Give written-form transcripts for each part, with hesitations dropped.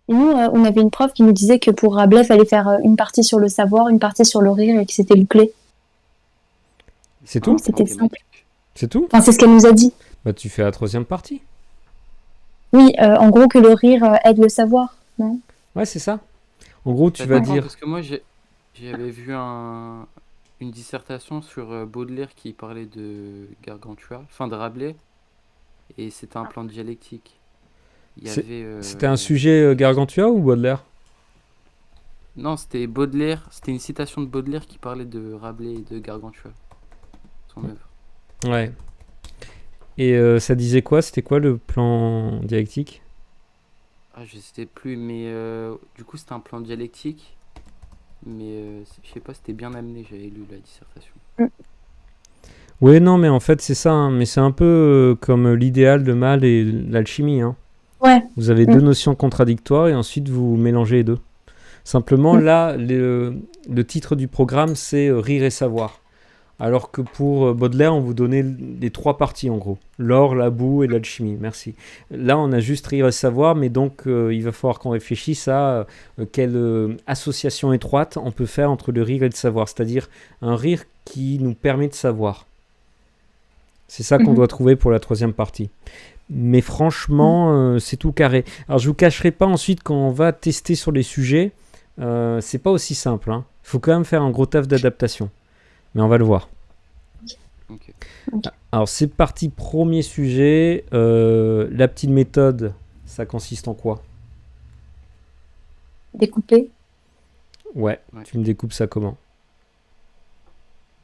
Et nous, on avait une prof qui nous disait que pour Rabelais, il fallait faire une partie sur le savoir, une partie sur le rire et que c'était le clé. C'est Un tout? plan C'était simple. thématique. C'est tout? Enfin, c'est ce qu'elle nous a dit. Bah, tu fais la troisième partie. Oui, en gros, que le rire aide le savoir, non? Ouais, c'est ça. En gros, tu Ça vas dépend, dire. parce que moi, j'avais vu une dissertation sur Baudelaire qui parlait de Gargantua, enfin de Rabelais, et c'était un plan dialectique. Il y c'est- avait... C'était un sujet Gargantua ou Baudelaire? Non, c'était Baudelaire, c'était une citation de Baudelaire qui parlait de Rabelais et de Gargantua, son œuvre. Ouais. Et ça disait quoi? C'était quoi le plan dialectique? Ah, je sais plus, mais du coup, c'était un plan dialectique, mais je sais pas, c'était bien amené, j'avais lu la dissertation. Ouais, non, mais en fait, c'est ça, hein. Mais c'est un peu comme l'idéal, le mal et l'alchimie, hein. Ouais. Vous avez deux notions contradictoires et ensuite vous mélangez les deux. Simplement, là, le titre du programme, c'est Rire et savoir. Alors que pour Baudelaire, on vous donnait les trois parties en gros. L'or, la boue et l'alchimie. Merci. Là, on a juste rire et savoir, mais donc il va falloir qu'on réfléchisse à quelle association étroite on peut faire entre le rire et le savoir. C'est-à-dire un rire qui nous permet de savoir. C'est ça qu'on doit trouver pour la troisième partie. Mais franchement, c'est tout carré. Alors, je vous cacherai pas ensuite quand on va tester sur les sujets, c'est pas aussi simple, hein. Il faut quand même faire un gros taf d'adaptation. Mais on va le voir. Ok. Alors, c'est parti, premier sujet. La petite méthode, ça consiste en quoi? Découpé. Ouais, tu me découpes ça comment?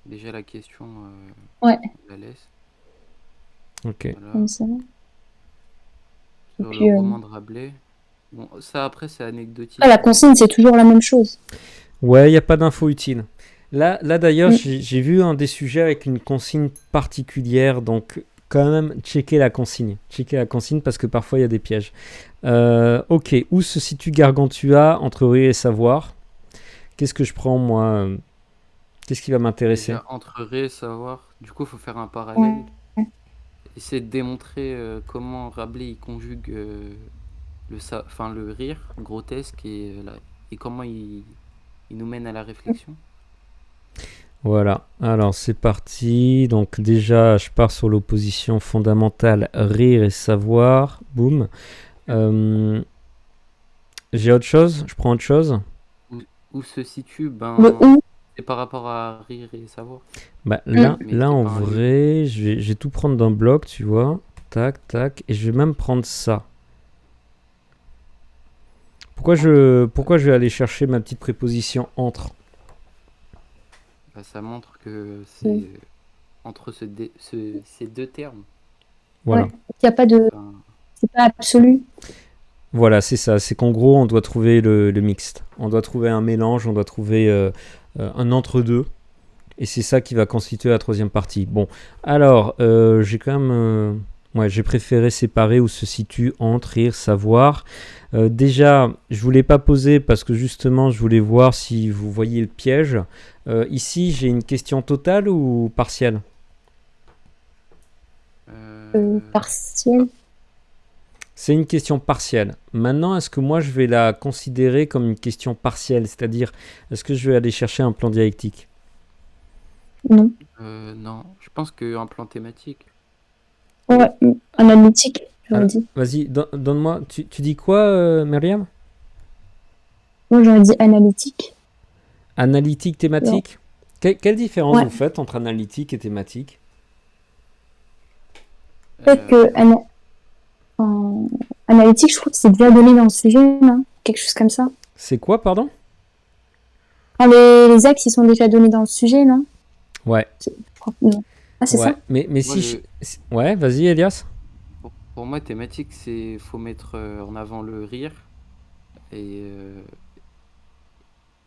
Déjà, la question, Ouais. on la laisse. Ok. Voilà. Comme ça. Sur puis, le roman de Rabelais. Bon, ça, après, c'est anecdotique. Ah, la consigne, c'est toujours la même chose. Ouais, il n'y a pas d'infos utiles. Là d'ailleurs, j'ai vu un des sujets avec une consigne particulière, donc quand même, checker la consigne. Checker la consigne parce que parfois, il y a des pièges. Ok, où se situe Gargantua entre rire et savoir? Qu'est-ce que je prends, moi? Qu'est-ce qui va m'intéresser? Déjà, entre rire et savoir, du coup, il faut faire un parallèle. Ouais. Essayer de démontrer comment Rabelais il conjugue le rire grotesque et comment il nous mène à la réflexion. Voilà, alors c'est parti. Donc déjà, je pars sur l'opposition fondamentale rire et savoir. Boum. J'ai autre chose? Je prends autre chose? Où se situe, Le où. c'est par rapport à rire et savoir. Bah, là Mais en c'est pas un lieu. vrai, je vais tout prendre d'un bloc, tu vois. Tac, tac. Et je vais même prendre ça. Pourquoi je vais aller chercher ma petite préposition entre? Bah, ça montre que c'est entre ces deux termes. Voilà. Ouais. Il y a pas de. Ben, C'est pas absolu. Voilà, c'est ça. C'est qu'en gros, on doit trouver le mixte. On doit trouver un mélange, on doit trouver un entre-deux. Et c'est ça qui va constituer la troisième partie. Bon, alors, j'ai quand même... j'ai préféré séparer où se situe entre rire, savoir. Déjà, je ne voulais pas poser parce que justement, je voulais voir si vous voyez le piège. Ici, j'ai une question totale ou partielle? Partiel. C'est une question partielle. Maintenant, est-ce que moi, je vais la considérer comme une question partielle? C'est-à-dire, est-ce que je vais aller chercher un plan dialectique? Non. non, je pense qu'un plan thématique. Ouais, analytique, j'aurais dit. Vas-y, donne-moi. Tu dis quoi, Myriam? Moi, j'aurais dit analytique. Analytique, thématique? Quelle différence Ouais. vous faites entre analytique et thématique? Peut-être que analytique, je trouve que c'est déjà donné dans le sujet, non? Quelque chose comme ça. C'est quoi, pardon? Enfin, les axes, ils sont déjà donnés dans le sujet, non? Ouais. Non. Ah, c'est ça? Mais Moi, si... Ouais, vas-y, Elias. Pour moi, thématique, c'est faut mettre en avant le rire et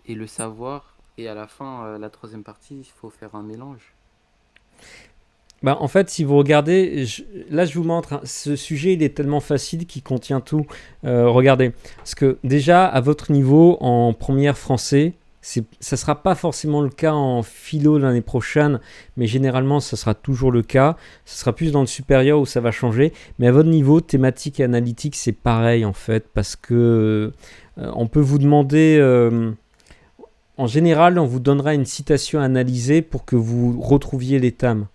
le savoir. Et à la fin, la troisième partie, il faut faire un mélange. Bah, en fait, si vous regardez, là je vous montre, hein, ce sujet il est tellement facile qu'il contient tout. Regardez, parce que déjà à votre niveau en première français, Ça ne sera pas forcément le cas en philo l'année prochaine, mais généralement, ça sera toujours le cas. Ça sera plus dans le supérieur où ça va changer. Mais à votre niveau, thématique et analytique, c'est pareil en fait, parce que on peut vous demander... en général, on vous donnera une citation à analyser pour que vous retrouviez les thèmes.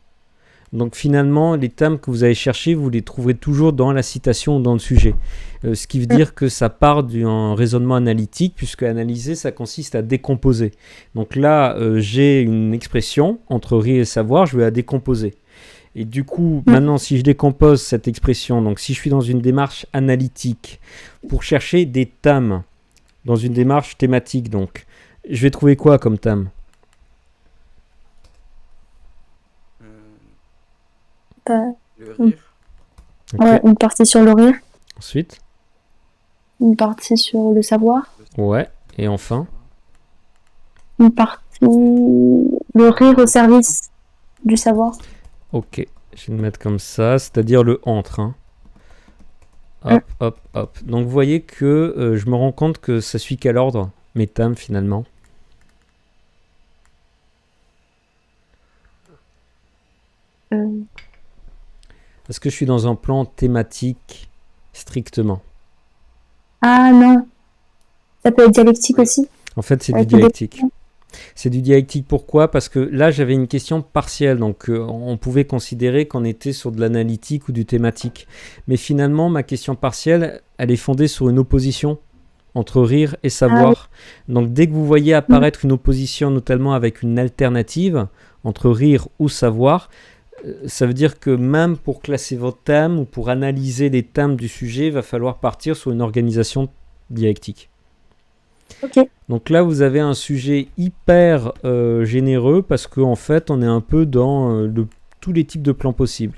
Donc finalement, les thèmes que vous allez chercher, vous les trouverez toujours dans la citation ou dans le sujet. Ce qui veut dire que ça part d'un raisonnement analytique, puisque analyser, ça consiste à décomposer. Donc là, j'ai une expression entre rire et savoir, je vais la décomposer. Et du coup, maintenant, si je décompose cette expression, donc si je suis dans une démarche analytique, pour chercher des thèmes, dans une démarche thématique, donc, je vais trouver quoi comme thème ? Le rire. Ok. Ouais, une partie sur le rire, Ensuite, une partie sur le savoir, ouais. Et enfin, une partie le rire au service du savoir. ok. Je vais le mettre comme ça, c'est-à-dire le entre. Hein. Hop, hop, hop. Donc vous voyez que je me rends compte que ça suit quel ordre, mes thèmes finalement. Est-ce que je suis dans un plan thématique strictement ? Ah non, ça peut être dialectique Oui. aussi. En fait, c'est du Avec dialectique. C'est du dialectique, pourquoi ? Parce que là, j'avais une question partielle, donc on pouvait considérer qu'on était sur de l'analytique ou du thématique. Mais finalement, ma question partielle, elle est fondée sur une opposition entre rire et savoir. Donc dès que vous voyez apparaître une opposition, notamment avec une alternative entre rire ou savoir, ça veut dire que même pour classer votre thème ou pour analyser les thèmes du sujet, il va falloir partir sur une organisation dialectique. Ok. Donc là, vous avez un sujet hyper généreux parce qu'en fait, on est un peu dans tous les types de plans possibles.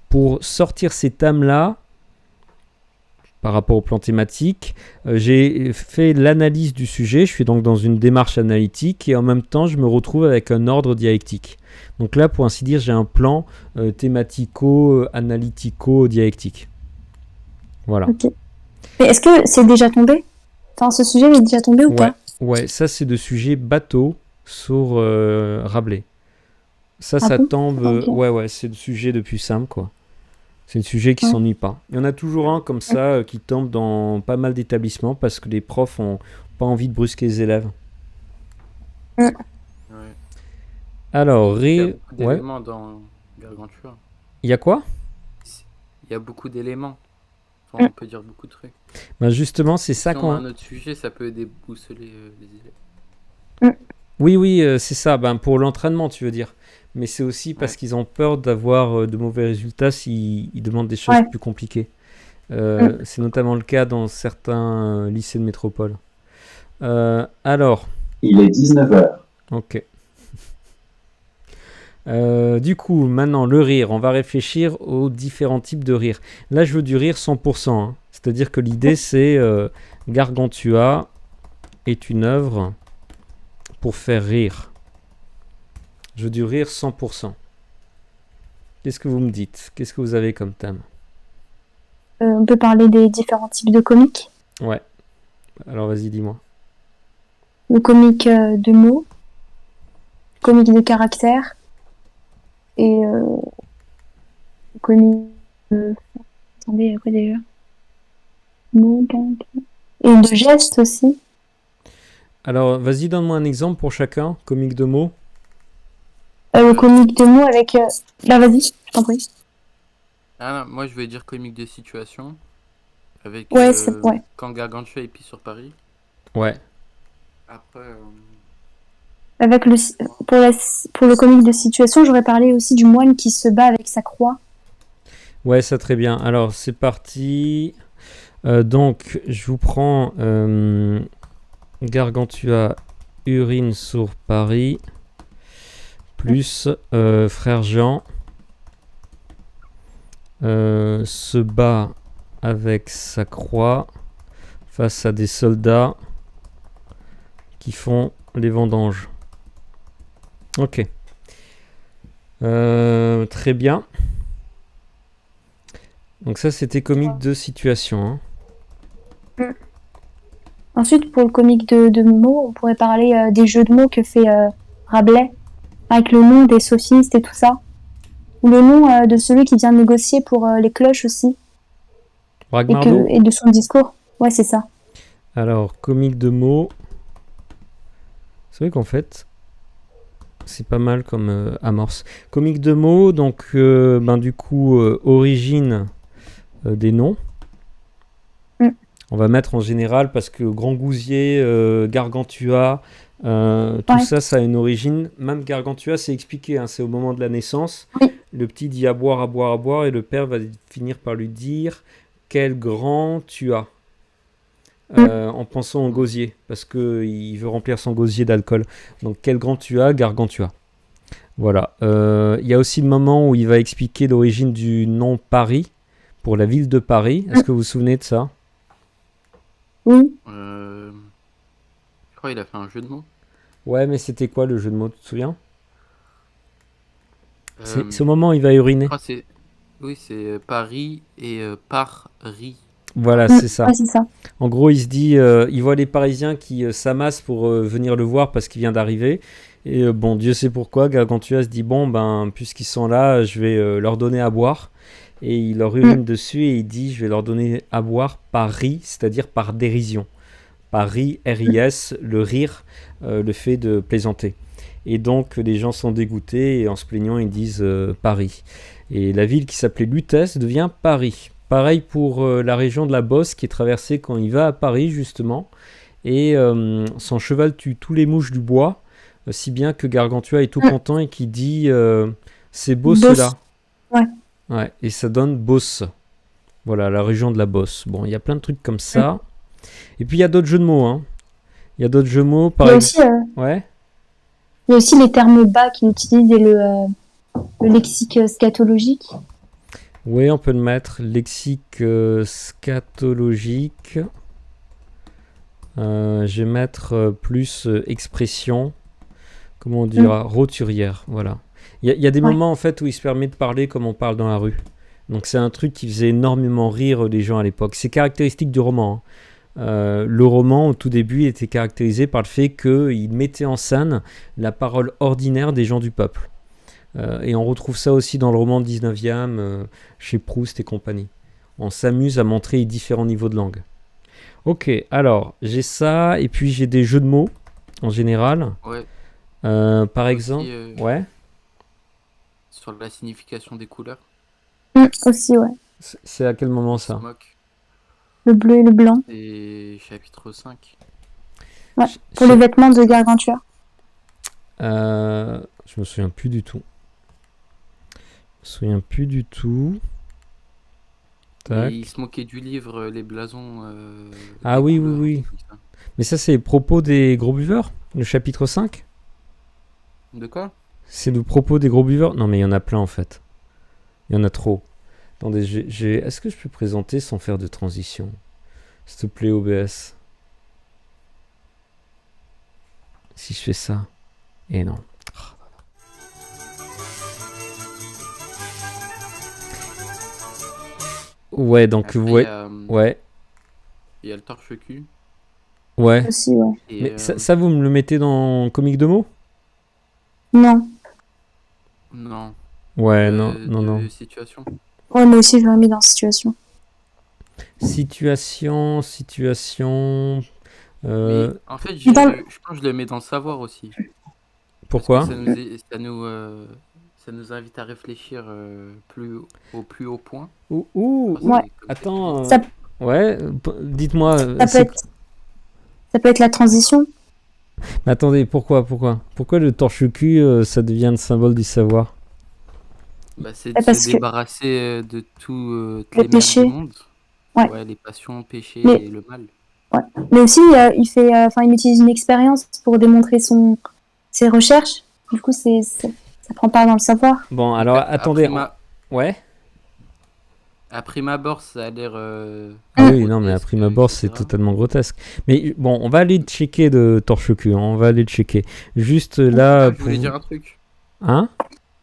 Pour sortir ces thèmes-là, par rapport au plan thématique, j'ai fait l'analyse du sujet. Je suis donc dans une démarche analytique et en même temps, je me retrouve avec un ordre dialectique. Donc là, pour ainsi dire, j'ai un plan thématico-analytico-dialectique. Voilà. Ok. Mais est-ce que c'est déjà tombé ? Enfin, ce sujet est déjà tombé ou pas ? Ouais, ça c'est de sujet bateau sur Rabelais. Ça bon tombe. Ok. Ouais, c'est le sujet depuis simple, quoi. C'est le sujet qui s'ennuie pas. Il y en a toujours un comme ça qui tombe dans pas mal d'établissements parce que les profs ont pas envie de brusquer les élèves. Ouais. Alors, Il y a rire. beaucoup Ouais. d'éléments dans Gargantua. Il y a quoi ? Il y a beaucoup d'éléments. Enfin, on peut dire beaucoup de trucs. Ben justement, c'est ça Si on a qu'on. un autre sujet, ça peut déboussoler les élèves. Oui, c'est ça. Ben, pour l'entraînement, tu veux dire. Mais c'est aussi parce qu'ils ont peur d'avoir de mauvais résultats s'ils demandent des choses plus compliquées. C'est notamment le cas dans certains lycées de métropole. Alors. Il est 19h. Ok. Du coup, maintenant, le rire. On va réfléchir aux différents types de rire. Là, je veux du rire 100%. Hein. C'est-à-dire que l'idée, c'est Gargantua est une œuvre pour faire rire. Je veux du rire 100%. Qu'est-ce que vous me dites ? Qu'est-ce que vous avez comme thème ? On peut parler des différents types de comiques. Ouais. Alors, vas-y, dis-moi. Le comique de mots, comique de caractère et comique attendez, il y a quoi déjà ? Mots, et de gestes aussi. Alors, vas-y, donne-moi un exemple pour chacun. Comique de mots. Le comique de mots avec... Là, vas-y, je t'en prie. Ah non, moi je vais dire comique de situation. Avec Ouais, ouais. quand Gargantua est pris sur Paris. Ouais. Après... Avec pour le comique de situation, j'aurais parlé aussi du moine qui se bat avec sa croix. Ouais, ça très bien. Alors, c'est parti. Donc, je vous prends Gargantua urine sur Paris plus Frère Jean se bat avec sa croix face à des soldats qui font les vendanges. Ok. Très bien. Donc ça, c'était comique de situation. Hein. Ensuite, pour le comique de mots, on pourrait parler des jeux de mots que fait Rabelais, avec le nom des sophistes et tout ça. Ou le nom de celui qui vient négocier pour les cloches aussi, Bragmardo. et de son discours. Ouais, c'est ça. Alors, comique de mots. C'est vrai qu'en fait, c'est pas mal comme amorce. Comique de mots, donc du coup, origine des noms. Mm. On va mettre en général parce que Grand Gousier, Gargantua, tout Ouais. ça a une origine. Même Gargantua, c'est expliqué, hein, c'est au moment de la naissance. Oui. Le petit dit à boire, à boire, à boire, et le père va finir par lui dire quel grand tu as. En pensant au gosier, parce qu'il veut remplir son gosier d'alcool. Donc quel grand tu as, Gargantua. Voilà. Il y a aussi le moment où il va expliquer l'origine du nom Paris, pour la ville de Paris. Est-ce que vous vous souvenez de ça? Oui. Je crois qu'il a fait un jeu de mots. Ouais, mais c'était quoi le jeu de mots, tu te souviens? Euh, C'est au moment où il va uriner. je crois que c'est Paris et Paris. Voilà, c'est ça. Ouais, c'est ça. En gros, il se dit, il voit les Parisiens qui s'amassent pour venir le voir parce qu'il vient d'arriver. Et bon, Dieu sait pourquoi, Gargantua se dit, bon, ben, puisqu'ils sont là, je vais leur donner à boire. Et il leur urine dessus et il dit, je vais leur donner à boire par ri, c'est-à-dire par dérision. Par ri, R-I-S, le rire, le fait de plaisanter. Et donc, les gens sont dégoûtés et en se plaignant, ils disent Paris. Et la ville qui s'appelait Lutèce devient Paris. Pareil pour la région de la Bosse qui est traversée quand il va à Paris, justement. Et son cheval tue tous les mouches du bois, si bien que Gargantua est tout content et qui dit c'est beau Bosse. cela. Ouais. Ouais, et ça donne Bosse. Voilà, la région de la Bosse. Bon, il y a plein de trucs comme ça. Et puis il y a d'autres jeux de mots. Hein. Il y a d'autres jeux de mots. Il y a aussi, ouais. il y a aussi les termes bas qu'il utilise et le lexique scatologique. Oui, on peut le mettre. Lexique scatologique. Je vais mettre plus expression. Comment on dira roturière. Voilà. Il y a des moments en fait où il se permet de parler comme on parle dans la rue. Donc c'est un truc qui faisait énormément rire les gens à l'époque. C'est caractéristique du roman. Hein. Le roman, au tout début, était caractérisé par le fait qu'il mettait en scène la parole ordinaire des gens du peuple. Et on retrouve ça aussi dans le roman 19e, chez Proust et compagnie. On s'amuse à montrer les différents niveaux de langue. Ok, alors, j'ai ça, et puis j'ai des jeux de mots, en général. Ouais. Par exemple, ouais. Sur la signification des couleurs. Aussi, ouais. C'est à quel moment ça? Le bleu et le blanc. Et chapitre 5. Ouais, pour les vêtements de Gargantua. Je me souviens plus du tout. Tac. Et il se moquait du livre, les blasons. Ah oui, oui. Mais ça, c'est les propos des gros buveurs, le chapitre 5? De quoi? C'est le propos des gros buveurs? Non, mais il y en a plein en fait. Il y en a trop. Attendez, est-ce que je peux présenter sans faire de transition? S'il te plaît, OBS. Si je fais ça. Et non. Ouais, donc après, ouais. Ouais. Il y a le torche-cul. Ouais. Aussi, ouais. Et, mais ça, vous me le mettez dans comique de mots? Non. Non. Ouais, non. Situation. Ouais, moi aussi, je l'ai mis dans situation. Mais, Situation. en fait, je pense que je le mets dans le savoir aussi. Pourquoi? Ça nous invite à réfléchir au plus haut point. Ouais. Attends. Ça... Ouais, dites-moi. Ça peut être la transition. Mais attendez, pourquoi le torche-cul, ça devient le symbole du savoir? C'est de se débarrasser de toutes les mers du monde. Ouais, les passions, péchés et le mal. Ouais. Mais aussi, il utilise une expérience pour démontrer ses recherches. Du coup, ça prend part dans le savoir. Bon, alors attendez. Ouais. À prime abord, ça a l'air. Ah oui, non, mais à prime abord, c'est totalement grotesque. Mais bon, on va aller le checker de torche-cul. On va aller le checker. Juste là. Je voulais dire un truc. Hein?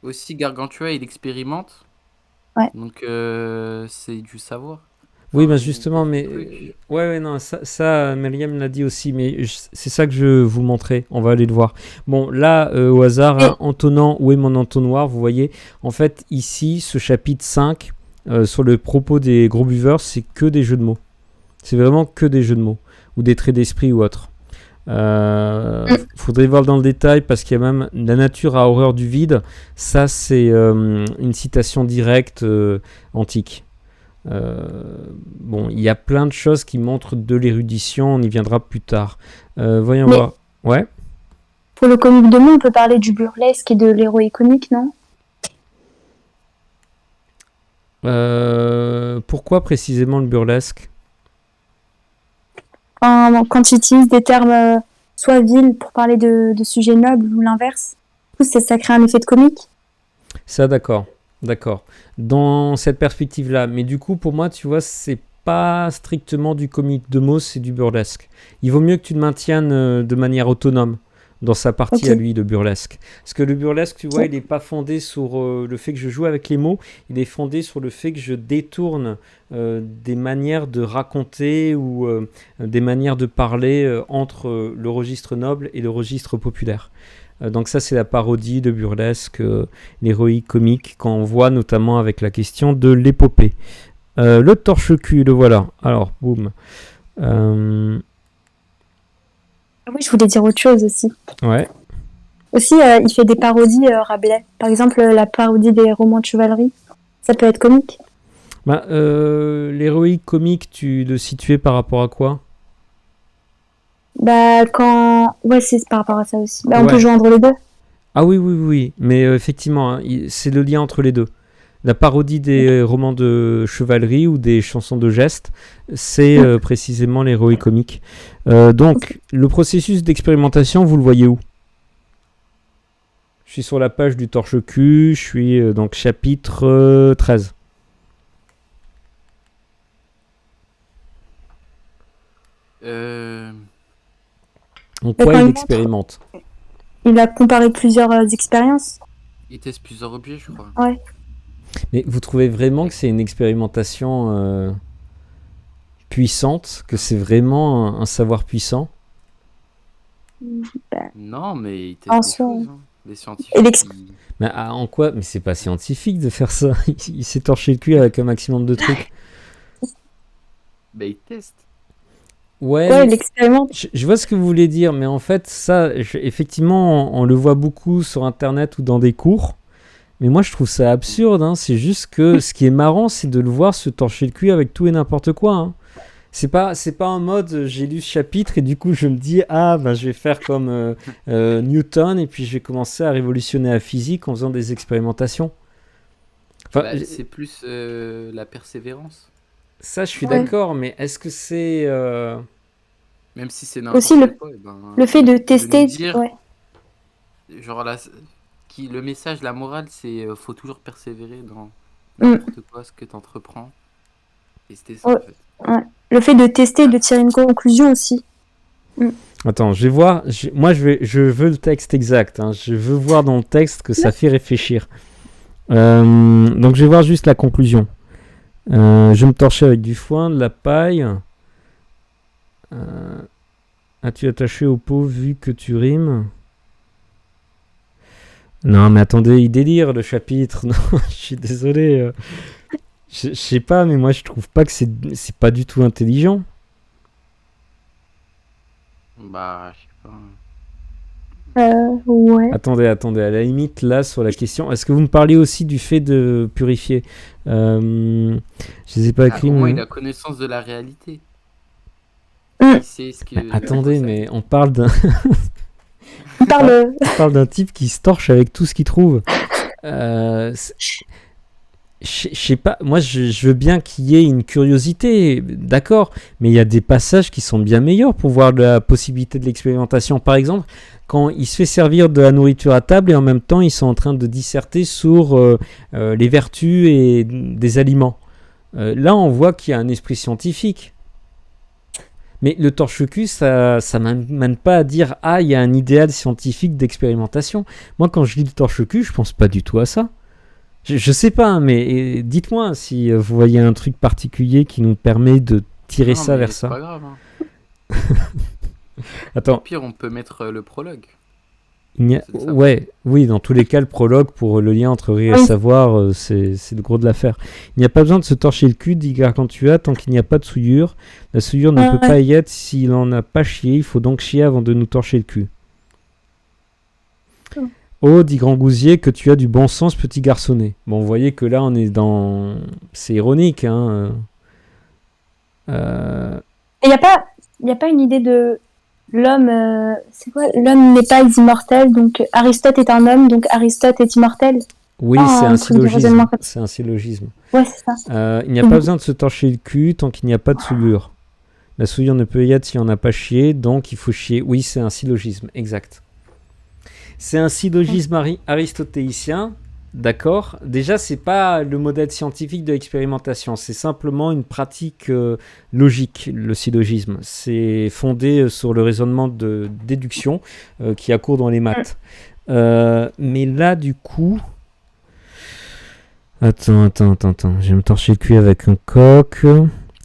Aussi, Gargantua, il expérimente. Ouais. Donc, c'est du savoir. Oui, bah Enfin, justement, mais truc. ouais, non, ça Myriam l'a dit aussi, mais c'est ça que je vous montrais. On va aller le voir. Bon, là, au hasard, hein, Et entonnant, où est mon entonnoir? Vous voyez, en fait, ici, ce chapitre 5, sur le propos des gros buveurs, c'est que des jeux de mots. C'est vraiment que des jeux de mots, ou des traits d'esprit ou autre. Faudrait voir dans le détail parce qu'il y a même la nature a horreur du vide. Ça, c'est une citation directe antique. Bon, il y a plein de choses qui montrent de l'érudition, on y viendra plus tard. Voyons mais voir. Ouais. pour le comique de mots, on peut parler du burlesque et de l'héroïque comique, non? Pourquoi précisément le burlesque? Quand tu utilises des termes soit vils pour parler de sujets nobles ou l'inverse, du coup, ça crée un effet de comique. Ça, d'accord. D'accord. Dans cette perspective-là. Mais du coup, pour moi, tu vois, c'est pas strictement du comique de mots, c'est du burlesque. Il vaut mieux que tu le maintiennes de manière autonome dans sa partie à Ok. lui, le burlesque. Parce que le burlesque, tu vois, Ok. il n'est pas fondé sur le fait que je joue avec les mots, il est fondé sur le fait que je détourne des manières de raconter ou des manières de parler entre le registre noble et le registre populaire. Donc ça, c'est la parodie de burlesque, l'héroïque comique, qu'on voit notamment avec la question de l'épopée. Le torche-cul, le voilà. Alors, boum. Ah oui, je voulais dire autre chose aussi. Ouais. Aussi, il fait des parodies, Rabelais. Par exemple, la parodie des romans de chevalerie. Ça peut être comique. Bah, l'héroïque comique, tu le situais par rapport à quoi? Bah, quand... Ouais, c'est par rapport à ça aussi. Bah, on peut Ouais. joindre les deux. Ah oui, oui, oui, oui. Mais effectivement, hein, c'est le lien entre les deux. La parodie Ok. des romans de chevalerie ou des chansons de gestes, c'est précisément l'héroïque comique. Donc, le processus d'expérimentation, vous le voyez où? Je suis sur la page du torche-cul, je suis donc chapitre 13. Euh, En Mais quoi quand il il montre, expérimente? il a comparé plusieurs expériences. il teste plusieurs objets, je crois. Ouais. Mais vous trouvez vraiment que c'est une expérimentation puissante, que c'est vraiment un savoir puissant? Bah, Non, mais il teste en des soi. choses, hein. Les Et scientifiques, ils... Mais en quoi? Mais c'est pas scientifique de faire ça. Il s'est torché le cul avec un maximum de trucs. Ben, ils testent. Ouais, Ouais, mais il expérimente. je vois ce que vous voulez dire, mais en fait, ça, effectivement, on le voit beaucoup sur Internet ou dans des cours. Mais moi, je trouve ça absurde, hein. C'est juste que ce qui est marrant, c'est de le voir se torcher le cul avec tout et n'importe quoi, hein. C'est pas en mode j'ai lu ce chapitre et du coup je me dis ah ben je vais faire comme Newton et puis je vais commencer à révolutionner la physique en faisant des expérimentations. Enfin, Bah, c'est plus la persévérance. ça je suis Ouais. d'accord, mais est-ce que c'est Même si c'est Aussi, n'importe quoi, eh ben, le fait de de nous tester. dire, Ouais. genre là, le message, la morale, c'est faut toujours persévérer dans Mm. n'importe quoi, ce que tu entreprends. Et c'était ça Ouais. en fait. Ouais. Le fait de tester et de tirer une conclusion aussi. Attends, je vais voir. Moi, je veux le texte exact, hein. Je veux voir dans le texte que ça fait réfléchir. Donc, je vais voir juste la conclusion. Je vais me torcher avec du foin, de la paille. As-tu attaché au pot vu que tu rimes? Non, mais attendez, il délire le chapitre. Non, je suis désolé. Je sais pas, mais moi, je trouve pas que c'est pas du tout intelligent. Bah, je sais pas. Ouais. Attendez, à la limite, là, sur la question, est-ce que vous me parlez aussi du fait de purifier Je les ai pas Ah, écrits, au moins, il mais... a connaissance de la réalité. Mm. Il sait ce que. Mais attendez, mais on parle d'un On parle. on parle d'un type qui se torche avec tout ce qu'il trouve. Je sais pas, moi je veux bien qu'il y ait une curiosité, d'accord, mais il y a des passages qui sont bien meilleurs pour voir la possibilité de l'expérimentation. Par exemple, quand il se fait servir de la nourriture à table et en même temps ils sont en train de disserter sur les vertus et des aliments. Là on voit qu'il y a un esprit scientifique. Mais le torche-cul, ça m'amène pas à dire ah il y a un idéal scientifique d'expérimentation. Moi quand je lis le torche-cul, je pense pas du tout à ça. Je sais pas, hein, mais dites-moi si vous voyez un truc particulier qui nous permet de tirer Non, ça mais vers c'est ça. pas grave, hein. Au Attends, pire, on peut mettre le prologue. C'est de savoir. ouais, oui, dans tous les cas, le prologue pour le lien entre rire et Oui. savoir, c'est le gros de l'affaire. Il n'y a pas besoin de se torcher le cul, dit Gargantua, tant qu'il n'y a pas de souillure. La souillure ne peut Ouais. pas y être s'il n'en a pas chié. Il faut donc chier avant de nous torcher le cul. Oh. Oh, dit Grand Gousier, que tu as du bon sens, petit garçonnet. Bon, vous voyez que là, on est dans... C'est ironique, hein. Euh, Il n'y a pas, y a pas une idée de l'homme, c'est quoi? L'homme n'est pas immortel, donc Aristote est un homme, donc Aristote est immortel. Oui, Ah, c'est un un truc de syllogisme. raisonnement comme ça. C'est un syllogisme. Ouais, c'est ça. Il n'y a Et pas du besoin de se torcher le cul tant qu'il n'y a pas de souillure. La souillure ne peut y être si on n'a pas chié, donc il faut chier. Oui, c'est un syllogisme, exact. C'est un syllogisme aristotélicien, d'accord. Déjà, c'est pas le modèle scientifique de l'expérimentation, c'est simplement une pratique logique, le syllogisme. C'est fondé sur le raisonnement de déduction qui a cours dans les maths. Mais là, du coup... Attends. Je vais me torcher le cul avec un coq.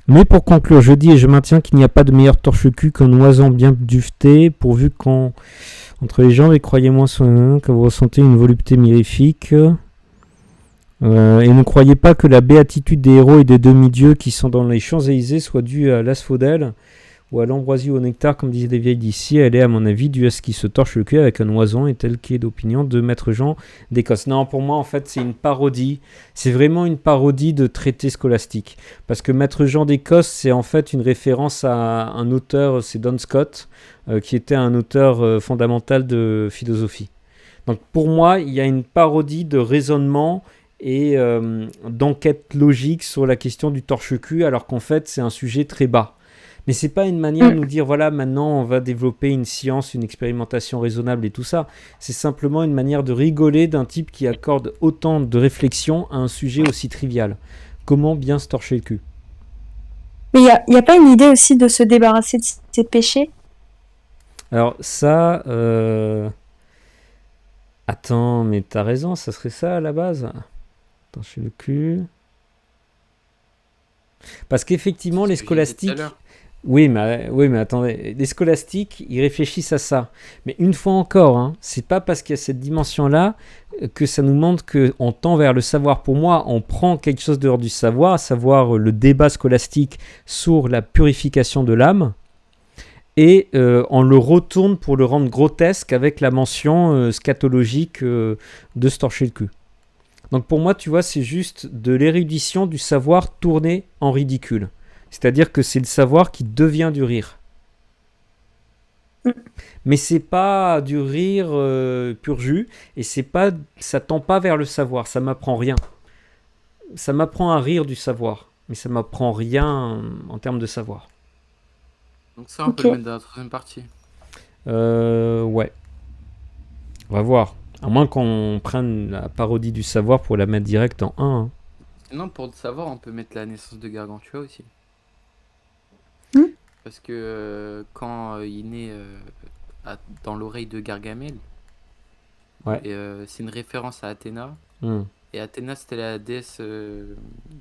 Mais pour conclure, je dis et je maintiens qu'il n'y a pas de meilleur torche-cul qu'un oiseau bien duveté, pourvu qu'entre les jambes, et croyez-moi que vous ressentez une volupté mirifique. Et ne croyez pas que la béatitude des héros et des demi-dieux qui sont dans les Champs-Élysées soit due à l'asphodèle ou à l'ambroisie ou au nectar, comme disaient les vieilles d'ici. Elle est, à mon avis, due à ce qui se torche le cul avec un oison, et tel qu'est d'opinion de Maître Jean d'Écosse. Non, pour moi, en fait, c'est une parodie. C'est vraiment une parodie de traité scolastique. Parce que Maître Jean d'Écosse, c'est en fait une référence à un auteur, c'est Don Scott, qui était un auteur fondamental de philosophie. Donc pour moi, il y a une parodie de raisonnement et d'enquête logique sur la question du torche-cul, alors qu'en fait, c'est un sujet très bas. Mais c'est pas une manière de nous dire, voilà, maintenant on va développer une science, une expérimentation raisonnable et tout ça. C'est simplement une manière de rigoler d'un type qui accorde autant de réflexion à un sujet aussi trivial. Comment bien se torcher le cul? Mais il y a pas une idée aussi de se débarrasser de ces péchés? Alors ça... Attends, mais t'as raison, ça serait ça à la base? Torcher le cul... Parce qu'effectivement, les C'est ce que j'ai dit tout à scolastiques... l'heure. Oui, mais attendez, les scolastiques, ils réfléchissent à ça. Mais une fois encore, hein, c'est pas parce qu'il y a cette dimension-là que ça nous montre qu'on tend vers le savoir. Pour moi, on prend quelque chose dehors du savoir, à savoir le débat scolastique sur la purification de l'âme, et on le retourne pour le rendre grotesque avec la mention scatologique de se torcher le cul. Donc pour moi, tu vois, c'est juste de l'érudition du savoir tourné en ridicule. C'est-à-dire que c'est le savoir qui devient du rire. Mais c'est pas du rire pur jus, et ça tend pas vers le savoir, ça m'apprend rien. Ça m'apprend à rire du savoir, mais ça m'apprend rien en termes de savoir. Donc ça, on peut Ok. le mettre dans la troisième partie. Ouais. On va voir. À moins qu'on prenne la parodie du savoir pour la mettre direct en 1. Hein. Sinon, pour le savoir, on peut mettre la naissance de Gargantua aussi. Parce que quand il naît dans l'oreille de Gargamel, Ouais. et, c'est une référence à Athéna. Hmm. Et Athéna, c'était la déesse de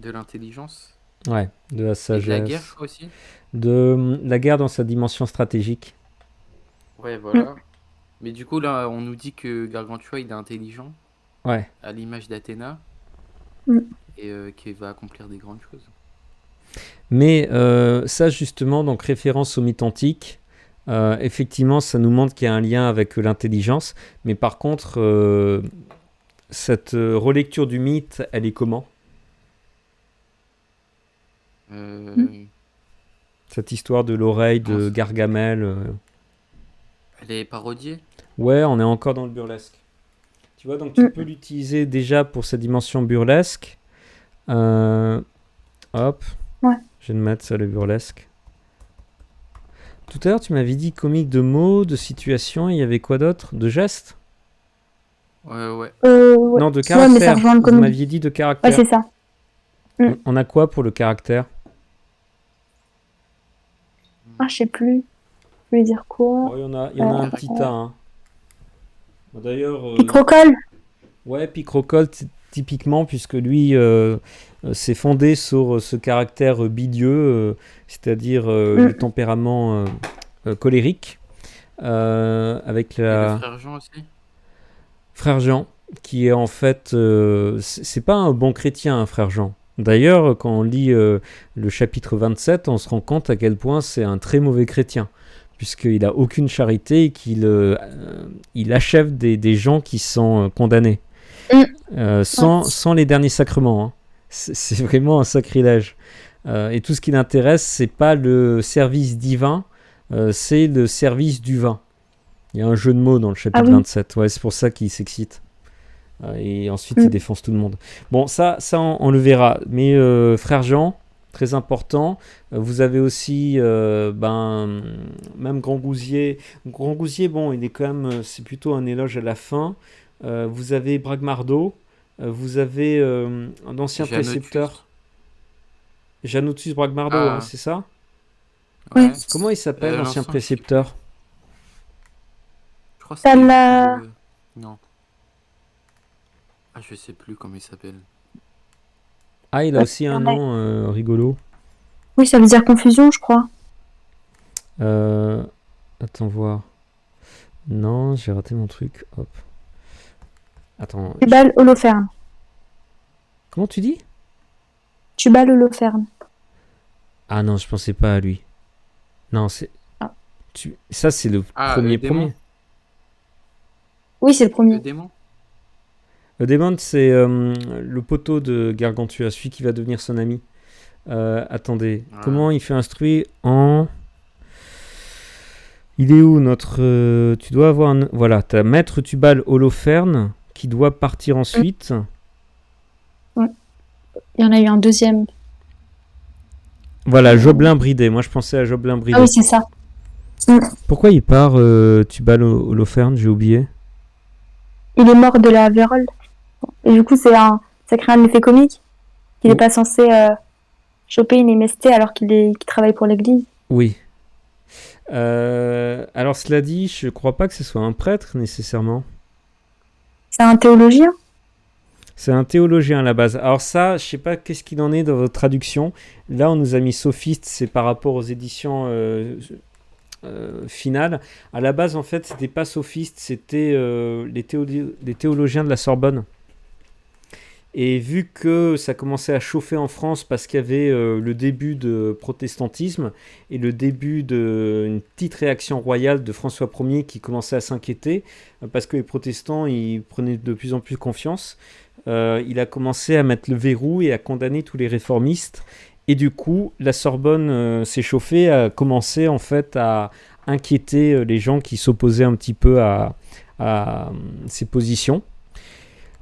l'intelligence Ouais, de la et sagesse. de la guerre, je crois aussi. De la guerre dans sa dimension stratégique. Ouais, voilà. Mais du coup, là, on nous dit que Gargantua, il est intelligent, Ouais. à l'image d'Athéna, Mm. et qu'il va accomplir des grandes choses. Mais ça, justement, donc référence au mythe antique, effectivement, ça nous montre qu'il y a un lien avec l'intelligence. Mais par contre, cette relecture du mythe, elle est comment? Cette histoire de l'oreille de Gargamel. Elle est parodiée. Ouais, on est encore dans le burlesque. Tu vois, donc tu peux l'utiliser déjà pour sa dimension burlesque. Hop. Ouais. Je vais mettre ça, le burlesque. Tout à l'heure, tu m'avais dit comique de mots, de situations, et il y avait quoi d'autre? De gestes? Ouais. Ouais. Non, de Ouais, mais ça caractère. rejoint le Vous comique. m'aviez dit de Ouais, caractère. c'est ça. On a quoi pour le caractère? Ah, je sais plus. Je voulais dire quoi? Oh, il y en a un Caractère. petit tas. Hein. Bon, d'ailleurs, Picrocole. ouais, picrocole, typiquement, puisque lui s'est fondé sur ce caractère bidieux, c'est-à-dire le tempérament colérique, avec Et le la frère Jean aussi? frère Jean, qui est en fait, c'est pas un bon chrétien, hein, frère Jean. D'ailleurs, quand on lit le chapitre 27, on se rend compte à quel point c'est un très mauvais chrétien, puisqu'il a aucune charité et il achève des gens qui sont condamnés. Sans les derniers sacrements, hein. C'est vraiment un sacrilège. Et tout ce qui l'intéresse, c'est pas le service divin, c'est le service du vin. Il y a un jeu de mots dans le chapitre 27. Ouais, c'est pour ça qu'il s'excite. Et ensuite, il défonce tout le monde. Bon, ça on le verra. Mais frère Jean, très important. Vous avez aussi, même Grand Gousier. Grand Gousier, bon, il est quand même, c'est plutôt un éloge à la fin. Vous avez Bragmardo. Vous avez un ancien précepteur. Janotus Bragmardo, hein, c'est ça? Ouais. Comment il s'appelle, l'ancien précepteur? Je crois que c'est Non. Ah, je sais plus comment il s'appelle. Ah, il a aussi un nom rigolo. Oui, ça veut dire confusion, je crois. Attends, voir. Non, j'ai raté mon truc. Hop. Attends. Tubal Holoferne. Comment tu dis? Tubal Holoferne. Ah non, je pensais pas à lui. Non, c'est... Ça, c'est le premier. Oui, c'est le premier. Le démon? Le démon, c'est le poteau de Gargantua, celui qui va devenir son ami. Attendez, comment il fait instruire en... Il est où notre... Tu dois avoir un... Voilà, t'as Maître Tubal Holoferne qui doit partir ensuite. Ouais. Il y en a eu un deuxième. Voilà, Joblin Bridé. Moi, je pensais à Joblin Bridé. Ah oui, c'est ça. Pourquoi il part, Tubal Holoferne? J'ai oublié. Il est mort de la vérole. Et du coup, ça crée un effet comique. Il n'est pas censé choper une MST alors qu'il travaille pour l'église. Oui. Alors, cela dit, je crois pas que ce soit un prêtre, nécessairement. C'est un théologien? C'est un théologien à la base. Alors ça, je sais pas qu'est-ce qu'il en est dans votre traduction. Là, on nous a mis sophiste, c'est par rapport aux éditions finales. À la base, en fait, c'était pas sophiste, c'était les théologiens de la Sorbonne. Et vu que ça commençait à chauffer en France parce qu'il y avait le début de protestantisme et le début d'une petite réaction royale de François Ier qui commençait à s'inquiéter parce que les protestants ils prenaient de plus en plus confiance, il a commencé à mettre le verrou et à condamner tous les réformistes. Et du coup, la Sorbonne s'est chauffée, a commencé en fait à inquiéter les gens qui s'opposaient un petit peu à ses positions,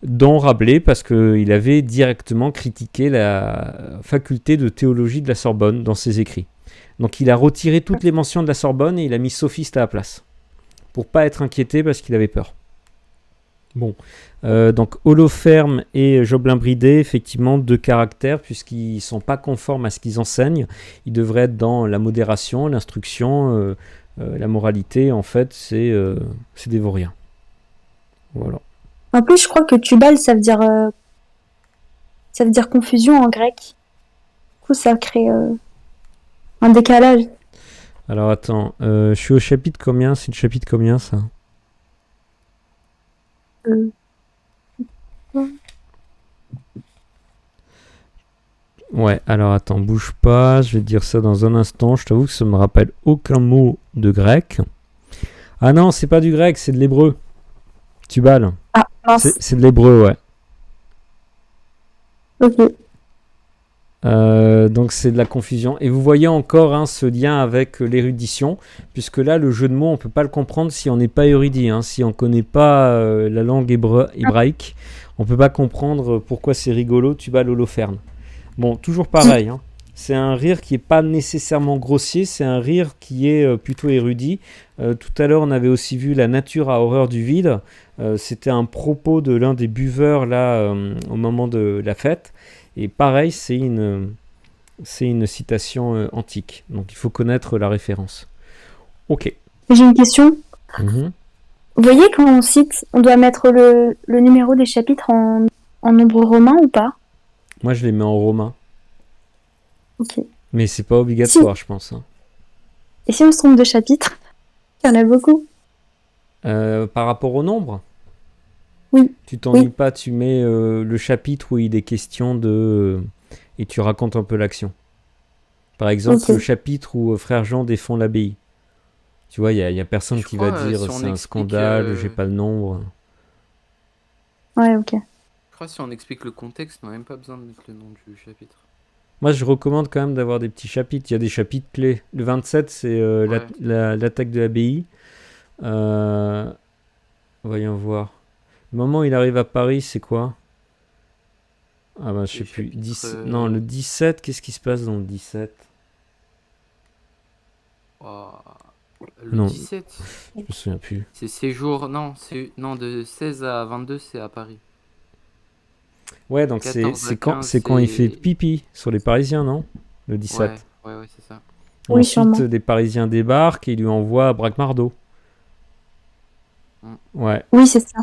dont Rabelais, parce qu'il avait directement critiqué la faculté de théologie de la Sorbonne dans ses écrits. Donc il a retiré toutes les mentions de la Sorbonne et il a mis sophiste à la place, pour pas être inquiété parce qu'il avait peur. Bon, donc Holoferne et Joblin Bridé, effectivement, deux caractères, puisqu'ils ne sont pas conformes à ce qu'ils enseignent. Ils devraient être dans la modération, l'instruction, la moralité. En fait, c'est des vauriens. Voilà. En plus, je crois que Tubal, ça veut dire confusion en grec. Du coup, ça crée un décalage. Alors, attends, je suis au chapitre combien? C'est le chapitre combien, ça? Ouais, alors attends, bouge pas, je vais te dire ça dans un instant. Je t'avoue que ça me rappelle aucun mot de grec. Ah non, c'est pas du grec, c'est de l'hébreu. Tubal. Ah, mince. C'est de l'hébreu, ouais. Ok. Donc c'est de la confusion. Et vous voyez encore ce lien avec l'érudition, puisque là, le jeu de mots, on ne peut pas le comprendre si on n'est pas érudit. Si on ne connaît pas la langue hébraïque, on ne peut pas comprendre pourquoi c'est rigolo, Tubal Holoferne. Bon, toujours pareil. C'est un rire qui n'est pas nécessairement grossier, c'est un rire qui est plutôt érudit. Tout à l'heure, on avait aussi vu La nature a horreur du vide. C'était un propos de l'un des buveurs là au moment de la fête. Et pareil, c'est une citation antique. Donc il faut connaître la référence. Ok. J'ai une question. Mm-hmm. Vous voyez, quand on cite, on doit mettre le numéro des chapitres en en nombre romain ou pas? Moi, je les mets en romain. Ok. Mais c'est pas obligatoire, je pense. Hein. Et si on se trompe de chapitre? Il y en a beaucoup. Par rapport au nombre, Oui. tu t'ennuies Oui. pas, tu mets le chapitre où il est question de... et tu racontes un peu l'action. Par exemple, Ok. le chapitre où Frère Jean défend l'abbaye. Tu vois, il y a personne Je qui va crois, dire si on c'est un explique, scandale, j'ai pas le nombre. Ouais, ok. je crois que si on explique le contexte, on n'a même pas besoin de mettre le nom du chapitre. Moi, je recommande quand même d'avoir des petits chapitres. Il y a des chapitres clés. Le 27, c'est Ouais. l'attaque de l'abbaye. Voyons voir. Le moment où il arrive à Paris, c'est quoi? Ah bah, je sais Le plus. chapitre, Non, le 17, qu'est-ce qui se passe dans le 17? oh, le Non, 17, je me souviens plus. c'est séjour. Non, de 16 à 22, c'est à Paris. Ouais, donc 14 à 15, c'est quand il fait c'est. pipi sur les Parisiens, non? Le 17. Ouais, c'est ça. Oui, Ensuite, sûrement. des Parisiens débarquent et ils lui envoient Bragmardo. Mm. Ouais. Oui, c'est ça.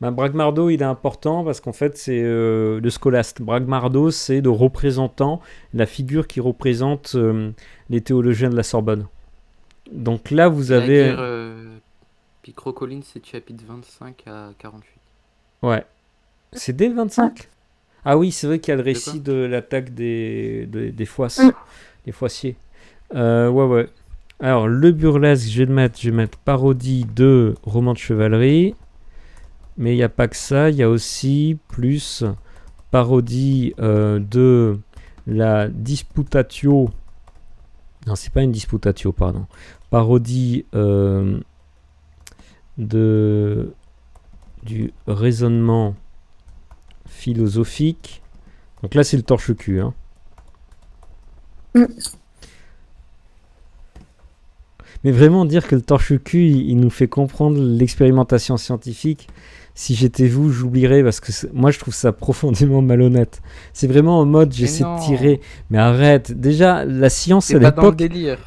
Bah, Bragmardo, il est important parce qu'en fait, c'est le scolaste. Bragmardo, c'est le représentant, la figure qui représente les théologiens de la Sorbonne. Donc là, vous La avez... guerre Picrocolline, c'est chapitre 25 à 48. Ouais. C'est dès le 25? Ah oui, c'est vrai qu'il y a le De quoi? récit de l'attaque des Foisses, Mm. des Foissiers. Ouais. Alors, le burlesque, je vais mettre parodie de roman de chevalerie. Mais il n'y a pas que ça, il y a aussi plus parodie de la Disputatio. Non, c'est pas une Disputatio, pardon. Parodie du raisonnement philosophique. Donc là, c'est le torche-cul. Hein. Mm. Mais vraiment dire que le torche-cul, il nous fait comprendre l'expérimentation scientifique, si j'étais vous, j'oublierais parce que moi, je trouve ça profondément malhonnête. C'est vraiment en mode, j'essaie de tirer. Mais arrête. Déjà, la science à C'est pas dans le l'époque... délire.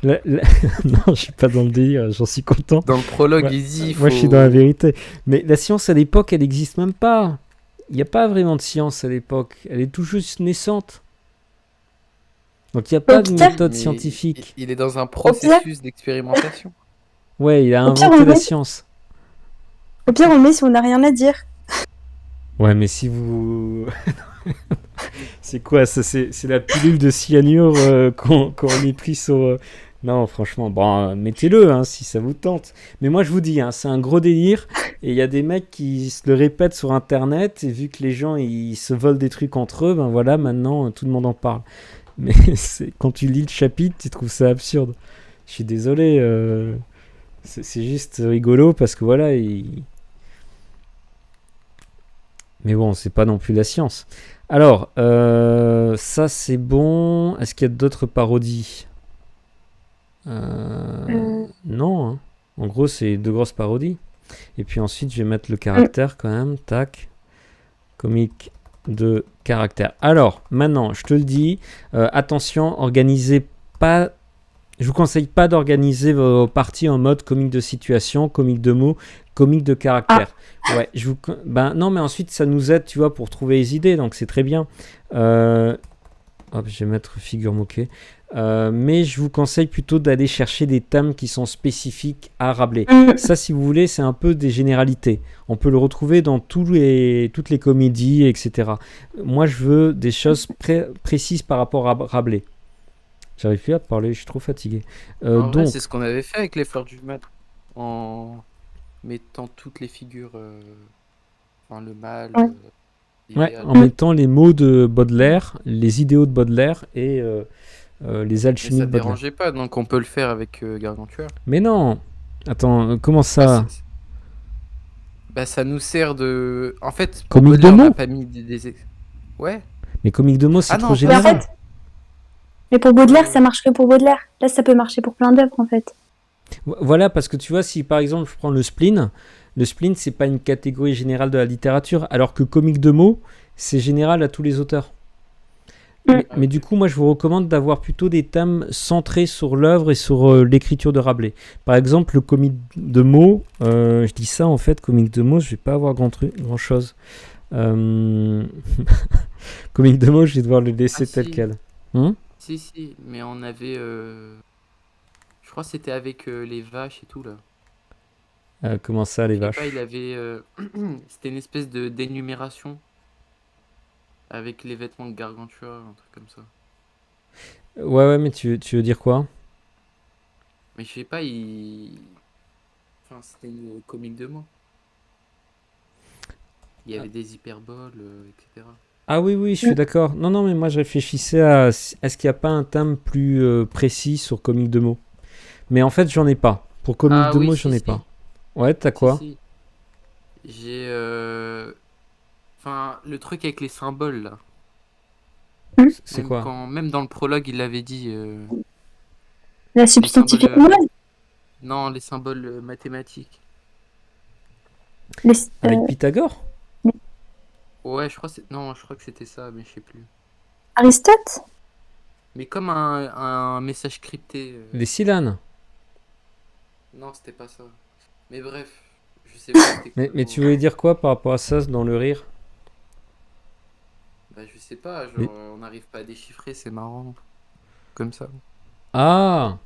Non, je suis pas dans le délire, j'en suis content. Dans le prologue, Ouais. il dit. Moi, je suis dans la vérité. Mais la science à l'époque, elle n'existe même pas. Il n'y a pas vraiment de science à l'époque. Elle est tout juste naissante. Donc, il n'y a pas de pire, méthode Mais scientifique. il est dans un processus d'expérimentation. Ouais, il a Au pire, inventé on la met- science. Au pire, on le met si on n'a rien à dire. Ouais, mais si vous... C'est quoi ça? C'est la pilule de cyanure qu'on est pris sur... Non, franchement, bon, mettez-le hein, si ça vous tente. Mais moi, je vous dis, hein, c'est un gros délire. Et il y a des mecs qui se le répètent sur Internet. Et vu que les gens, ils se volent des trucs entre eux, ben voilà, maintenant, tout le monde en parle. Mais quand tu lis le chapitre, tu trouves ça absurde. Je suis désolé. C'est juste rigolo parce que voilà, mais bon, c'est pas non plus la science. Alors, ça c'est bon. Est-ce qu'il y a d'autres parodies? Non. Hein. En gros, c'est deux grosses parodies. Et puis ensuite, je vais mettre le caractère quand même. Tac. Comique de caractère. Alors, maintenant, je te le dis. Attention, organisez pas... Je vous conseille pas d'organiser vos parties en mode comique de situation, comique de mots, comique de caractère. Ouais, ben non, mais ensuite ça nous aide, tu vois, pour trouver les idées, donc c'est très bien. Hop, je vais mettre figure moquée. Mais je vous conseille plutôt d'aller chercher des thèmes qui sont spécifiques à Rabelais. Ça, si vous voulez, c'est un peu des généralités. On peut le retrouver dans toutes les comédies, etc. Moi, je veux des choses précises par rapport à Rabelais. J'arrive plus à parler, je suis trop fatigué. En vrai, Donc, c'est ce qu'on avait fait avec les fleurs du mal. En mettant toutes les figures. Enfin, le mal. Ouais. ouais, l'idéal. en mettant les mots de Baudelaire, les idéaux de Baudelaire et les Mais alchimies ça de Baudelaire. dérangeait pas, donc on peut le faire avec Gargantua. Mais non. Attends, comment ça? Bah, bah, ça nous sert de. En fait, pour Comique de Baudelaire, on n'a mots pas mis Ouais. Mais comique de mots, c'est Ah trop non, Mais en général. fait, mais pour Baudelaire, ça marche que pour Baudelaire. Là, ça peut marcher pour plein d'œuvres, en fait. Voilà, parce que tu vois, si par exemple je prends le spleen, c'est pas une catégorie générale de la littérature, alors que comique de mots, c'est général à tous les auteurs. Mais du coup, moi, je vous recommande d'avoir plutôt des thèmes centrés sur l'œuvre et sur l'écriture de Rabelais. Par exemple, le comique de mots, je dis ça en fait, comique de mots, je vais pas avoir grand chose. Euh, Comique de mots, je vais devoir le laisser Ah tel si, quel. Hmm. si, mais on avait... je crois que c'était avec les vaches et tout, là. Comment ça, les Je sais pas, vaches? il avait... c'était une espèce de d'énumération avec les vêtements de Gargantua, un truc comme ça. Ouais, mais tu veux dire quoi? Mais je sais pas, il... Enfin, c'était une comique de mots. Il y avait des hyperboles, etc. Ah oui, je suis d'accord. Non, mais moi je réfléchissais à est-ce qu'il n'y a pas un thème plus précis sur comique de mots? Mais en fait, j'en ai pas. Pour comique Ah de oui, mots, j'en si, ai si. pas. Ouais, t'as Si, quoi? si. J'ai... Enfin, le truc avec les symboles, là. C'est quoi? Même dans le prologue, il l'avait dit. La Les symboles... substantifique moelle. Non, les symboles mathématiques. Les- Avec Pythagore? Ouais, je crois que c'est... Non, je crois que c'était ça, mais je sais plus. Aristote. Mais comme un message crypté. Les Silanes? Non, c'était pas ça. Mais bref, je sais pas c'était quoi le Mais mot. tu voulais dire quoi par rapport à ça dans le rire? Bah, je sais pas, genre, Les- on n'arrive pas à déchiffrer, c'est marrant. Comme ça. Ah!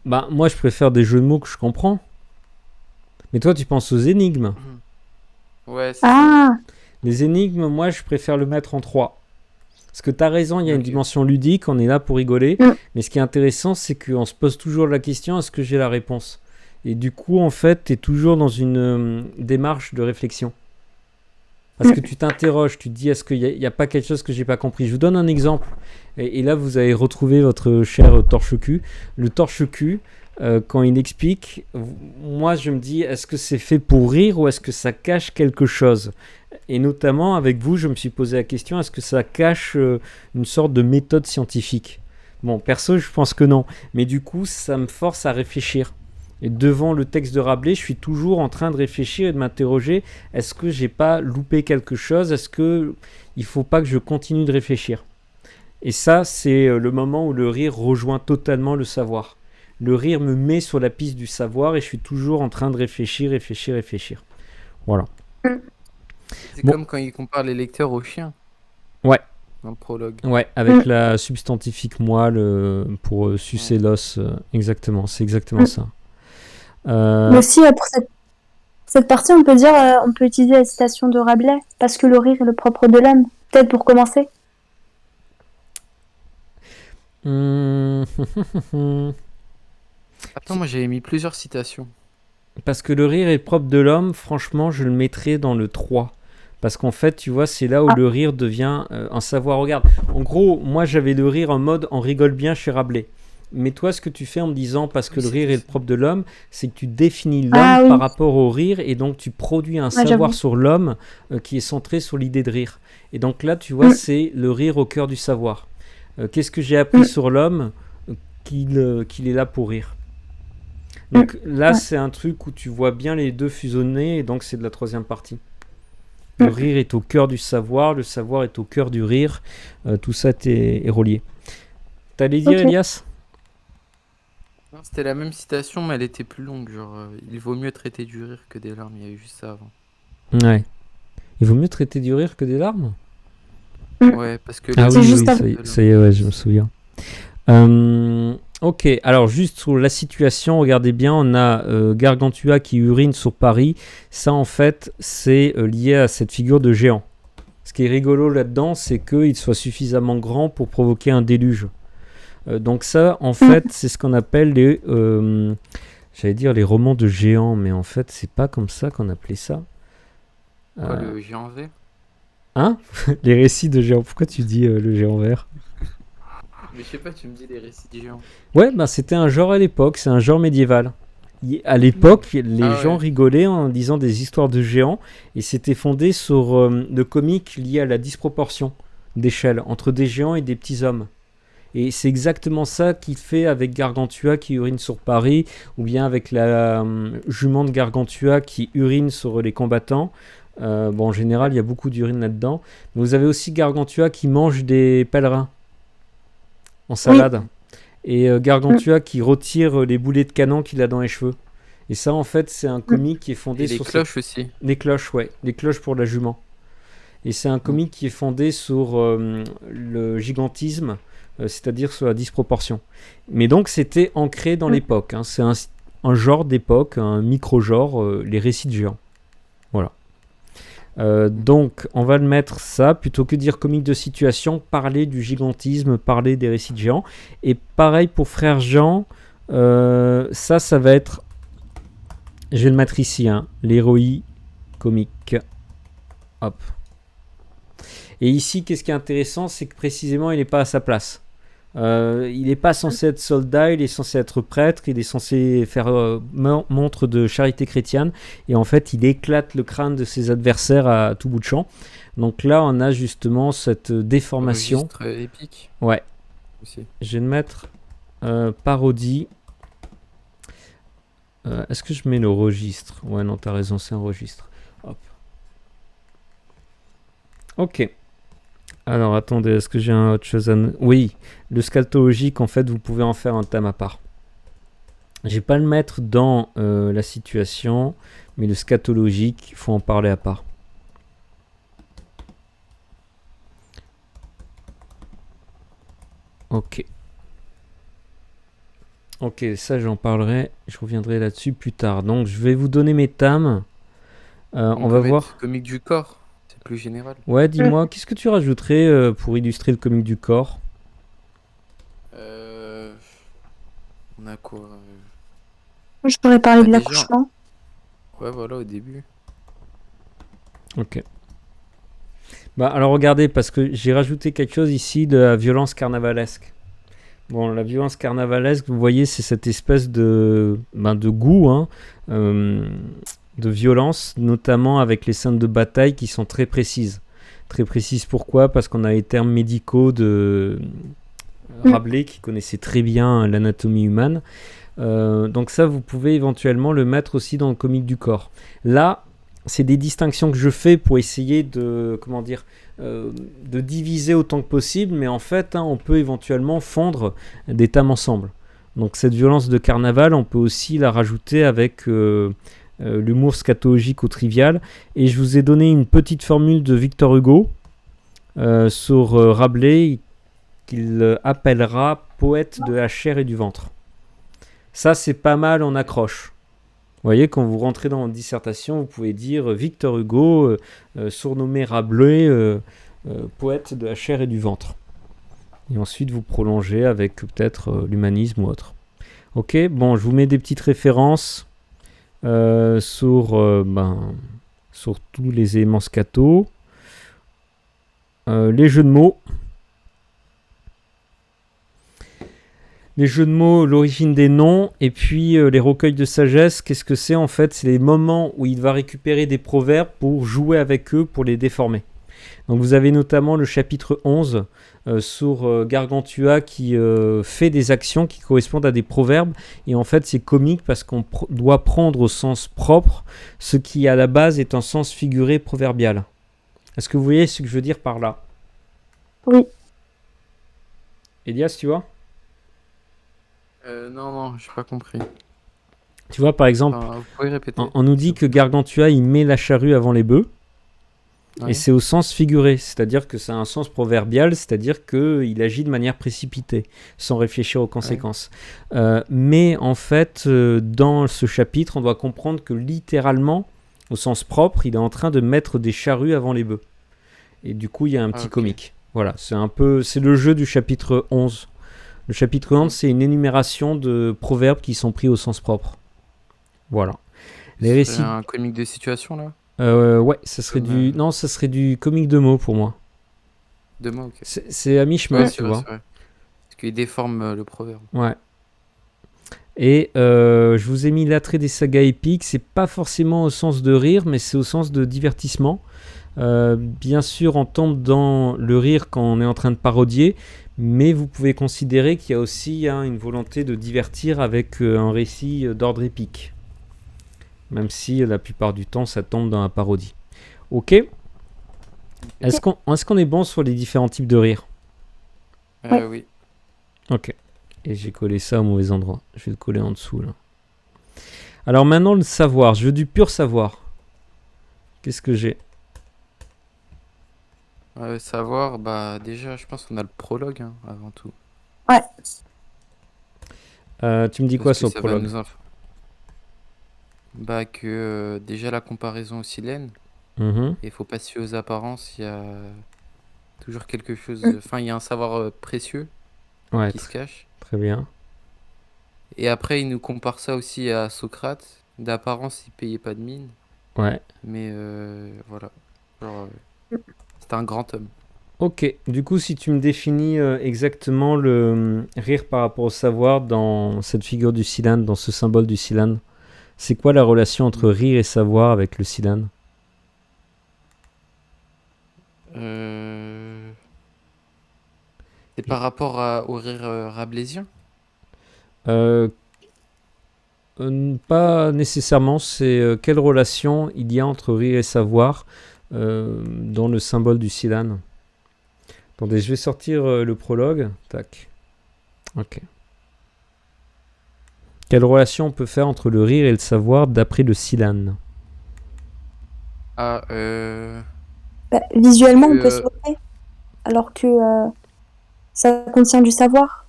Bah, moi je préfère des jeux de mots que je comprends. Mais toi, tu penses aux énigmes. Ouais, c'est ça. Ah, Les énigmes, moi je préfère le mettre en 3. Parce que t'as raison, il y a une Ok. dimension ludique, on est là pour rigoler. Mm. Mais ce qui est intéressant, c'est qu'on se pose toujours la question, est-ce que j'ai la réponse? Et du coup, en fait, t'es toujours dans une démarche de réflexion. Parce que tu t'interroges, tu te dis, est-ce qu'il n'y a pas quelque chose que j'ai pas compris? Je vous donne un exemple. Et là, vous avez retrouvé votre cher torche-cul. Le torche-cul, quand il explique, moi, je me dis, est-ce que c'est fait pour rire ou est-ce que ça cache quelque chose? Et notamment, avec vous, je me suis posé la question, est-ce que ça cache une sorte de méthode scientifique? Bon, perso, je pense que non. Mais du coup, ça me force à réfléchir. Et devant le texte de Rabelais, je suis toujours en train de réfléchir et de m'interroger, est-ce que j'ai pas loupé quelque chose? Est-ce que il faut pas que je continue de réfléchir? Et ça, c'est le moment où le rire rejoint totalement le savoir. Le rire me met sur la piste du savoir et je suis toujours en train de réfléchir. Voilà. C'est Bon. comme quand il compare les lecteurs aux chiens Ouais, dans le prologue. avec la substantifique moelle pour sucer l'os. Exactement, c'est exactement ça. mais aussi pour cette partie, on peut dire, on peut utiliser la citation de Rabelais, parce que le rire est le propre de l'homme. Peut-être pour commencer. Hum, Attends, moi j'avais mis plusieurs citations. Parce que le rire est propre de l'homme, franchement, je le mettrais dans le 3. Parce qu'en fait, tu vois, c'est là où le rire devient un savoir. Regarde, en gros, moi j'avais le rire en mode on rigole bien chez Rabelais. Mais toi, ce que tu fais en me disant parce que Oui, le c'était rire est le ça. propre de l'homme, c'est que tu définis l'homme Ah oui. par rapport au rire et donc tu produis un Ouais, savoir j'avoue. sur l'homme qui est centré sur l'idée de rire. Et donc là, tu vois, Mm. c'est le rire au cœur du savoir. Qu'est-ce que j'ai appris Mm. sur l'homme? Qu'il est là pour rire. Donc là, Ouais. c'est un truc où tu vois bien les deux fusionner, et donc c'est de la troisième partie. Le rire est au cœur du savoir, le savoir est au cœur du rire, tout ça est relié. T'allais dire, Ok. Elias? Non, c'était la même citation, mais elle était plus longue. Genre, il vaut mieux traiter du rire que des larmes. Il y a eu juste ça avant. Ouais. Il vaut mieux traiter du rire que des larmes? Ouais, parce que Ah C'est oui, juste oui, avant. ça y est, ouais, je me souviens. Ok, alors juste sur la situation, regardez bien, on a Gargantua qui urine sur Paris. Ça, en fait, c'est lié à cette figure de géant. Ce qui est rigolo là-dedans, c'est qu'il soit suffisamment grand pour provoquer un déluge. Donc ça, en fait, c'est ce qu'on appelle j'allais dire les romans de géants, mais en fait, c'est pas comme ça qu'on appelait ça. Quoi, le géant vert? Hein? Les récits de géants. Pourquoi tu dis le géant vert? Mais je sais pas, tu me dis les récits des géants. Ouais, bah c'était un genre à l'époque, c'est un genre médiéval. À l'époque, les Ah ouais. gens rigolaient en disant des histoires de géants et c'était fondé sur le comique lié à la disproportion d'échelle entre des géants et des petits hommes. Et c'est exactement ça qu'il fait avec Gargantua qui urine sur Paris, ou bien avec la jument de Gargantua qui urine sur les combattants. Bon, en général, il y a beaucoup d'urine là-dedans. Mais vous avez aussi Gargantua qui mange des pèlerins en salade. Et Gargantua qui retire les boulets de canon qu'il a dans les cheveux. Et ça, en fait, c'est un comique qui est fondé Et les sur cloches aussi. les cloches, ouais. Les cloches pour la jument. Et c'est un comique qui est fondé sur le gigantisme, c'est-à-dire sur la disproportion. Mais donc c'était ancré dans l'époque. Hein. C'est un genre d'époque, un micro-genre, les récits de géants. Voilà. Donc on va le mettre ça, plutôt que dire comique de situation, parler du gigantisme, parler des récits de géants. Et pareil pour Frère Jean, ça va être, je vais le mettre ici, hein, l'héroï comique. Hop. Et ici, qu'est-ce qui est intéressant, c'est que précisément, il n'est pas à sa place. Il n'est pas censé être soldat, il est censé être prêtre, il est censé faire montre de charité chrétienne, et en fait, il éclate le crâne de ses adversaires à tout bout de champ. Donc là, on a justement cette déformation. Registre épique. Ouais. Aussi. Je vais le mettre parodie. Est-ce que je mets le registre? Ouais, non, t'as raison, c'est un registre. Hop. Ok. Alors, attendez, est-ce que j'ai autre chose à... Oui, le scatologique, en fait, vous pouvez en faire un thème à part. Je vais pas le mettre dans la situation, mais le scatologique, il faut en parler à part. Ok. Ok, ça j'en parlerai, je reviendrai là-dessus plus tard. Donc, je vais vous donner mes thèmes. On va voir. Comique du corps. Plus général. Ouais, dis-moi, qu'est-ce que tu rajouterais pour illustrer le comique du corps? On a quoi Je pourrais parler de déjà, l'accouchement. Ouais, voilà, au début. Ok. Bah, alors regardez, parce que j'ai rajouté quelque chose ici de la violence carnavalesque. Bon, la violence carnavalesque, vous voyez, c'est cette espèce de goût, hein, de violence, notamment avec les scènes de bataille qui sont très précises. Très précises pourquoi? Parce qu'on a les termes médicaux de Rabelais qui connaissait très bien l'anatomie humaine. Donc ça, vous pouvez éventuellement le mettre aussi dans le comique du corps. Là, c'est des distinctions que je fais pour essayer de, comment dire, de diviser autant que possible, mais en fait, hein, on peut éventuellement fondre des thèmes ensemble. Donc cette violence de carnaval, on peut aussi la rajouter avec l'humour scatologique au trivial. Et je vous ai donné une petite formule de Victor Hugo sur Rabelais qu'il appellera poète de la chair et du ventre. Ça, c'est pas mal en accroche. Vous voyez, quand vous rentrez dans votre dissertation, vous pouvez dire Victor Hugo, surnommé Rabelais, poète de la chair et du ventre. Et ensuite, vous prolongez avec peut-être l'humanisme ou autre. Ok, bon, je vous mets des petites références sur tous les éléments scato. Les jeux de mots. Les jeux de mots, l'origine des noms, et puis les recueils de sagesse, qu'est-ce que c'est en fait? C'est les moments où il va récupérer des proverbes pour jouer avec eux, pour les déformer. Donc vous avez notamment le chapitre 11 sur Gargantua qui fait des actions qui correspondent à des proverbes, et en fait c'est comique parce qu'on doit prendre au sens propre ce qui à la base est un sens figuré proverbial. Est-ce que vous voyez ce que je veux dire par là? Oui. Elias, tu vois? Non, j'ai pas compris. Tu vois, par exemple, Vous pouvez répéter? on nous dit que Gargantua, il met la charrue avant les bœufs, Ouais. et c'est au sens figuré, c'est-à-dire que c'est un sens proverbial, c'est-à-dire qu'il agit de manière précipitée, sans réfléchir aux conséquences. Mais en fait, dans ce chapitre, on doit comprendre que littéralement, au sens propre, il est en train de mettre des charrues avant les bœufs. Et du coup, il y a un petit comique. Voilà, c'est le jeu du chapitre 11. Le chapitre 11, c'est une énumération de proverbes qui sont pris au sens propre. Voilà. Les récits... C'est un comique de situation, là? Ouais, ça serait non, ça serait du comique de mots pour moi. De mots, ok. C'est à mi-chemin, tu vois. Parce qu'il déforme le proverbe. Ouais. Et je vous ai mis l'attrait des sagas épiques. C'est pas forcément au sens de rire, mais c'est au sens de divertissement. Bien sûr, on tombe dans le rire quand on est en train de parodier, mais vous pouvez considérer qu'il y a aussi une volonté de divertir avec un récit d'ordre épique. Même si la plupart du temps, ça tombe dans la parodie. Ok. Est-ce qu'on est bon sur les différents types de rire? Oui. Ok. Et j'ai collé ça au mauvais endroit. Je vais le coller en dessous, là. Alors maintenant, le savoir. Je veux du pur savoir. Qu'est-ce que j'ai? Savoir, bah déjà, je pense qu'on a le prologue hein, avant tout. Ouais. Tu me dis quoi Parce que sur le ça va prologue? nous Bah que déjà la comparaison au silène, Mhm. et faut pas se fier aux apparences, il y a toujours quelque chose, Mm. enfin il y a un savoir précieux Ouais, qui se cache. très bien. Et après, il nous compare ça aussi à Socrate. D'apparence, il payait pas de mine, Ouais. mais voilà. Genre, c'est un grand homme. Ok, du coup, si tu me définis exactement le rire par rapport au savoir dans cette figure du Silane, dans ce symbole du Silane, c'est quoi la relation entre rire et savoir avec le Silane? Euh, C'est par rapport au rire rabelaisien? Euh, Pas nécessairement, c'est quelle relation il y a entre rire et savoir dans le symbole du Silane. Attendez, je vais sortir le prologue. Tac. Ok. Quelle relation on peut faire entre le rire et le savoir d'après le Silane? Ah, Bah, visuellement, on peut que, se leurrer, alors que ça contient du savoir.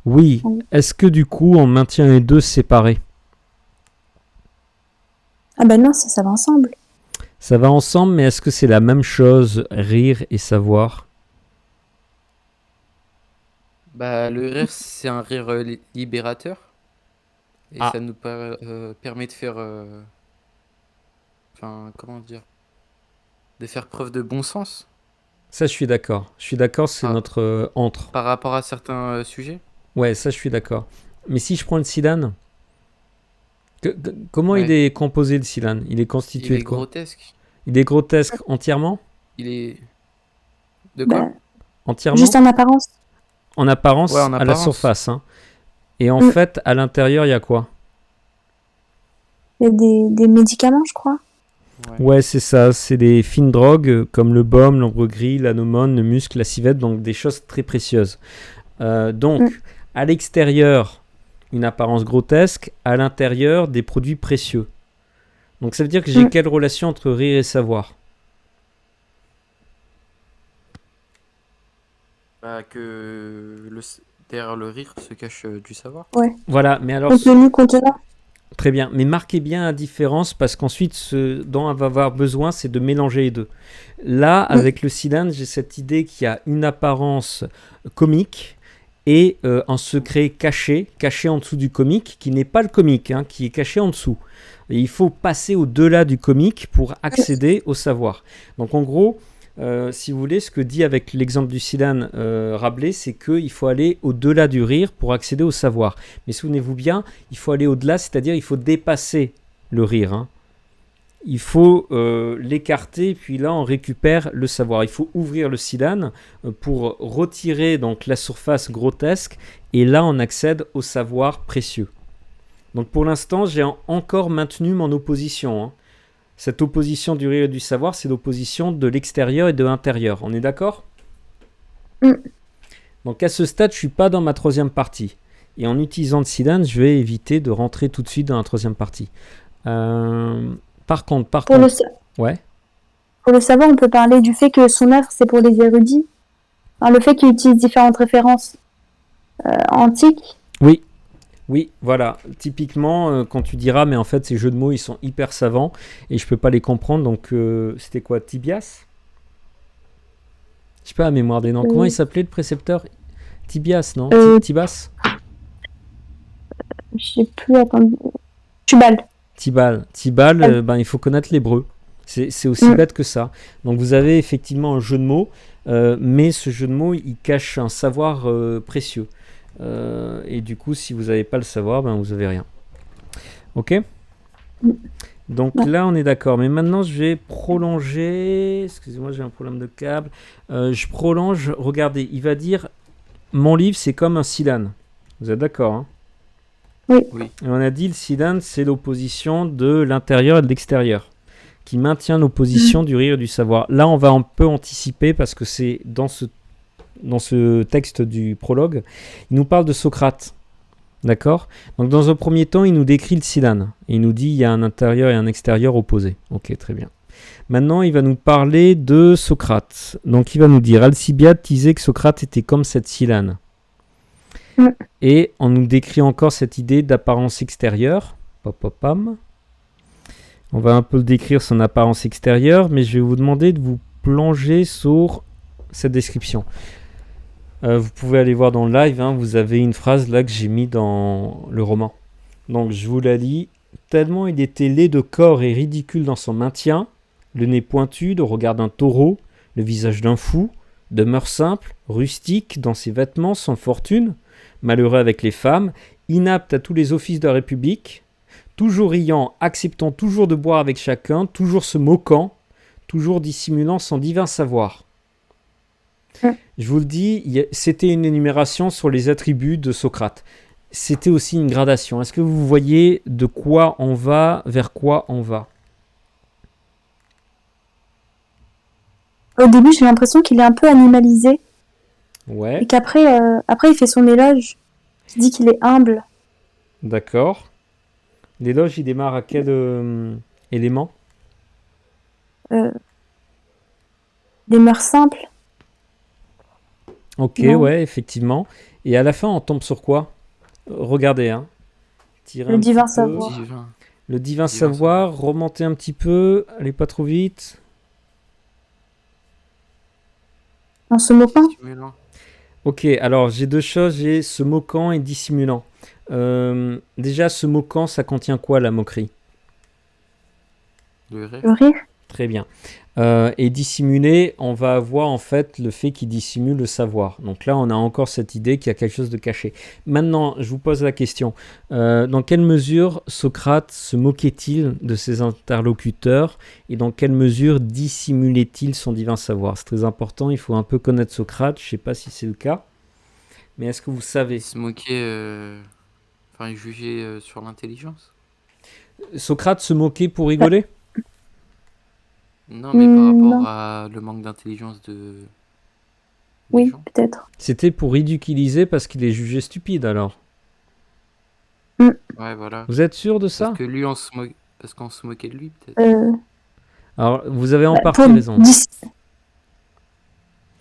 Oui. Est-ce que du coup on maintient les deux séparés? Ah ben non, ça va ensemble. Ça va ensemble, mais est-ce que c'est la même chose, rire et savoir? bah, le rire, c'est un rire libérateur. Et Ah, ça nous permet de faire, enfin, comment dire, de faire preuve de bon sens ça je suis d'accord. Je suis d'accord, c'est par, notre entre. par rapport à certains sujets. Ouais, ça je suis d'accord. Mais si je prends le Silane, comment il Ouais, est composé le Silane? Il est il constitué est de quoi? grotesque. Il est grotesque entièrement? Il est... De quoi? Bah, juste Entièrement? en apparence. En Ouais, apparence, en à la apparence. surface, hein. Et en Mm. fait, à l'intérieur, il y a quoi? Il y a des médicaments, je crois. Ouais. Ouais, c'est ça. C'est des fines drogues comme le baume, l'ambre gris, l'anomone, le musc, la civette, donc des choses très précieuses. Donc, Mm. à l'extérieur, une apparence grotesque, à l'intérieur, des produits précieux. Donc, ça veut dire que j'ai Mm. quelle relation entre rire et savoir? Bah, derrière le rire se cache du savoir. Ouais. Voilà, mais alors, Contenu, contenant. très bien. Mais marquez bien la différence parce qu'ensuite, ce dont on va avoir besoin, c'est de mélanger les deux. Là, avec le Silane, j'ai cette idée qu'il y a une apparence comique et un secret caché, caché en dessous du comique, qui n'est pas le comique, hein, qui est caché en dessous. Et il faut passer au-delà du comique pour accéder au savoir. Donc en gros, si vous voulez, ce que dit avec l'exemple du Silane Rabelais, c'est qu'il faut aller au-delà du rire pour accéder au savoir. Mais souvenez-vous bien, il faut aller au-delà, c'est-à-dire il faut dépasser le rire, hein. Il faut l'écarter, puis là on récupère le savoir. Il faut ouvrir le Silane pour retirer donc la surface grotesque, et là on accède au savoir précieux. Donc pour l'instant, j'ai encore maintenu mon opposition, hein. Cette opposition du rire et du savoir, c'est l'opposition de l'extérieur et de l'intérieur. On est d'accord? Mm. Donc à ce stade, je ne suis pas dans ma troisième partie. Et en utilisant le Silane, je vais éviter de rentrer tout de suite dans la troisième partie. Par contre, ouais. Pour le savoir, on peut parler du fait que son œuvre, c'est pour les érudits. Enfin, le fait qu'il utilise différentes références antiques. Oui. Oui, voilà. Typiquement, quand tu diras, mais en fait, ces jeux de mots, ils sont hyper savants et je peux pas les comprendre. Donc, c'était quoi, Tibias? Je sais pas la mémoire des noms. Comment il s'appelait le précepteur? Tibias, non? Tibas? Je sais plus, attendez. Tubal. Tibal, ben, il faut connaître l'hébreu. C'est aussi bête que ça. Donc, vous avez effectivement un jeu de mots, mais ce jeu de mots, il cache un savoir précieux. Et du coup, si vous n'avez pas le savoir, ben vous n'avez rien. Ok? Donc là, on est d'accord. Mais maintenant, je vais prolonger. Excusez-moi, j'ai un problème de câble. Je prolonge. Regardez, il va dire mon livre, c'est comme un Silane. Vous êtes d'accord, hein? Oui. Et on a dit le Silane, c'est l'opposition de l'intérieur et de l'extérieur, qui maintient l'opposition du rire et du savoir. Là, on va un peu anticiper parce que c'est dans ce texte du prologue, il nous parle de Socrate. D'accord? Donc dans un premier temps, il nous décrit le Silane. Et il nous dit il y a un intérieur et un extérieur opposés. Ok, très bien. Maintenant, il va nous parler de Socrate. Donc, il va nous dire Alcibiade disait que Socrate était comme cette Silane. Mm. Et on nous décrit encore cette idée d'apparence extérieure. Pam. On va un peu décrire son apparence extérieure, mais je vais vous demander de vous plonger sur cette description. Vous pouvez aller voir dans le live, hein, vous avez une phrase là que j'ai mis dans le roman. Donc je vous la lis. Tellement il était laid de corps et ridicule dans son maintien, le nez pointu, le regard d'un taureau, le visage d'un fou, de mœurs simples, rustique dans ses vêtements, sans fortune, malheureux avec les femmes, inapte à tous les offices de la République, toujours riant, acceptant toujours de boire avec chacun, toujours se moquant, toujours dissimulant son divin savoir. Je vous le dis, c'était une énumération sur les attributs de Socrate. C'était aussi une gradation. Est-ce que vous voyez de quoi on va, vers quoi on va? Au début, j'ai l'impression qu'il est un peu animalisé Ouais, et qu'après après, il fait son éloge. Il dit qu'il est humble. d'accord. L'éloge, il démarre à quel élément? Des mœurs simples. Ok, Non. ouais, effectivement. Et à la fin, on tombe sur quoi? Regardez, hein. Tirez Le un divin petit peu. savoir. Divin. Le divin Divin savoir, remontez un petit peu, allez pas trop vite. En se moquant. Stimulant. Ok, alors j'ai deux choses, j'ai se moquant et dissimulant. Déjà, se moquant, ça contient quoi la moquerie? Le rire. Le rire. Très bien. Et dissimuler, on va avoir en fait le fait qu'il dissimule le savoir. Donc là, on a encore cette idée qu'il y a quelque chose de caché. Maintenant, je vous pose la question. Dans quelle mesure Socrate se moquait-il de ses interlocuteurs et dans quelle mesure dissimulait-il son divin savoir? C'est très important, il faut un peu connaître Socrate. Je ne sais pas si c'est le cas. Mais est-ce que vous savez? Il se moquait. Enfin, il jugeait sur l'intelligence. Socrate se moquait pour rigoler? Non, mais par rapport Non. à le manque d'intelligence des Oui, gens. peut-être. C'était pour ridiculiser parce qu'il est jugé stupide alors. Ouais, voilà. Vous êtes sûr de ça? Parce que lui, parce qu'on se moquait de lui, peut-être. Alors, vous avez en Bah, partie pour, raison.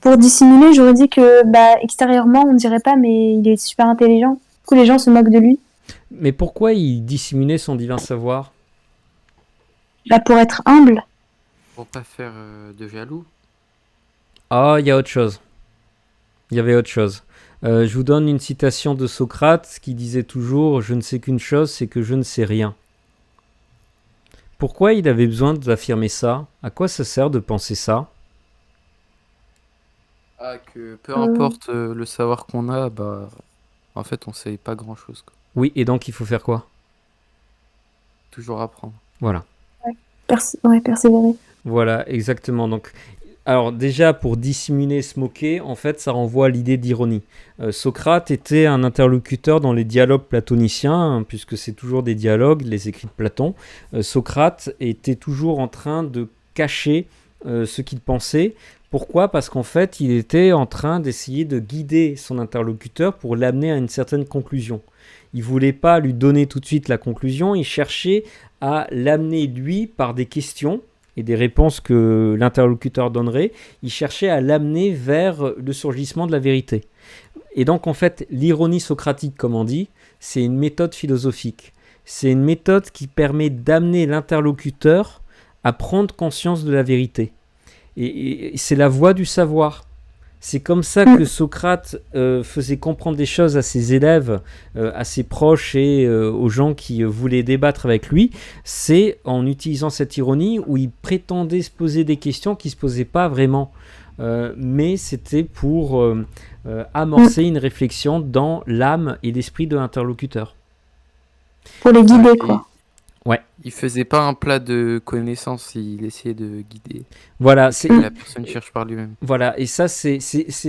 pour dissimuler, j'aurais dit que extérieurement, on dirait pas, mais il est super intelligent. Du coup, les gens se moquent de lui. Mais pourquoi il dissimulait son divin savoir? Pour être humble. Pour pas faire de jaloux. Ah, il y a autre chose. Il y avait autre chose. Je vous donne une citation de Socrate qui disait toujours « Je ne sais qu'une chose, c'est que je ne sais rien ». Pourquoi il avait besoin d'affirmer ça? À quoi ça sert de penser ça? Ah, que peu importe le savoir qu'on a, bah, en fait, on sait pas grand-chose, quoi. Oui, et donc il faut faire quoi? Toujours apprendre. Voilà. Persévérer. Voilà, exactement. Donc, alors déjà, pour dissimuler, se moquer, en fait, ça renvoie à l'idée d'ironie. Socrate était un interlocuteur dans les dialogues platoniciens, hein, puisque c'est toujours des dialogues, les écrits de Platon. Socrate était toujours en train de cacher ce qu'il pensait. Pourquoi? Parce qu'en fait, il était en train d'essayer de guider son interlocuteur pour l'amener à une certaine conclusion. Il ne voulait pas lui donner tout de suite la conclusion, il cherchait à l'amener lui par des questions et des réponses que l'interlocuteur donnerait, il cherchait à l'amener vers le surgissement de la vérité. Et donc en fait, l'ironie socratique, comme on dit, c'est une méthode philosophique. C'est une méthode qui permet d'amener l'interlocuteur à prendre conscience de la vérité. Et c'est la voie du savoir. C'est comme ça que Socrate faisait comprendre des choses à ses élèves, à ses proches et aux gens qui voulaient débattre avec lui. C'est en utilisant cette ironie où il prétendait se poser des questions qui ne se posaient pas vraiment. Mais c'était pour amorcer une réflexion dans l'âme et l'esprit de l'interlocuteur. Pour les guider, Ouais, quoi. Ouais. Il faisait pas un plat de connaissances, il essayait de guider. Voilà, Que c'est la personne cherche par lui-même. Voilà, et ça c'est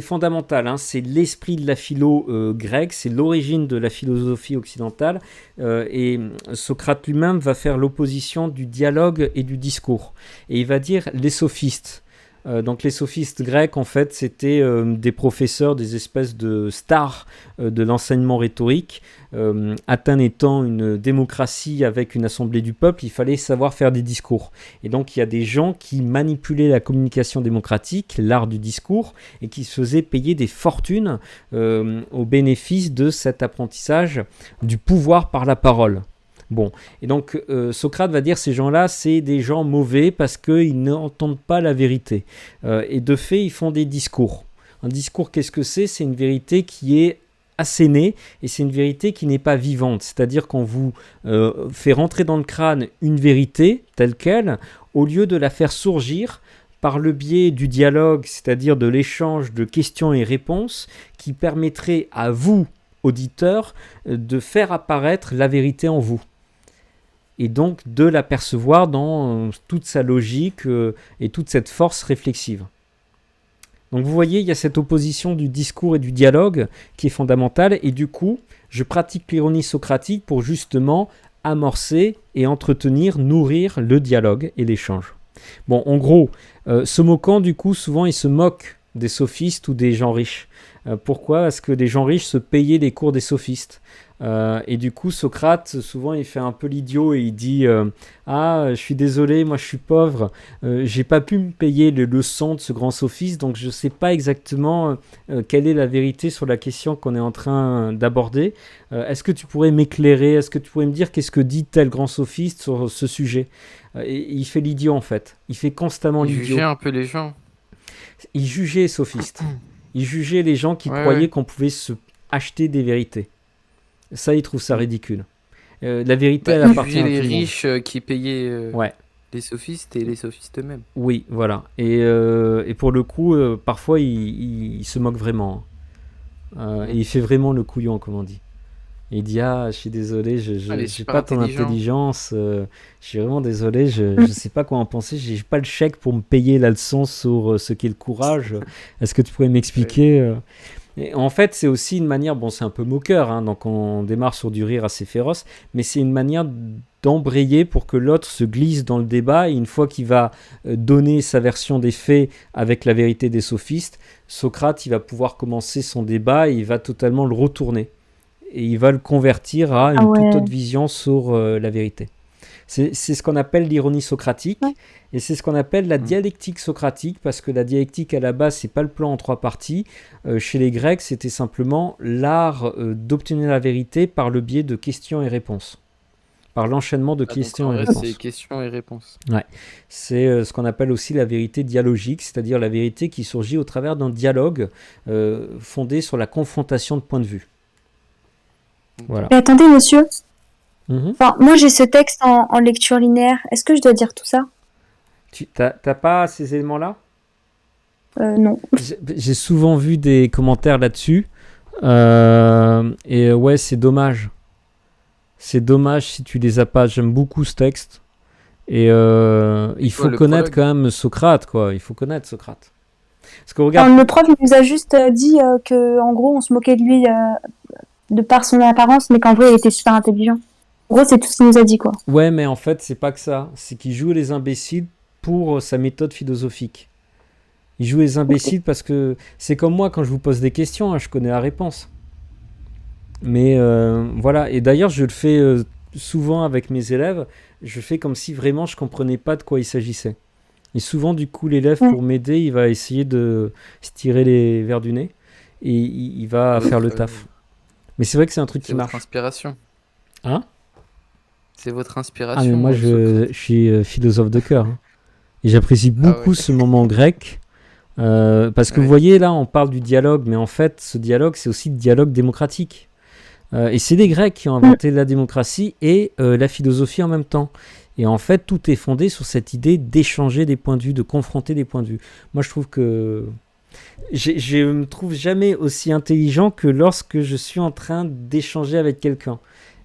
fondamental, hein. C'est l'esprit de la philo grecque, c'est l'origine de la philosophie occidentale, et Socrate lui-même va faire l'opposition du dialogue et du discours. Et il va dire les sophistes. Donc les sophistes grecs, en fait, c'était des professeurs, des espèces de stars de l'enseignement rhétorique. Athènes étant une démocratie avec une assemblée du peuple, il fallait savoir faire des discours. Et donc il y a des gens qui manipulaient la communication démocratique, l'art du discours, et qui se faisaient payer des fortunes au bénéfice de cet apprentissage du pouvoir par la parole. Bon, et donc Socrate va dire ces gens-là, c'est des gens mauvais parce qu'ils n'entendent pas la vérité. Et de fait, ils font des discours. Un discours, qu'est-ce que c'est ? C'est une vérité qui est assénée et c'est une vérité qui n'est pas vivante. C'est-à-dire qu'on vous fait rentrer dans le crâne une vérité telle qu'elle, au lieu de la faire surgir par le biais du dialogue, c'est-à-dire de l'échange de questions et réponses qui permettrait à vous, auditeurs, de faire apparaître la vérité en vous. Et donc de l'apercevoir dans toute sa logique et toute cette force réflexive. Donc vous voyez, il y a cette opposition du discours et du dialogue qui est fondamentale, et du coup, je pratique l'ironie socratique pour justement amorcer et entretenir, nourrir le dialogue et l'échange. Bon, en gros, se moquant, du coup, souvent il se moque des sophistes ou des gens riches. Pourquoi ? Parce que les gens riches se payaient les cours des sophistes. Et du coup, Socrate, souvent, il fait un peu l'idiot et il dit ah, je suis désolé, moi je suis pauvre, j'ai pas pu me payer les leçons de ce grand sophiste, donc je sais pas exactement quelle est la vérité sur la question qu'on est en train d'aborder. Est-ce que tu pourrais m'éclairer ? Est-ce que tu pourrais me dire qu'est-ce que dit tel grand sophiste sur ce sujet ? Et il fait l'idiot en fait. Il fait constamment Il l'idiot. jugeait un peu les gens. Il jugeait les sophistes. Il jugeait les gens qui croyaient qu'on pouvait se acheter des vérités. Ça, il trouve ça ridicule. La vérité, elle appartient à tout le monde. Les riches qui payaient les sophistes et les sophistes eux-mêmes. Oui, voilà. Et pour le coup, parfois, il se moque vraiment. Et il fait vraiment le couillon, comme on dit. Et il dit ah, je suis désolé, je n'ai pas ton intelligence. Je suis vraiment désolé, je ne sais pas quoi en penser. J'ai pas le chèque pour me payer la leçon sur ce qu'est le courage. Est-ce que tu pourrais m'expliquer Et en fait, c'est aussi une manière, bon, c'est un peu moqueur, hein, donc on démarre sur du rire assez féroce, mais c'est une manière d'embrayer pour que l'autre se glisse dans le débat, et une fois qu'il va donner sa version des faits avec la vérité des sophistes, Socrate, il va pouvoir commencer son débat et il va totalement le retourner. Et il va le convertir à une toute autre vision sur la vérité. C'est ce qu'on appelle l'ironie socratique, et c'est ce qu'on appelle la dialectique socratique, parce que la dialectique, à la base, c'est pas le plan en 3 parties. Chez les Grecs, c'était simplement l'art d'obtenir la vérité par le biais de questions et réponses. Par l'enchaînement de questions et réponses. C'est questions et réponses. Ouais. C'est ce qu'on appelle aussi la vérité dialogique, c'est-à-dire la vérité qui surgit au travers d'un dialogue fondé sur la confrontation de points de vue. Voilà. Mais attendez, monsieur. Enfin, moi, j'ai ce texte en lecture linéaire. Est-ce que je dois dire tout ça ? Tu t'as pas ces éléments-là ? Non. J'ai souvent vu des commentaires là-dessus. Et ouais, c'est dommage. C'est dommage si tu les as pas. J'aime beaucoup ce texte. Et il faut connaître quand même Socrate, quoi. Il faut connaître Socrate. Parce que regarde. Le prof, il nous a juste dit que, en gros, on se moquait de lui de par son apparence, mais qu'en vrai, il était super intelligent. En gros, c'est tout ce qu'il nous a dit, quoi. Ouais, mais en fait, c'est pas que ça. C'est qu'il joue les imbéciles pour sa méthode philosophique. Il joue les imbéciles parce que c'est comme moi quand je vous pose des questions, hein, je connais la réponse. Mais voilà, et d'ailleurs, je le fais souvent avec mes élèves. Je fais comme si vraiment je comprenais pas de quoi il s'agissait. Et souvent, du coup, l'élève, pour m'aider, il va essayer de se tirer les verres du nez et il va faire le taf. Mais c'est vrai que c'est un truc qui marche. C'est votre inspiration. Hein ? C'est votre inspiration. Ah, mais moi, je suis philosophe de cœur. Hein. Et j'apprécie beaucoup ce moment grec. Parce que vous voyez, là, on parle du dialogue. Mais en fait, ce dialogue, c'est aussi le dialogue démocratique. Et c'est les Grecs qui ont inventé la démocratie et la philosophie en même temps. Et en fait, tout est fondé sur cette idée d'échanger des points de vue, de confronter des points de vue. Moi, je trouve que... Je me trouve jamais aussi intelligent que lorsque je suis en train d'échanger avec quelqu'un.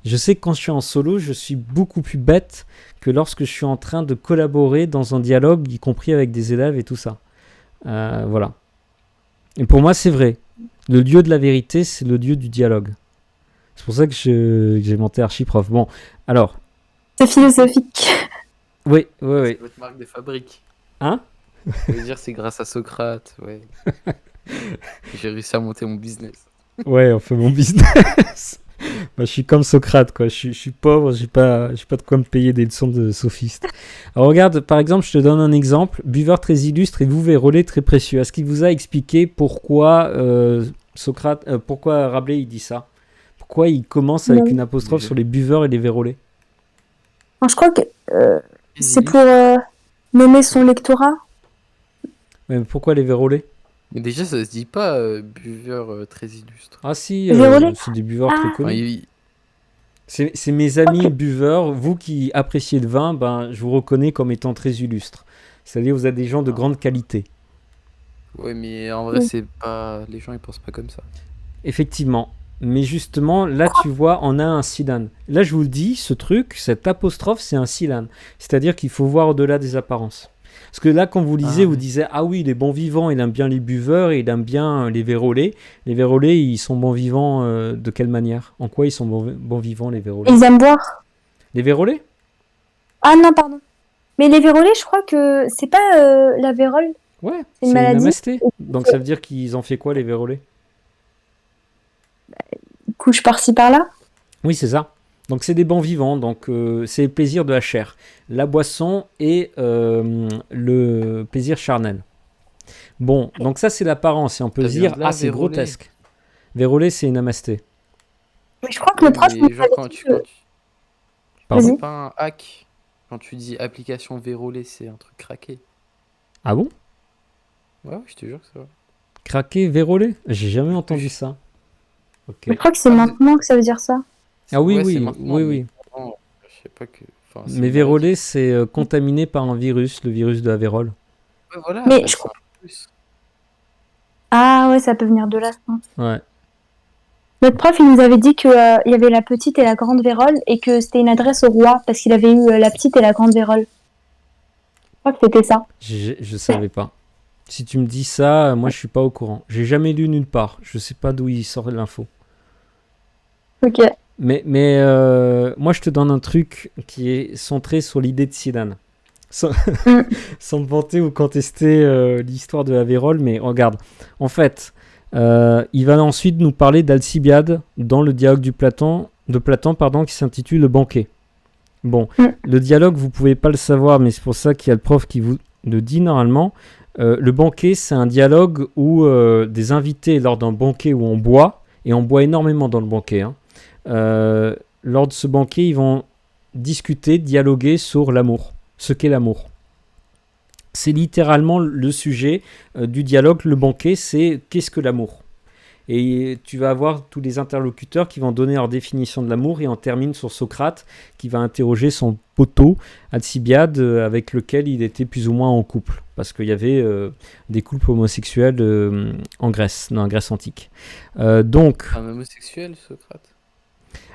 Je sais que quand je suis en solo, je suis beaucoup plus bête que lorsque je suis en train de collaborer dans un dialogue, y compris avec des élèves et tout ça. Voilà. Et pour moi, c'est vrai. Le lieu de la vérité, c'est le lieu du dialogue. C'est pour ça que j'ai monté Archiprof. Bon, alors... C'est philosophique. Oui. C'est votre marque de fabrique. Hein ? Je veux dire, c'est grâce à Socrate, ouais. J'ai réussi à monter mon business. Ouais, on fait mon business. Bah, je suis comme Socrate, quoi. Je suis pauvre, j'ai pas de quoi me payer des leçons de sophiste. Alors regarde, par exemple, je te donne un exemple. Buveur très illustre et vous vérolé très précieux. Est-ce qu'il vous a expliqué pourquoi pourquoi Rabelais il dit ça? Pourquoi il commence avec une Non. apostrophe sur les buveurs et les vérolés? Enfin, je crois que Les c'est pour illustres. nommer son lectorat. Mais pourquoi les vérolés? Mais déjà, ça se dit pas buveur très illustre. Ah si, Vérolé? c'est des buveurs très Ah, Enfin, connus. C'est mes amis ok. buveurs. Vous qui appréciez le vin, ben, je vous reconnais comme étant très illustre. C'est-à-dire vous êtes des gens de ah. grande qualité. Ouais, mais en vrai, Oui. c'est pas. Les gens, ils pensent pas comme ça. Effectivement. Mais justement, là, tu vois, on a un silane. Là, je vous le dis, ce truc, cette apostrophe, c'est un silane. C'est-à-dire qu'il faut voir au-delà des apparences. Parce que là, quand vous lisez, Ah vous ouais. disiez, ah oui, il est bon vivant, il aime bien les buveurs, et il aime bien les vérolés. Les vérolés, ils sont bons vivants de quelle manière? En quoi ils sont bons vivants, les vérolés? Ils aiment boire. Les vérolés? Ah non, pardon. Mais les vérolés, je crois que c'est pas la vérole, Ouais, c'est une c'est une maladie. amasté. Donc ça veut dire qu'ils ont fait quoi, les vérolés? Ils couchent par-ci par-là. Oui, c'est ça. Donc c'est des bons vivants, donc c'est le plaisir de la chair, la boisson et le plaisir charnel. Bon, donc ça c'est l'apparence et on peut Ça se vient dire, de ah là, c'est vérolé. grotesque. Vérolé c'est une amasté. Mais je crois que le Ouais, prof nous mais genre, avait dit que... Pardon? c'est Vas-y. pas un hack. Quand tu dis application vérolé, c'est un truc craqué. Ah bon? Ouais, ouais, je te jure que c'est vrai. Craqué, vérolé? J'ai jamais entendu Oui. ça. Ok. Mais je crois que c'est Ah, maintenant que ça veut dire ça. Ah oui, ouais, c'est oui, maintenant, oui, mais oui. avant, je sais pas que. Enfin, c'est Mais une maladie. vérolé c'est contaminé par un virus, le virus de la vérole. Ouais, voilà, Mais bah, je c'est crois... un plus. Ah ouais, ça peut venir de là, je pense. Ouais. Notre prof, il nous avait dit que il y avait la petite et la grande vérole et que c'était une adresse au roi parce qu'il avait eu la petite et la grande vérole. Je crois que c'était ça. Je savais pas. Si tu me dis ça, moi je suis pas au courant. J'ai jamais lu nulle part. Je sais pas d'où il sort l'info. Ok. Mais moi, je te donne un truc qui est centré sur l'idée de Zidane. Sans, Mm. sans me vanter ou contester l'histoire de la vérole, mais regarde. En fait, il va ensuite nous parler d'Alcibiade dans le dialogue de Platon pardon, qui s'intitule Le banquet. Bon, Mm. le dialogue, vous pouvez pas le savoir, mais c'est pour ça qu'il y a le prof qui vous le dit normalement. Le banquet, c'est un dialogue où des invités, lors d'un banquet où on boit, et on boit énormément dans le banquet, hein, lors de ce banquet, ils vont discuter, dialoguer sur l'amour, ce qu'est l'amour. C'est littéralement le sujet du dialogue, le banquet, c'est qu'est-ce que l'amour. Et tu vas avoir tous les interlocuteurs qui vont donner leur définition de l'amour et on termine sur Socrate qui va interroger son poteau Alcibiade avec lequel il était plus ou moins en couple parce qu'il y avait des couples homosexuels en Grèce, dans la Grèce antique. Donc, Un homosexuel, Socrate.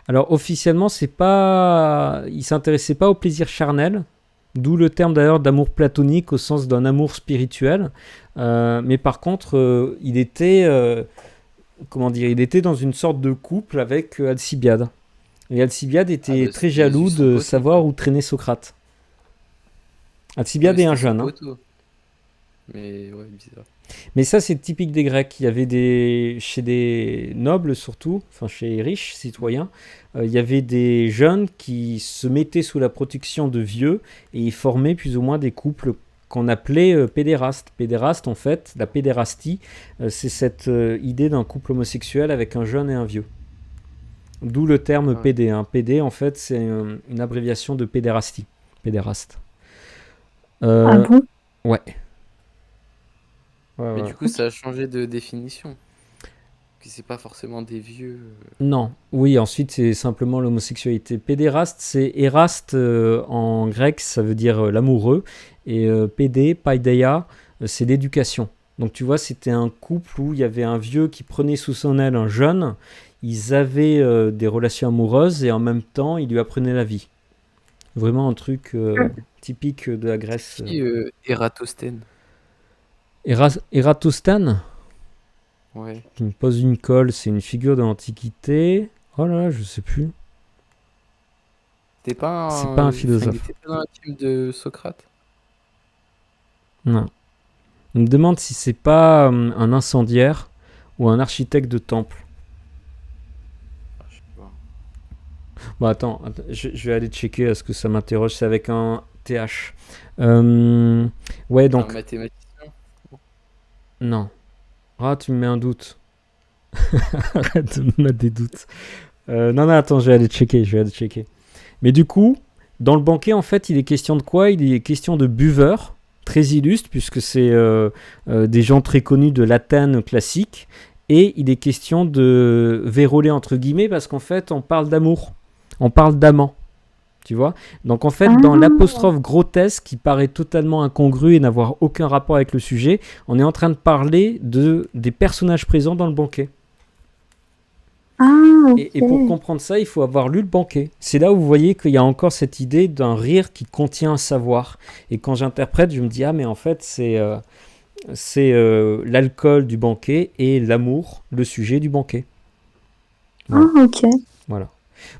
alors officiellement, c'est pas, il s'intéressait pas au plaisir charnel, d'où le terme d'ailleurs d'amour platonique au sens d'un amour spirituel. Mais par contre, il était comment dire, il était dans une sorte de couple avec Alcibiade. Et Alcibiade Ah, était bah, très c'était jaloux juste son de poteau, savoir quoi. où traînait Socrate. Ah, Alcibiade mais est un c'était son jeune, hein. poteau. Mais ouais, bizarre. Mais ça, c'est typique des Grecs. Il y avait chez des nobles surtout, enfin chez les riches citoyens, il y avait des jeunes qui se mettaient sous la protection de vieux et ils formaient plus ou moins des couples qu'on appelait pédérastes. Pédéraste, en fait, la pédérastie, c'est cette idée d'un couple homosexuel avec un jeune et un vieux. D'où le terme Ouais. PD. Hein. PD, en fait, c'est une abréviation de pédérastie. Pédéraste. Ah Euh, bon? ouais. Ouais, Mais ouais. du coup, ça a changé de définition. Que c'est pas forcément des vieux. Non, oui, ensuite c'est simplement l'homosexualité. Pédéraste, c'est éraste en grec, ça veut dire l'amoureux, et pédé, paideia, c'est l'éducation. Donc tu vois, c'était un couple où il y avait un vieux qui prenait sous son aile un jeune, ils avaient des relations amoureuses et en même temps ils lui apprenaient la vie. Vraiment un truc typique de la Grèce. Qui Ératosthène. Ératosthène, Ouais. qui me pose une colle, c'est une figure de l'Antiquité. Oh là là, je sais plus. C'était pas C'est un. pas un Enfin, il philosophe. était pas dans la team de Socrate. Non. On me demande si c'est pas un incendiaire ou un architecte de temple. Ah, je sais pas. Bon, attends, je vais aller checker parce que ça m'interroge. C'est avec un TH. Ouais, Un donc, mathématicien. non. Ah, tu me mets un doute. Arrête de me mettre des doutes. Non, attends, je vais aller checker. Mais du coup, dans le banquet, en fait, il est question de quoi? Il est question de buveurs très illustres, puisque c'est des gens très connus de l'Athènes classique. Et il est question de vérolés, entre guillemets, parce qu'en fait, on parle d'amour. On parle d'amant. Tu vois? Donc en fait, Ah, dans l'apostrophe grotesque qui paraît totalement incongru et n'avoir aucun rapport avec le sujet, on est en train de parler des personnages présents dans le banquet. ah, Et pour ok. comprendre ça, il faut avoir lu le banquet. C'est là où vous voyez qu'il y a encore cette idée d'un rire qui contient un savoir. Et quand j'interprète, je me dis, ah mais en fait, c'est l'alcool du banquet et l'amour, le sujet du banquet. Voilà. Ah, ok. Voilà.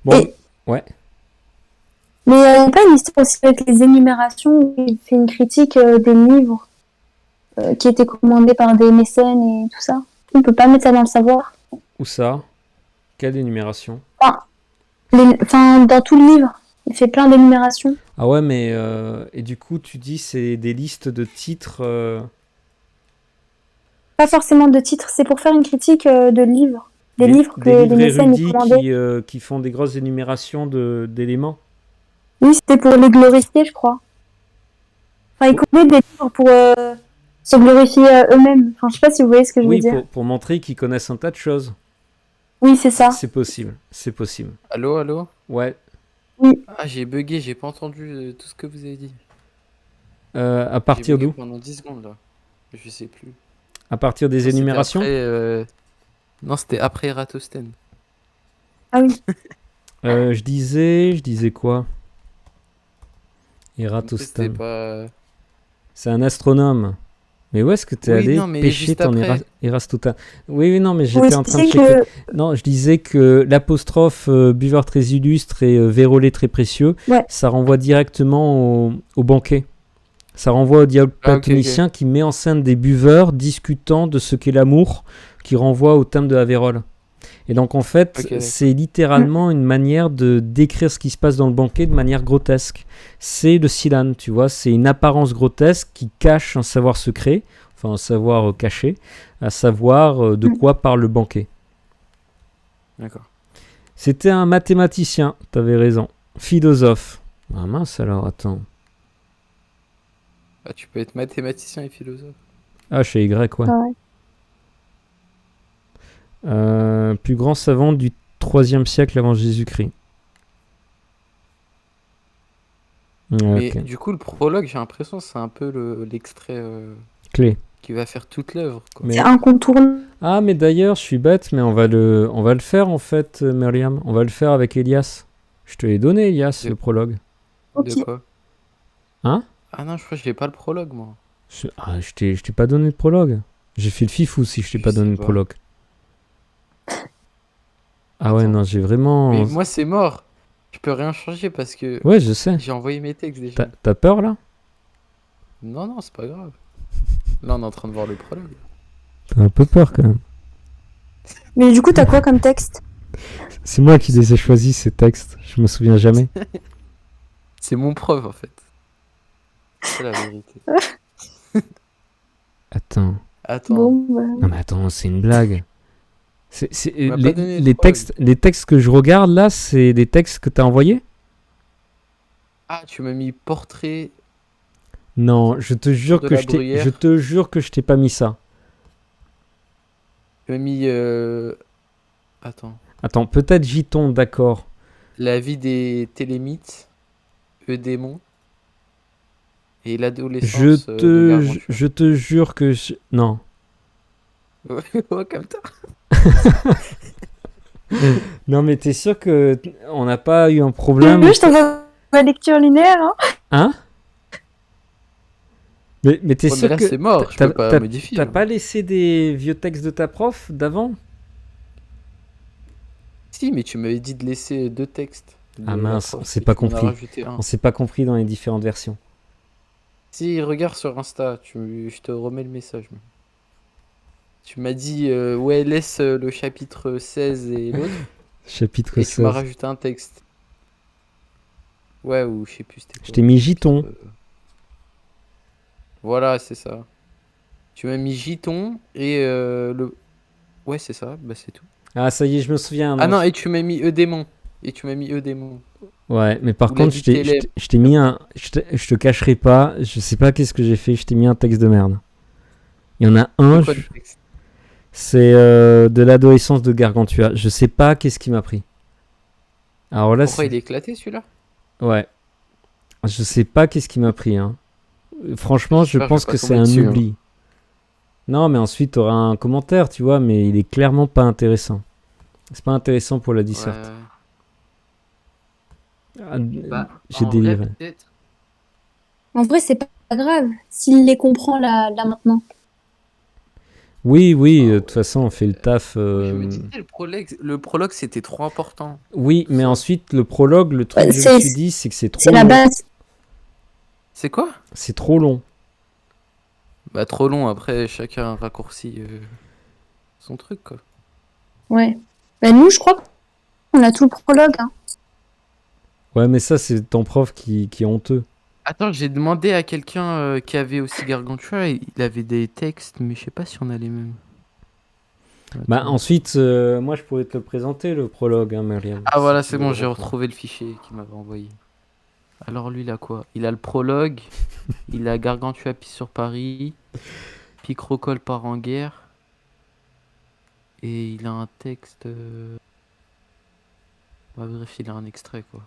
Bon, Et, ouais. mais il n'y a pas une histoire aussi avec les énumérations où il fait une critique des livres qui étaient commandés par des mécènes et tout ça. On peut pas mettre ça dans le savoir. Où ça? Quelle énumération? Enfin, enfin, dans tout le livre, il fait plein d'énumérations. Ah ouais, mais et du coup, tu dis c'est des listes de titres. Pas forcément de titres, c'est pour faire une critique de livres. Des Des, livres des que les livres mécènes y érudits commandaient. qui font des grosses énumérations d'éléments. Oui, c'était pour les glorifier, je crois. Enfin, ils commandaient des livres pour se glorifier eux-mêmes. Enfin, je sais pas si vous voyez ce que je veux Oui, dire. pour montrer qu'ils connaissent un tas de choses. Oui, c'est ça. C'est possible, c'est possible. Allô, allô? Ouais. Oui. Ah, j'ai bugué, j'ai pas entendu tout ce que vous avez dit. À J'ai partir bugué d'où? pendant 10 secondes là. Je sais plus. À partir des Non, c'était énumérations? après. Non, c'était après Eratosthène. Ah oui. Je disais quoi? Comme quoi, c'était Eratosthène. pas. C'est un astronome. Mais où est-ce que tu es Oui, allé non, mais pêcher juste ton après. Erastuta? Oui, oui, non, mais Vous j'étais en train de disiez checker. que... Non, je disais que l'apostrophe buveur très illustre et vérolé très précieux, Ouais. ça renvoie directement au banquet. Ça renvoie au dialogue Ah, ok, ok. platonicien qui met en scène des buveurs discutant de ce qu'est l'amour, qui renvoie au thème de la vérole. Et donc en fait, Ok, d'accord. c'est littéralement une manière de décrire ce qui se passe dans le banquet de manière grotesque. C'est le Silan, tu vois, c'est une apparence grotesque qui cache un savoir secret, enfin un savoir caché, à savoir de quoi parle le banquet. D'accord. C'était un mathématicien, t'avais raison. Philosophe. Ah mince alors, attends. Ah, tu peux être mathématicien et philosophe. Ah, chez Y, ouais. Ah ouais. Plus grand savant du 3e siècle avant Jésus-Christ. Mais Ok. du coup, le prologue, j'ai l'impression que c'est un peu l'extrait Clé. qui va faire toute l'œuvre, quoi. Mais... C'est incontournable. Ah, mais d'ailleurs, je suis bête, mais on va le faire en fait, Myriam. On va le faire avec Elias. Je te l'ai donné, Elias, De- le prologue. Ok. De quoi? Hein? Ah non, je crois que j'ai pas le prologue, moi. Ah, je t'ai pas donné de prologue. J'ai fait le fifou si je t'ai Je pas sais donné de pas. prologue. Ah ouais, Attends. non, j'ai vraiment... Mais moi, c'est mort. Je peux rien changer parce que Ouais, je sais. j'ai envoyé mes textes déjà. T'as peur là? Non, non, c'est pas grave. Là, on est en train de voir le prologue. T'as un peu peur quand même. Mais du coup, t'as quoi comme texte? C'est moi qui les ai choisis ces textes. Je me souviens jamais. C'est mon prof, en fait. C'est la vérité. Attends. Attends. Bon, bah... Non mais attends, c'est une blague. Tu m'as pas Les, donné le les prologue. textes que je regarde là, c'est des textes que t'as envoyés? Ah, tu m'as mis portrait Non, je te jure de que la je t'ai, bruyère. je te jure que je t'ai pas mis ça. Tu m'as mis. Attends. Attends, peut-être Giton, d'accord. La vie des télémites, Eudémon, et Je l'adolescence de te, Gargantua. je te jure que non. Ouais, comme ça. Non mais t'es sûr que on n'a pas eu un Tu problème? veux, je t'envoie ma lecture linéaire, hein? Hein? Mais t'es Ouais, mais sûr là, que c'est mort, je t'as, peux pas t'as- modifier. t'as Là. pas laissé des vieux textes de ta prof d'avant? Si, mais tu m'avais dit de laisser 2 textes. Ah De la mince, prof, on s'est et pas tu m'en as compris. rajouté un. On s'est pas compris dans les différentes versions. Si, regarde sur Insta, je te remets le message. Tu m'as dit, ouais, laisse le chapitre 16 et l'autre, Chapitre et tu m'as 16. rajouté un texte. Ouais, ou je sais plus c'était Je quoi. t'ai mis Giton. Voilà, c'est ça. Tu m'as mis Giton et le. Ouais, c'est ça, bah c'est tout. Ah, ça y est, je me souviens. Ah Non, non, et tu m'as mis Eudémon. Et tu m'as mis Eudémon. Ouais, mais par Ou la contre, vie de tes lèvres. je t'ai mis un. Je te cacherai pas, je sais pas qu'est-ce que j'ai fait, je t'ai mis un texte de merde. Il y en a un, C'est quoi le texte? c'est de l'adolescence de Gargantua. Je sais pas qu'est-ce qui m'a pris. Alors là, Pourquoi il est éclaté celui-là? Ouais. Je sais pas qu'est-ce qui m'a pris, hein. Franchement, je J'espère pense je vais que pas c'est tomber un dessus, hein. oubli. Non, mais ensuite, t'auras un commentaire, tu vois, mais il est clairement pas intéressant. C'est pas intéressant pour la disserte. Ouais. Ah, Bah, j'ai en vrai, déliré. peut-être. En vrai, c'est pas grave s'il les comprend là maintenant. Oui, oui, de Ah toute ouais. façon, on fait le taf. Moi, je me disais, le prologue, c'était trop important. Oui, Tout mais ça. ensuite, le prologue, le truc Ouais, que je me suis dit, c'est que c'est trop c'est la long. base. C'est quoi? C'est trop long. Bah, trop long, après, chacun raccourcit son truc, quoi. Ouais. Bah, nous, je crois qu'on a tout le prologue. Hein. Ouais, mais ça, c'est ton prof qui est honteux. Attends, j'ai demandé à quelqu'un qui avait aussi Gargantua, et il avait des textes, mais je sais pas si on a les mêmes. Bah, Attends. ensuite, moi, je pourrais te le présenter, le prologue, hein, Myriam. Ah si voilà, tu c'est veux bon, le j'ai reprendre. retrouvé le fichier qu'il m'avait envoyé. Alors lui, il a quoi? Il a le prologue, il a Gargantua pisse sur Paris, Picrocole part en guerre, et il a un texte... On va vérifier, il a un extrait, quoi.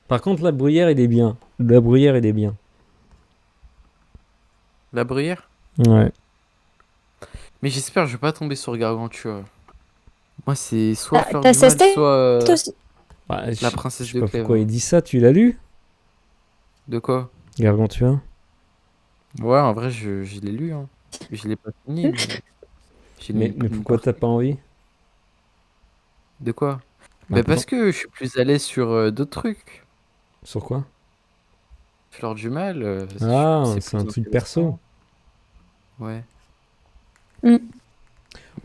Par contre, la bruyère, il est bien. La bruyère, il est bien. La Bruyère? Ouais. Mais j'espère que je vais pas tomber sur Gargantua. Moi, c'est soit Fleur T'as du ses Mal, textes soit aussi. Bah, la je princesse sais de pas Clèves. pourquoi il dit ça. Tu l'as lu, De quoi? Gargantua? Ouais, en vrai, je l'ai lu, hein. Je l'ai pas fini, mais j'ai lu Mais une pourquoi t'as partie. pas envie? De quoi? Bah, Bah parce que je suis plus à l'aise sur d'autres trucs. sur quoi? Fleur du Mal, Ah, c'est c'est plus un truc perso. intéressant. Ouais. Mm.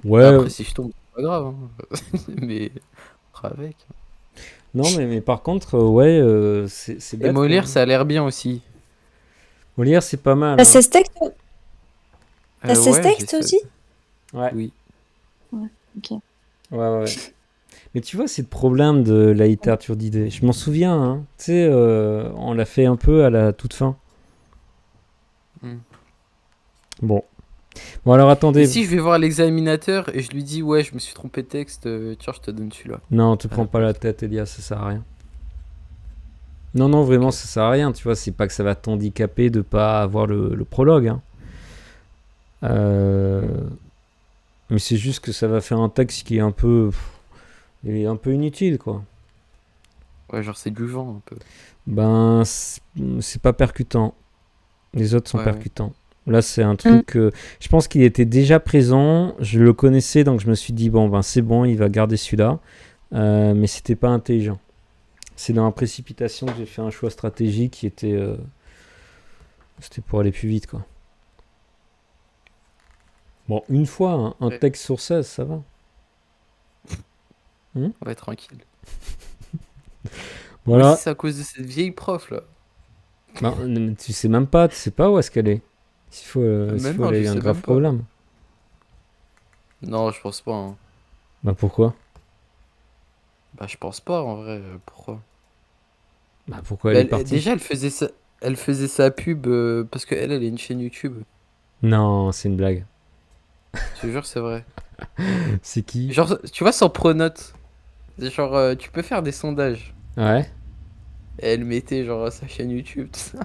Ouais. Après, si je tombe, c'est pas grave, hein. Mais on fera avec. Non, mais par contre, ouais, c'est Et bête quand Molière, même. ça a l'air bien aussi. Molière, c'est pas mal, T'as hein. ses textes, t'as ses Ouais, j'ai textes ça. aussi. Ouais, Oui. Ok. ouais. Mais tu vois, c'est le problème de la littérature d'idées. Je m'en souviens, hein. Tu sais, on l'a fait un peu à la toute fin. Mm. Bon. Bon, alors Et attendez. si je vais voir l'examinateur et je lui dis, ouais, je me suis trompé de texte, tiens, je te donne celui-là. Non, te À prends la pas la place. tête, Elia, ça sert à rien. Non, non, vraiment, Ok. ça sert à rien, tu vois. C'est pas que ça va t'handicaper de pas avoir le prologue, hein. Euh, Mais c'est juste que ça va faire un texte qui est un peu, il est un peu inutile, quoi. Ouais, genre, c'est du vent un peu. Ben, c'est pas percutant. Les autres sont Ouais, ouais. percutants. Là, c'est un Mm. truc. Je pense qu'il était déjà présent. Je le connaissais, donc je me suis dit bon, ben c'est bon, il va garder celui-là. Mais c'était pas intelligent. C'est dans la précipitation que j'ai fait un choix stratégique qui était. C'était pour aller plus vite, quoi. Bon, une fois, hein, un Ouais. texte sur 16, ça va. Ouais, tranquille. Voilà. Moi, si c'est à cause de cette vieille prof là. Ben, tu sais pas où est-ce qu'elle est. S'il Mais faut, non, elle a je eu un sais grave même pas. problème. Non, je pense pas, hein. Bah pourquoi? Bah, je pense pas en vrai. Pourquoi? Bah pourquoi elle Bah, est partie? déjà, elle faisait sa pub parce qu'elle, elle a une chaîne YouTube. Non, c'est une blague. Je te jure, c'est vrai. C'est qui? Genre, tu vois, sans pronote. C'est genre, tu peux faire des sondages. Ouais. Et elle mettait genre sa chaîne YouTube, tout ça.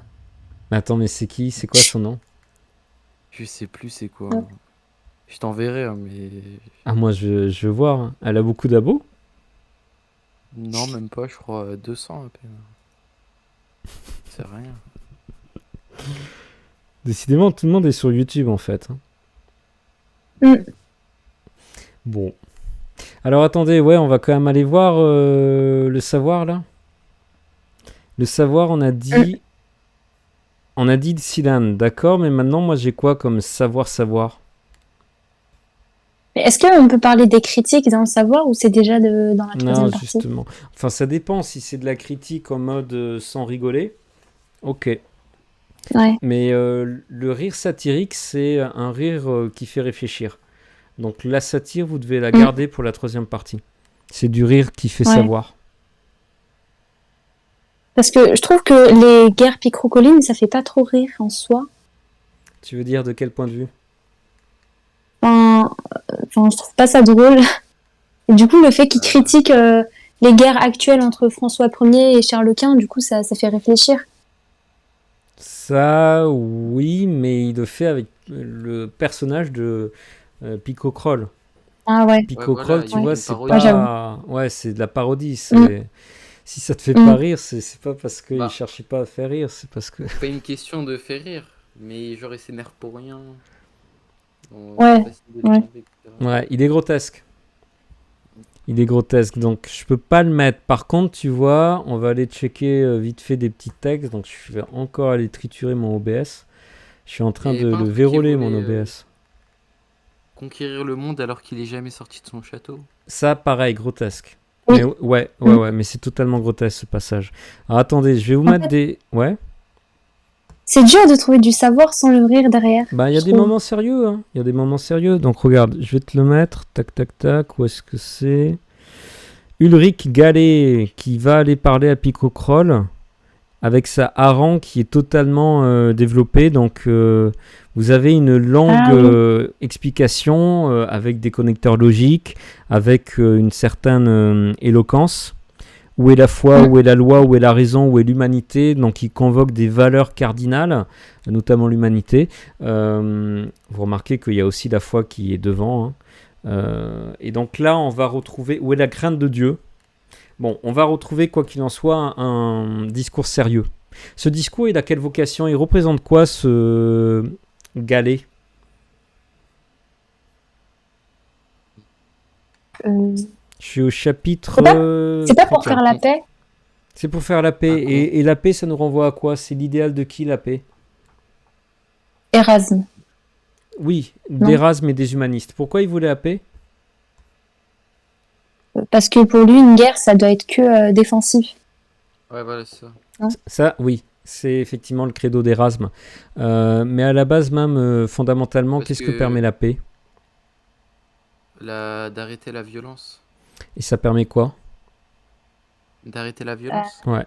Mais attends, mais c'est qui? C'est quoi son nom? Je sais plus c'est quoi, hein. Je t'enverrai, hein, mais. Ah, moi, je veux voir, hein. Elle a beaucoup d'abos? Non, même pas, je crois 200 à peine. C'est rien. Décidément, tout le monde est sur YouTube, en fait, hein. Mm. Bon. Alors, attendez, ouais, on va quand même aller voir le savoir, là. Le savoir, on a dit... On a dit Silan, d'accord, mais maintenant, moi, j'ai quoi comme savoir? Mais est-ce qu'on peut parler des critiques dans le savoir ou c'est déjà dans la Non, troisième partie? justement. Enfin, ça dépend. Si c'est de la critique en mode sans rigoler, ok. Ouais. Mais le rire satirique, c'est un rire qui fait réfléchir. Donc la satire, vous devez la garder pour la troisième partie. C'est du rire qui fait Ouais. savoir. Parce que je trouve que les guerres picrocolines, ça fait pas trop rire en soi. Tu veux dire de quel point de vue? Enfin, je trouve pas ça drôle. Et du coup, le fait qu'ils critiquent les guerres actuelles entre François Ier et Charles Quint, du coup, ça fait réfléchir. Ça, oui, mais il le fait avec le personnage de Picocroll. Ah ouais. Picocroll, voilà, il tu fait vois, une c'est parodie. Ouais, pas... Ouais, c'est de la parodie. Si ça te fait Mm. pas rire, c'est pas parce qu'il Bah. cherchait pas à faire rire, c'est parce que... C'est pas une question de faire rire, mais genre il s'énerve pour rien. Ouais, Facile de ouais. l'énerver, etc. Ouais, il est grotesque. Il est grotesque, donc je peux pas le mettre. Par contre, tu vois, on va aller checker vite fait des petits textes. Donc je vais encore aller triturer mon OBS. Je suis en train Et de pas un le truc qui verrouiller, mon voulait, OBS. Conquérir le monde alors qu'il est jamais sorti de son château. Ça, pareil, grotesque. Oui. Mais ouais, mais c'est totalement grotesque ce passage. Alors attendez, je vais vous En mettre fait- des... Ouais. C'est dur de trouver du savoir sans le rire derrière. Bah, il y a je des trouve. moments sérieux, hein. Il y a des moments sérieux. Donc regarde, je vais te le mettre. Tac, tac, tac. Où est-ce que c'est? Ulrich Gallet qui va aller parler à Picocroll avec sa hareng qui est totalement développée. Donc vous avez une longue explication avec des connecteurs logiques, avec une certaine éloquence. Où est la foi, où est la loi, où est la raison, où est l'humanité? Donc il convoque des valeurs cardinales, notamment l'humanité. Vous remarquez qu'il y a aussi la foi qui est devant, hein. Et donc là, on va retrouver où est la crainte de Dieu. Bon, on va retrouver, quoi qu'il en soit, un discours sérieux. Ce discours, il a quelle vocation? Il représente quoi, ce Gallet? Je suis au chapitre... C'est pas pour 31. faire la paix. C'est pour faire la paix. Ah, Et la paix, ça nous renvoie à quoi? C'est l'idéal de qui, la paix? Erasme. Oui, Non. d'Erasme et des humanistes. Pourquoi ils voulaient la paix? Parce que pour lui, une guerre, ça doit être que défensif. Ouais, voilà, c'est ça. Ça, oui, c'est effectivement le credo d'Erasme. Mais à la base, même, fondamentalement, Parce qu'est-ce que que- permet la paix? D'arrêter la violence. Et ça permet quoi? D'arrêter la violence. Ouais.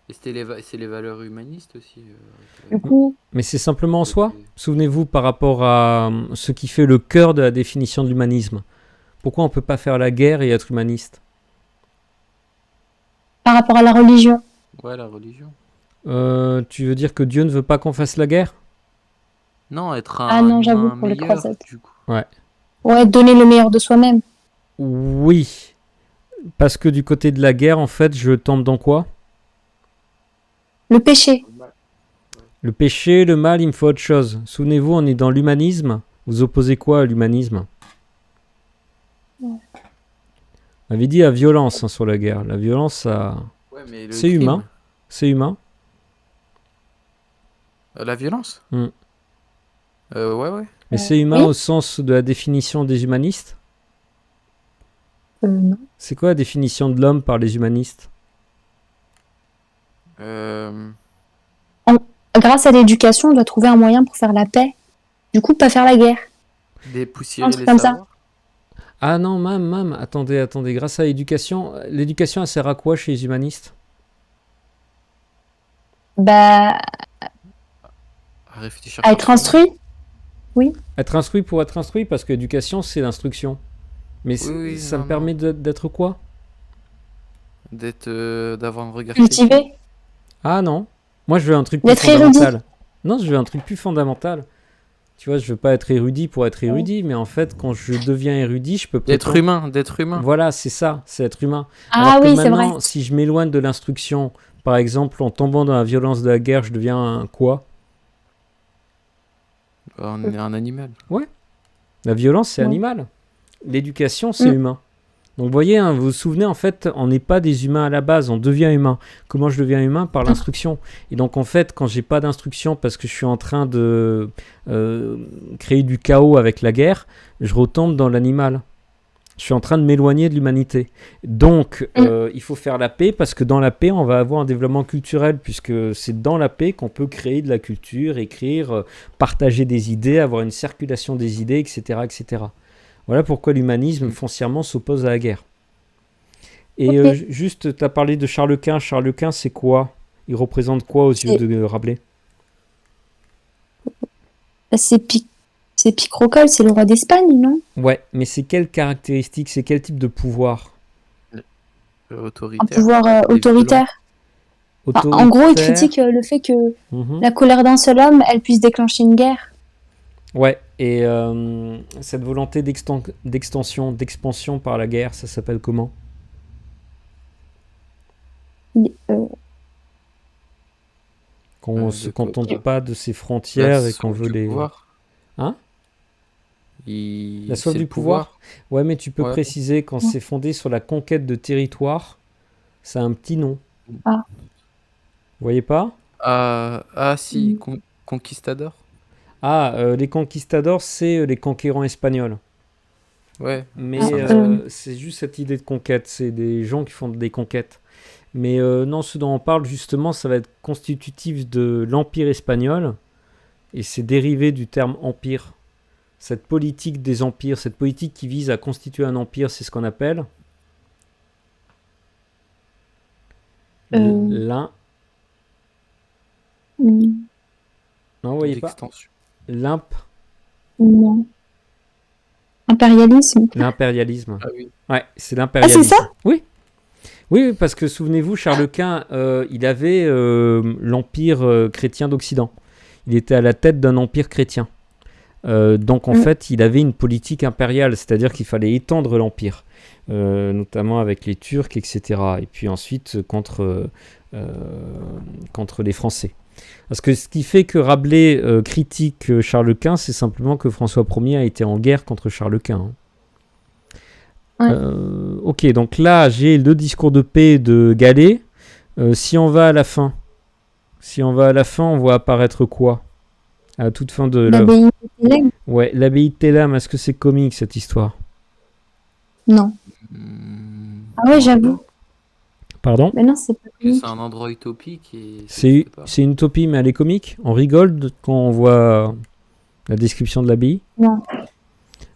Et c'est les valeurs humanistes aussi. Du coup, Mais c'est simplement en soi. Souvenez-vous par rapport à ce qui fait le cœur de la définition de l'humanisme. Pourquoi on ne peut pas faire la guerre et être humaniste? par rapport à la religion. Ouais, la religion. Tu veux dire que Dieu ne veut pas qu'on fasse la guerre? Non, être Ah un non, j'avoue, humain pour les meilleur, croisades. du coup. Ouais, donner le meilleur de soi-même. Oui. Parce que du côté de la guerre, en fait, je tombe dans quoi? Le péché. Le péché, le mal, il me faut autre chose. Souvenez-vous, on est dans l'humanisme. Vous opposez quoi à l'humanisme? On avait dit la violence, hein, sur la guerre. La violence, ça... Ouais, mais le C'est crime. humain. C'est humain. La violence? Hmm. Ouais. Mais c'est humain oui. au sens de la définition des humanistes. Non. C'est quoi la définition de l'homme par les humanistes? Grâce à l'éducation, on doit trouver un moyen pour faire la paix. Du coup, pas faire la guerre. Dépoussiérer Un truc les comme ça. savoirs. Ah non, mam, attendez. Grâce à l'éducation, elle sert à quoi chez les humanistes? À Bah, réfléchir à par être soi-même. instruit. Être instruit pour être instruit, parce que l'éducation, c'est l'instruction. Mais Oui, ça non, me permet d'être quoi? D'avoir un regard critique. Cultiver. Ah non. Moi, je veux un truc plus D'être érudit. fondamental. Non, je veux un truc plus fondamental. Tu vois, je veux pas être érudit pour être érudit, mais en fait, quand je deviens érudit, je peux D'être humain. Voilà, c'est ça, c'est être humain. Ah Alors que oui, c'est vrai. maintenant, si je m'éloigne de l'instruction, par exemple, en tombant dans la violence de la guerre, je deviens un quoi? On est un animal. La violence, c'est Ouais. animal. L'éducation, c'est Mm. humain. Donc vous voyez, hein, vous vous souvenez, en fait, on n'est pas des humains à la base, on devient humain. Comment je deviens humain? Par l'instruction. Et donc en fait, quand j'ai pas d'instruction parce que je suis en train de créer du chaos avec la guerre, je retombe dans l'animal. Je suis en train de m'éloigner de l'humanité. Donc il faut faire la paix parce que dans la paix, on va avoir un développement culturel puisque c'est dans la paix qu'on peut créer de la culture, écrire, partager des idées, avoir une circulation des idées, etc., etc. Voilà pourquoi l'humanisme foncièrement s'oppose à la guerre. Et Ok. juste, tu as parlé de Charles Quint. Charles Quint, c'est quoi? Il représente quoi aux yeux de Rabelais? C'est Picrochole, c'est le roi d'Espagne, non? Ouais, mais c'est quelle caractéristique, c'est quel type de pouvoir? Un Autoritaire. pouvoir Et autoritaire. Enfin, en gros, il critique le fait que Mhm. la colère d'un seul homme, elle puisse déclencher une guerre. Ouais, et cette volonté d'extension, d'expansion par la guerre, ça s'appelle comment? Euh, Quand on de se quoi- contente pas de ses frontières La et qu'on soif veut du les... pouvoir. Hein? La soif C'est du le pouvoir? Ouais, mais tu peux Ouais. préciser quand c'est fondé sur la conquête de territoire, ça a un petit nom. Ah. Vous voyez pas? Si, Conquistador. Ah, les conquistadors, c'est les conquérants espagnols. Ouais. Mais Ah, c'est juste cette idée de conquête, c'est des gens qui font des conquêtes. Mais non, ce dont on parle justement, ça va être constitutif de l'Empire espagnol, et c'est dérivé du terme empire. Cette politique des empires, cette politique qui vise à constituer un empire, c'est ce qu'on appelle l'un... hmm, Non, vous voyez pas? D'extension. non. Impérialisme. L'impérialisme. Ah oui. Ouais, c'est l'impérialisme. Ah, c'est ça? Oui. Oui, parce que souvenez-vous, Charles Quint, il avait l'empire chrétien d'Occident. Il était à la tête d'un empire chrétien. Donc en fait, il avait une politique impériale, c'est-à-dire qu'il fallait étendre l'empire, notamment avec les Turcs, etc. Et puis ensuite contre les Français. Parce que ce qui fait que Rabelais critique Charles Quint, c'est simplement que François Ier a été en guerre contre Charles Quint. Ouais. Ok, donc là, j'ai le discours de paix de Gallet. Si on va à la fin, on voit apparaître quoi? À la toute fin de l'œuvre. L'abbaye de Thélème. Ouais, l'abbaye de Thélème, est-ce que c'est comique cette histoire? Non. Ah ouais, j'avoue. Pardon? Mais non, c'est pas comique. C'est un endroit utopique et C'est une utopie, mais elle est comique. On rigole quand on voit la description de l'abbaye. Non.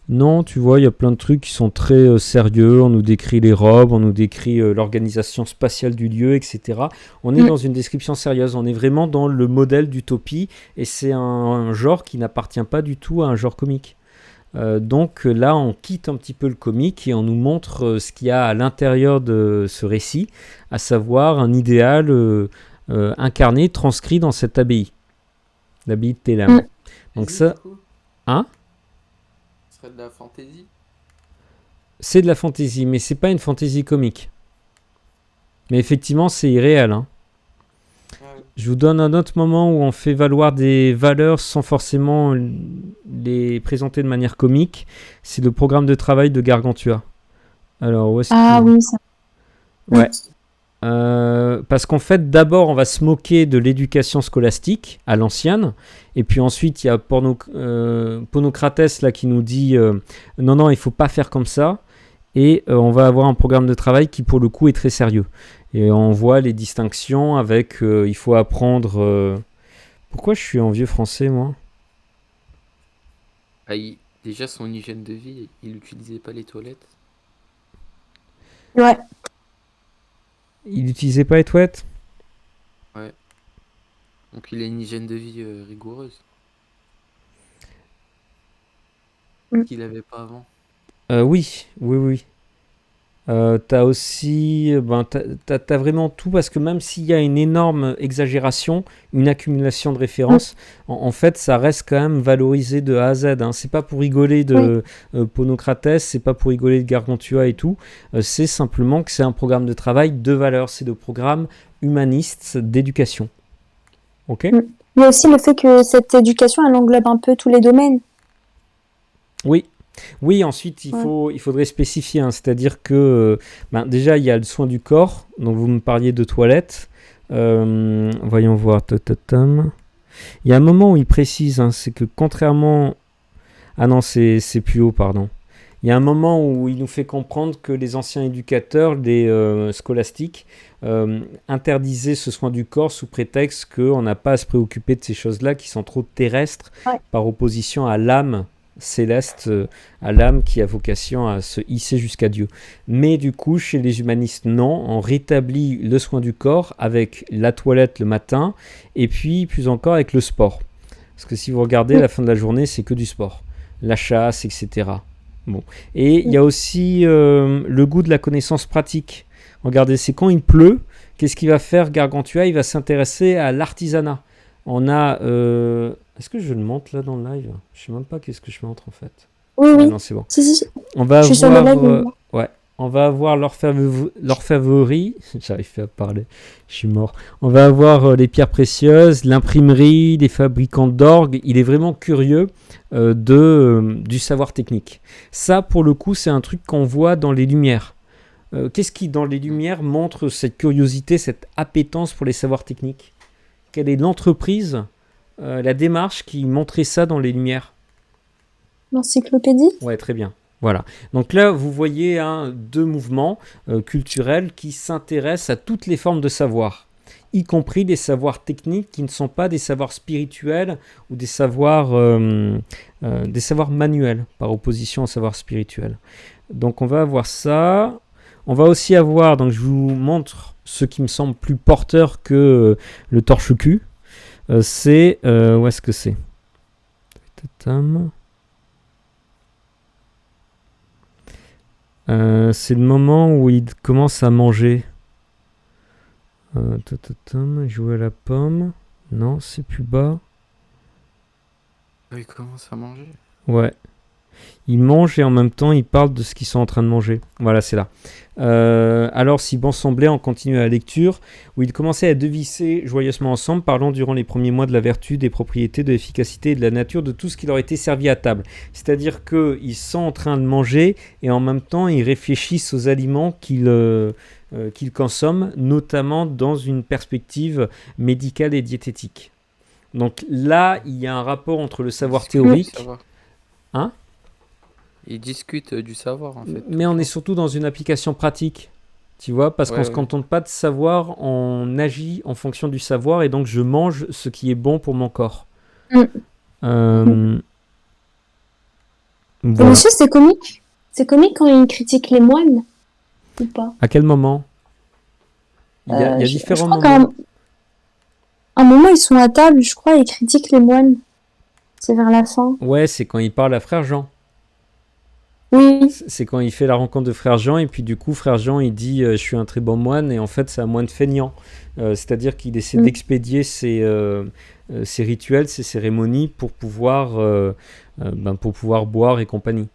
Non, tu vois, il y a plein de trucs qui sont très sérieux. On nous décrit les robes, on nous décrit l'organisation spatiale du lieu, etc. On est dans une description sérieuse. On est vraiment dans le modèle d'utopie. Et c'est un genre qui n'appartient pas du tout à un genre comique. Donc là, on quitte un petit peu le comique et on nous montre ce qu'il y a à l'intérieur de ce récit, à savoir un idéal incarné, transcrit dans cette abbaye. L'abbaye de Thélème. Donc ça... Hein? Ce serait de la fantaisie. C'est de la fantaisie, mais c'est pas une fantaisie comique. Mais effectivement, c'est irréel. Hein. Je vous donne un autre moment où on fait valoir des valeurs sans forcément les présenter de manière comique. C'est le programme de travail de Gargantua. Alors, où est-ce Oui, ça. Ouais. Parce qu'en fait, d'abord, on va se moquer de l'éducation scolastique à l'ancienne, et puis ensuite, il y a Ponocrates là qui nous dit non, il faut pas faire comme ça, et on va avoir un programme de travail qui, pour le coup, est très sérieux. Et on voit les distinctions avec il faut apprendre. Pourquoi je suis en vieux français, moi? Déjà, son hygiène de vie, il n'utilisait pas les toilettes. Ouais. Il n'utilisait pas les toilettes? Ouais. Donc il a une hygiène de vie rigoureuse. Qu'il n'avait pas avant. Oui. T'as aussi, t'as vraiment tout, parce que même s'il y a une énorme exagération, une accumulation de références, en fait, ça reste quand même valorisé de A à Z. Hein. C'est pas pour rigoler de Ponocrates, c'est pas pour rigoler de Gargantua et tout. C'est simplement que c'est un programme de travail de valeur, c'est le programme humaniste d'éducation. Ok? Il y a aussi le fait que cette éducation, elle englobe un peu tous les domaines. Oui. Oui, ensuite, il faudrait spécifier, hein, c'est-à-dire que déjà, il y a le soin du corps, donc vous me parliez de toilette. Voyons voir. Il y a un moment où il précise, hein, c'est que contrairement... Ah non, c'est plus haut, pardon. Il y a un moment où il nous fait comprendre que les anciens éducateurs, les scolastiques, interdisaient ce soin du corps sous prétexte qu'on n'a pas à se préoccuper de ces choses-là qui sont trop terrestres Ouais. par opposition à l'âme céleste, à l'âme qui a vocation à se hisser jusqu'à Dieu. Mais du coup, chez les humanistes, non, on rétablit le soin du corps avec la toilette le matin et puis plus encore avec le sport. Parce que si vous regardez, à la fin de la journée, c'est que du sport. La chasse, etc. Bon. Et il y a aussi le goût de la connaissance pratique. Regardez, c'est quand il pleut, qu'est-ce qu'il va faire Gargantua? Il va s'intéresser à l'artisanat. On a... Est-ce que je le montre là dans le live? Je ne sais même pas qu'est-ce que je montre en fait. Oui, Ah oui. non, c'est bon. Si. On va Je suis sur le avoir... live. ouais. On va avoir l'orfèvrerie. J'arrive pas à parler. Je suis mort. On va avoir les pierres précieuses, l'imprimerie, les fabricants d'orgues. Il est vraiment curieux du savoir technique. Ça, pour le coup, c'est un truc qu'on voit dans les Lumières. Qu'est-ce qui, dans les Lumières, montre cette curiosité, cette appétence pour les savoirs techniques? Quelle est l'entreprise, la démarche qui montrait ça dans les Lumières? L'encyclopédie. Ouais, très bien. Voilà. Donc là, vous voyez deux mouvements culturels qui s'intéressent à toutes les formes de savoir, y compris des savoirs techniques qui ne sont pas des savoirs spirituels ou des savoirs manuels, par opposition aux savoirs spirituels. Donc on va avoir ça. On va aussi avoir, donc je vous montre ce qui me semble plus porteur que le torche-cul. C'est... où est-ce que c'est? C'est le moment où il commence à manger. Jouer à la pomme. Non, c'est plus bas. Il commence à manger. Ouais. Il mange et en même temps il parle de ce qu'ils sont en train de manger. Voilà, c'est là. Alors, si bon semblait, on continue la lecture, où ils commençaient à deviser joyeusement ensemble, parlant durant les premiers mois de la vertu, des propriétés, de l'efficacité et de la nature, de tout ce qui leur était servi à table. C'est-à-dire qu'ils sont en train de manger et en même temps ils réfléchissent aux aliments qu'ils consomment, notamment dans une perspective médicale et diététique. Donc là, il y a un rapport entre le savoir théorique... Hein ? Ils discutent du savoir en fait. Mais on est surtout dans une application pratique, tu vois, parce qu'on ne se contente pas de savoir, on agit en fonction du savoir et donc je mange ce qui est bon pour mon corps. Voilà. Monsieur, c'est comique. C'est comique quand il critique les moines ou pas? À quel moment? Il y a différents moments. qu'à un moment, ils sont à table, je crois, et ils critiquent les moines. C'est vers la fin. Ouais, c'est quand il parle à Frère Jean. Oui. C'est quand il fait la rencontre de Frère Jean et puis du coup Frère Jean il dit je suis un très bon moine et en fait c'est un moine feignant. C'est-à-dire qu'il essaie d'expédier ses rituels, ses cérémonies pour pouvoir boire et compagnie.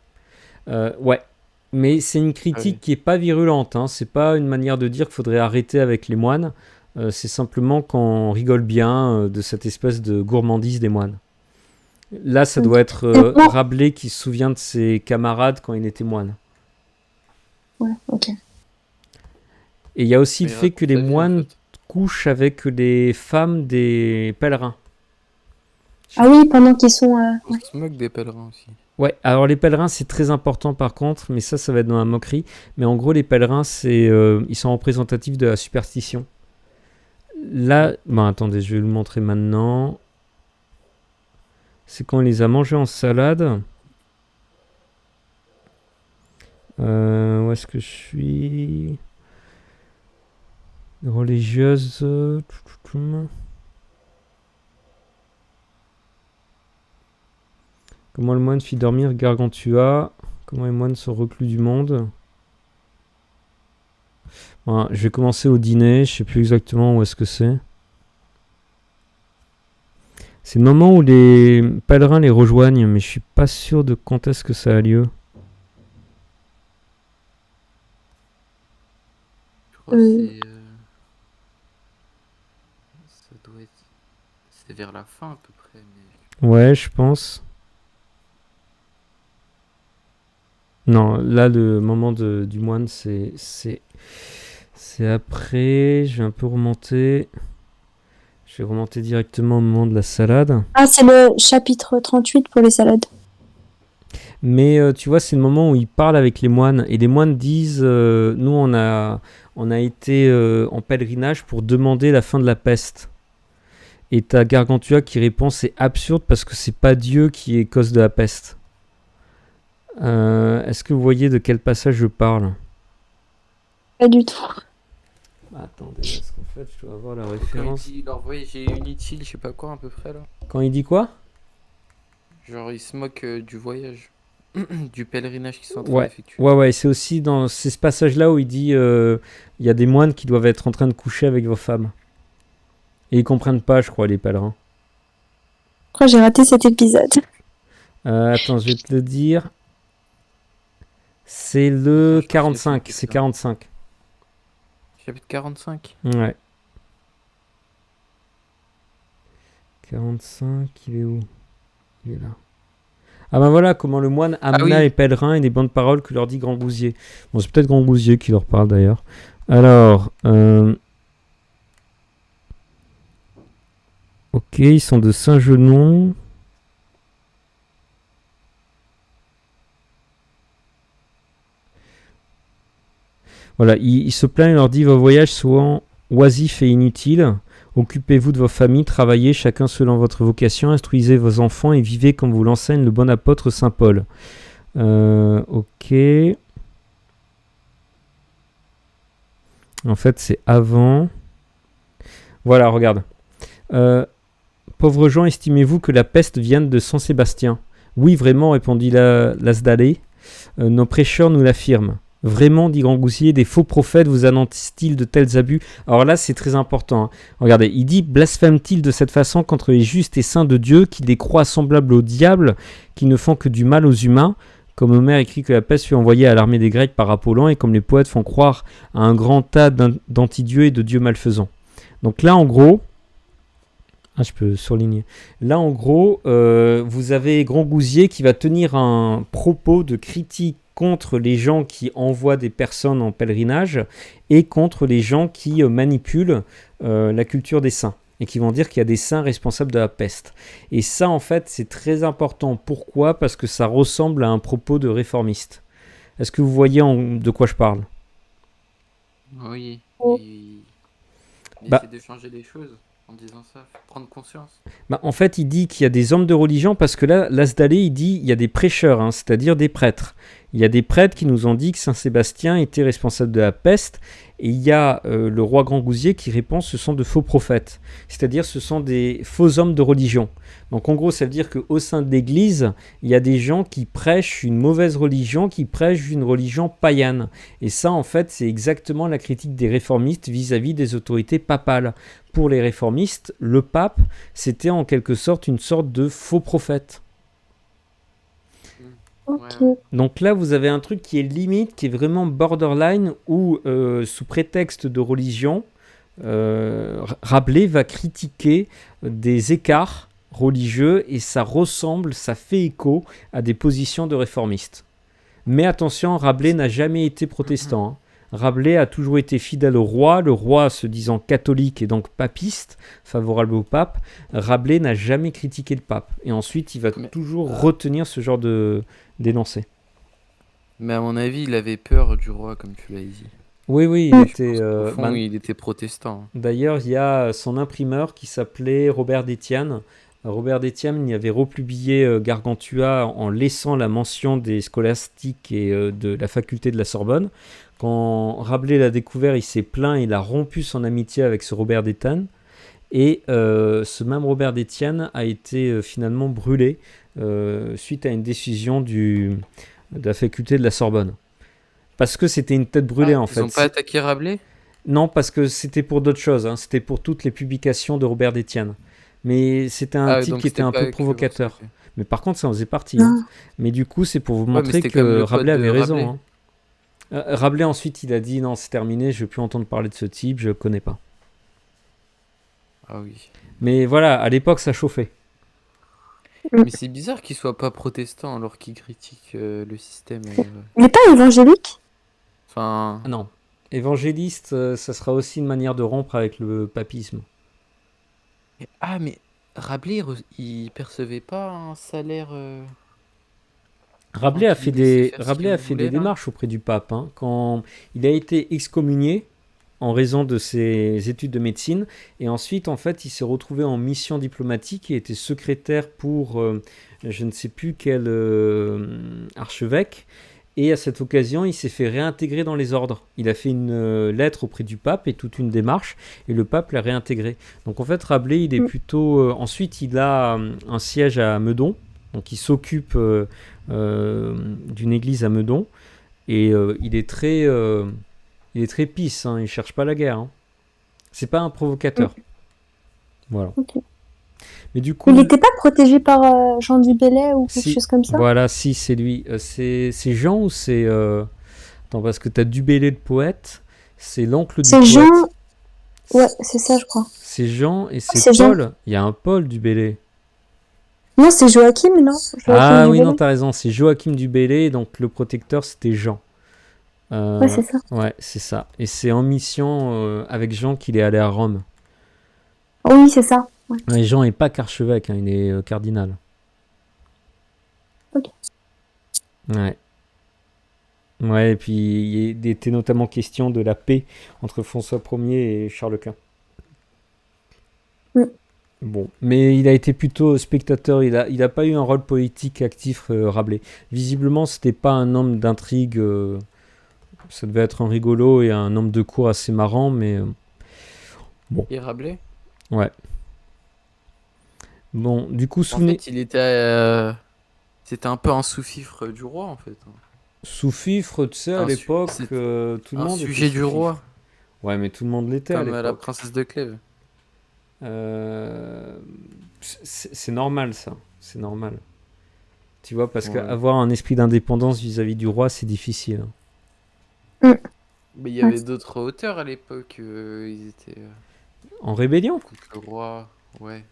Ouais, mais c'est une critique qui n'est pas virulente, hein. C'est pas une manière de dire qu'il faudrait arrêter avec les moines, c'est simplement qu'on rigole bien de cette espèce de gourmandise des moines. Là, ça doit être Rabelais qui se souvient de ses camarades quand il était moine. Ouais, ok. Et il y a aussi le fait que les moines couchent avec les femmes des pèlerins. Ah oui, pendant qu'ils sont... On se moque des pèlerins aussi. Ouais, alors les pèlerins, c'est très important par contre, mais ça va être dans la moquerie. Mais en gros, les pèlerins, ils sont représentatifs de la superstition. Là, attendez, je vais le montrer maintenant. C'est quand on les a mangés en salade. Où est-ce que je suis? Religieuse. Comment le moine fit dormir Gargantua? Comment les moines sont reclus du monde? Voilà, je vais commencer au dîner. Je sais plus exactement où est-ce que c'est. C'est le moment où les pèlerins les rejoignent, mais je suis pas sûr de quand est-ce que ça a lieu. Je crois que ça doit être... C'est vers la fin à peu près. Mais... Ouais, je pense. Non, là, le moment du moine, c'est après. Je vais un peu remonter. Je vais remonter directement au moment de la salade. Ah, c'est le chapitre 38 pour les salades. Mais tu vois, c'est le moment où il parle avec les moines. Et les moines disent nous, on a été en pèlerinage pour demander la fin de la peste. Et t'as Gargantua qui répond c'est absurde parce que c'est pas Dieu qui est cause de la peste. Est-ce que vous voyez de quel passage je parle? Pas du tout. Attendez, parce qu'en fait, je dois avoir la Quand référence. il dit leur voyage est inutile, je sais pas quoi à peu près là. Quand il dit quoi? Genre il se moque du voyage, du pèlerinage qu'ils sont en train Ouais, d'effectuer. ouais, c'est aussi dans c'est ce passage-là où il dit il y a des moines qui doivent être en train de coucher avec vos femmes. Et ils comprennent pas, je crois, les pèlerins. Je crois que j'ai raté cet épisode. Attends, je vais te le dire. C'est Attends, le je pense 45, que c'est c'est ça. 45. Chapitre 45. Ouais. 45, il est où? Il est là. Ah ben voilà comment le moine amena oui. les pèlerins et les bonnes paroles que leur dit Grand Gousier. Bon, c'est peut-être Grand Gousier qui leur parle d'ailleurs. Alors, ok, ils sont de Saint-Genon. Voilà, il se plaint et leur dit vos voyages sont oisifs et inutiles. Occupez-vous de vos familles, travaillez chacun selon votre vocation, instruisez vos enfants et vivez comme vous l'enseigne le bon apôtre Saint Paul. Ok. En fait, c'est avant. Voilà, regarde. Pauvres gens, estimez-vous que la peste vienne de Saint Sébastien? Oui, vraiment, répondit l'Asdalé. Nos prêcheurs nous l'affirment. Vraiment, dit Grand Goussier, des faux prophètes vous annoncent-ils de tels abus? Alors là, c'est très important. Hein. Regardez, il dit blasphème-t-il de cette façon contre les justes et saints de Dieu qui les croient semblables au diable, qui ne font que du mal aux humains? Comme Homère écrit que la peste fut envoyée à l'armée des Grecs par Apollon, et comme les poètes font croire à un grand tas d'antidieux et de dieux malfaisants. Donc là, en gros, je peux surligner. Là, en gros, vous avez Grand Gousier qui va tenir un propos de critique contre les gens qui envoient des personnes en pèlerinage et contre les gens qui manipulent la culture des saints et qui vont dire qu'il y a des saints responsables de la peste. Et ça, en fait, c'est très important. Pourquoi? Parce que ça ressemble à un propos de réformiste. Est-ce que vous voyez de quoi je parle? Oui. Oh. Il Bah, essaie de changer les choses en disant ça, faut prendre conscience. En fait, il dit qu'il y a des hommes de religion parce que là, l'Asdalé, il dit il y a des prêcheurs, hein, c'est-à-dire des prêtres. Il y a des prêtres qui nous ont dit que Saint Sébastien était responsable de la peste. Et il y a le roi Grand Gousier qui répond ce sont de faux prophètes. C'est-à-dire ce sont des faux hommes de religion. Donc en gros, ça veut dire qu'au sein de l'Église, il y a des gens qui prêchent une mauvaise religion, qui prêchent une religion païenne. Et ça, en fait, c'est exactement la critique des réformistes vis-à-vis des autorités papales. Pour les réformistes, le pape, c'était en quelque sorte une sorte de faux prophète. Ok. Ouais. Donc là, vous avez un truc qui est limite, qui est vraiment borderline, où sous prétexte de religion, Rabelais va critiquer des écarts religieux et ça ressemble, ça fait écho à des positions de réformistes. Mais attention, Rabelais n'a jamais été protestant. Hein. Rabelais a toujours été fidèle au roi, le roi se disant catholique et donc papiste, favorable au pape. Rabelais n'a jamais critiqué le pape. Et ensuite, il va toujours retenir ce genre de d'énoncé. Mais à mon avis, il avait peur du roi, comme tu l'as dit. Oui, oui, il était... Au fond, il était protestant. D'ailleurs, il y a son imprimeur qui s'appelait Robert d'Étienne. Robert d'Étienne y avait republié Gargantua en laissant la mention des scolastiques et de la faculté de la Sorbonne. Quand Rabelais l'a découvert, il s'est plaint, il a rompu son amitié avec ce Robert d'Étienne. Et ce même Robert d'Étienne a été finalement brûlé suite à une décision de la faculté de la Sorbonne. Parce que c'était une tête brûlée en fait. Ils n'ont pas attaqué Rabelais? Non, parce que c'était pour d'autres choses. Hein. C'était pour toutes les publications de Robert d'Étienne. Mais c'était un type qui était un peu provocateur. Okay. Mais par contre, ça en faisait partie. Hein. Mais du coup, c'est pour vous montrer que Rabelais avait raison. Hein. Rabelais, ensuite, il a dit non, c'est terminé, je ne veux plus entendre parler de ce type, je ne connais pas. Ah oui. Mais voilà, à l'époque, ça chauffait. Mais c'est bizarre qu'il soit pas protestant alors qu'il critique le système. Il n'est pas évangélique? Enfin, Ah non. Évangéliste, ça sera aussi une manière de rompre avec le papisme. mais Rabelais, il percevait pas un salaire. Rabelais a Qu'il fait laissait des, faire ce Rabelais qu'il a fait des voulait, là. démarches auprès du pape, hein, quand il a été excommunié en raison de ses études de médecine, et ensuite en fait il s'est retrouvé en mission diplomatique et était secrétaire pour je ne sais plus quel archevêque, et à cette occasion il s'est fait réintégrer dans les ordres. Il a fait une lettre auprès du pape et toute une démarche, et le pape l'a réintégré. Donc en fait Rabelais il est plutôt... ensuite il a un siège à Meudon, donc il s'occupe d'une église à Meudon, et il est très pisse, hein, il cherche pas la guerre, hein. C'est pas un provocateur. Voilà. Ok. Mais du coup, Il n'était pas protégé par Jean du Bellay ou quelque si, chose comme ça? voilà, si c'est lui. C'est Jean ou c'est attends, parce que t'as Dubélé le poète, c'est l'oncle du C'est poète. Jean. Ouais, c'est ça, je crois. C'est Jean et c'est C'est Jean. Paul. Il y a un Paul Dubélé. Non, c'est Joachim, non? Ah Joachim oui, du non, Bellay. t'as raison, c'est Joachim Dubélé, donc le protecteur c'était Jean. Ouais, c'est ça. Ouais, c'est ça. Et c'est en mission avec Jean qu'il est allé à Rome. Oui, c'est ça. Ouais. Et Jean n'est pas qu'archevêque, hein, il est cardinal. Ok. Ouais. Ouais, et puis il était notamment question de la paix entre François Ier et Charles Quint. Mm. Bon, mais il a été plutôt spectateur, il a pas eu un rôle politique actif, Rabelais. Visiblement, c'était pas un homme d'intrigue, ça devait être un rigolo et un homme de cour assez marrant, mais bon, Et Rabelais? ouais. Bon, du coup, En souvenez... fait, il était. C'était un peu un sous-fifre du roi, en fait. Sous-fifre, tu sais, à Un su- l'époque, c'est tout le Un monde était sujet du sous-fifre. roi, Ouais, mais tout le monde l'était à comme la l'époque. princesse de Clèves. Euh, c'est normal, ça. C'est normal. Tu vois, parce Ouais. qu'avoir un esprit d'indépendance vis-à-vis du roi, c'est difficile. Mais il y avait d'autres auteurs à l'époque, ils étaient En rébellion contre le roi. Ouais.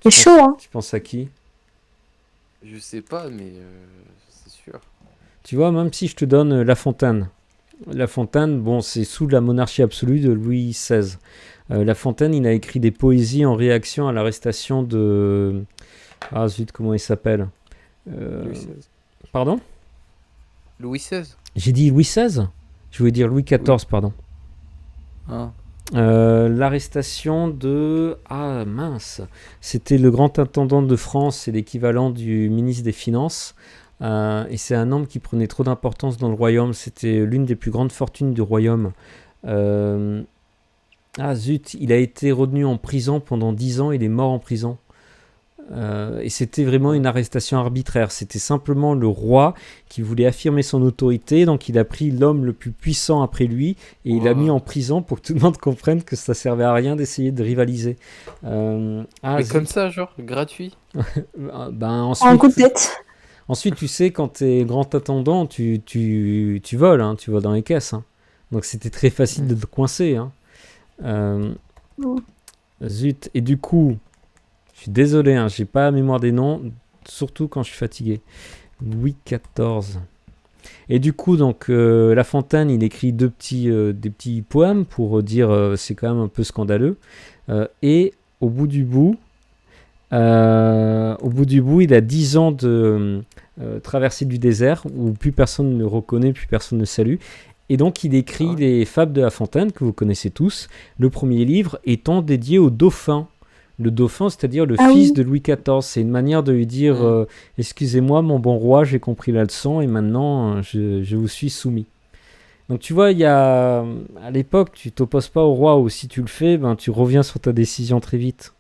C'est chaud, hein? Tu penses à qui? Je sais pas, mais c'est sûr. Tu vois, même si je te donne La Fontaine. La Fontaine, bon, c'est sous la monarchie absolue de Louis XVI. La Fontaine, il a écrit des poésies en réaction à l'arrestation de... Ah zut, comment il s'appelle? Louis XVI. Pardon? Louis XVI. J'ai dit Louis XVI? Je voulais dire Louis XIV, Oui. pardon. Ah. L'arrestation de... Ah mince, c'était le grand intendant de France, c'est l'équivalent du ministre des Finances. Et c'est un homme qui prenait trop d'importance dans le royaume. C'était l'une des plus grandes fortunes du royaume. Ah zut, il a été retenu en prison pendant 10 ans, il est mort en prison. Et c'était vraiment une arrestation arbitraire. C'était simplement le roi qui voulait affirmer son autorité, donc il a pris l'homme le plus puissant après lui et il l'a mis en prison pour que tout le monde comprenne que ça servait à rien d'essayer de rivaliser. Mais comme ça, genre, gratuit. Un coup de ensuite, tête. ensuite, tu sais, quand t'es grand intendant, tu voles, hein, tu voles dans les caisses, hein. Donc c'était très facile de te coincer, hein. Zut, et du coup, je suis désolé, hein, j'ai pas la mémoire des noms, surtout quand je suis fatigué. Louis XIV. Et du coup, donc, La Fontaine, il écrit des petits poèmes pour dire c'est quand même un peu scandaleux. Et au bout du bout, il a 10 ans de traversée du désert où plus personne ne le reconnaît, plus personne ne le salue. Et donc, il écrit les Fables de La Fontaine, que vous connaissez tous. Le premier livre étant dédié au dauphin. Le dauphin, c'est-à-dire le fils de Louis XIV. C'est une manière de lui dire excusez-moi, mon bon roi, j'ai compris la leçon et maintenant je vous suis soumis. Donc, tu vois, à l'époque, tu t'opposes pas au roi ou si tu le fais, ben, tu reviens sur ta décision très vite.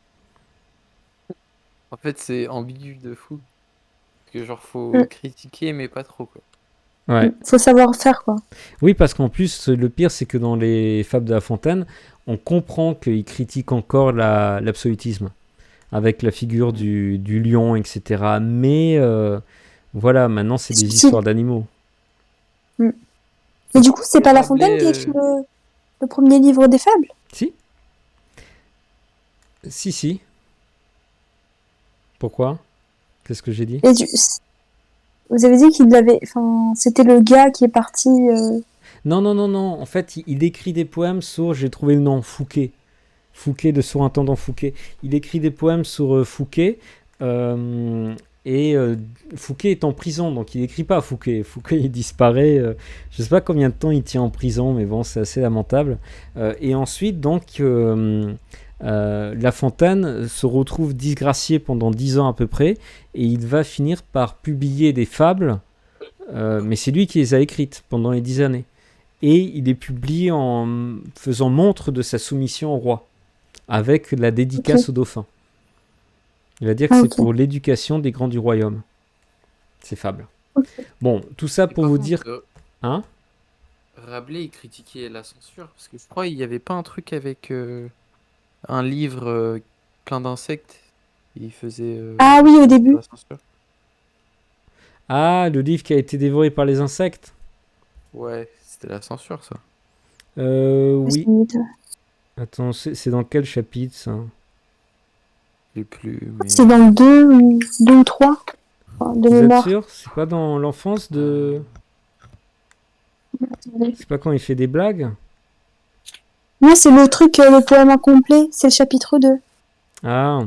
En fait, c'est ambigu de fou. Parce que, genre, faut critiquer, mais pas trop, quoi. Ouais. Faut savoir faire, quoi. Oui, parce qu'en plus, le pire, c'est que dans les Fables de La Fontaine, on comprend qu'il critique encore l'absolutisme, avec la figure du lion, etc. Mais voilà, maintenant, c'est des histoires d'animaux. Mais du coup, c'est pas La Fontaine qui a écrit le premier livre des fables? Si. Si. Pourquoi? Qu'est-ce que j'ai dit? Et vous avez dit qu'il avait, enfin, c'était le gars qui est parti. Non, non, non, non. En fait, il écrit des poèmes sur. J'ai trouvé le nom, Fouquet. Fouquet, de surintendant Fouquet. Il écrit des poèmes sur Fouquet. euh, et Fouquet est en prison, donc il n'écrit pas Fouquet. Fouquet, il disparaît. Je ne sais pas combien de temps il tient en prison, mais bon, c'est assez lamentable. Et ensuite, donc, La Fontaine se retrouve disgracié pendant 10 ans à peu près, et il va finir par publier des fables, mais c'est lui qui les a écrites pendant les 10 années. Et il les publie en faisant montre de sa soumission au roi, avec la dédicace au dauphin. Il va dire que Ah, c'est ok. pour l'éducation des grands du royaume, ces fables. Ok. Bon, tout ça pour Par vous contre, dire... Hein? Rabelais, il critiquait la censure parce que je crois qu'il n'y avait pas un truc avec un livre plein d'insectes. Il faisait Ah oui, au début. la censure. Ah, le livre qui a été dévoré par les insectes? Ouais, c'était la censure, ça. Oui. Attends, c'est dans quel chapitre, ça? Je sais plus, mais... C'est dans le 2 ou 3 de Vous êtes mémoire. sûr? C'est pas dans l'enfance de... C'est pas quand il fait des blagues? Non, c'est le truc, le poème incomplet, c'est le chapitre 2. Ah,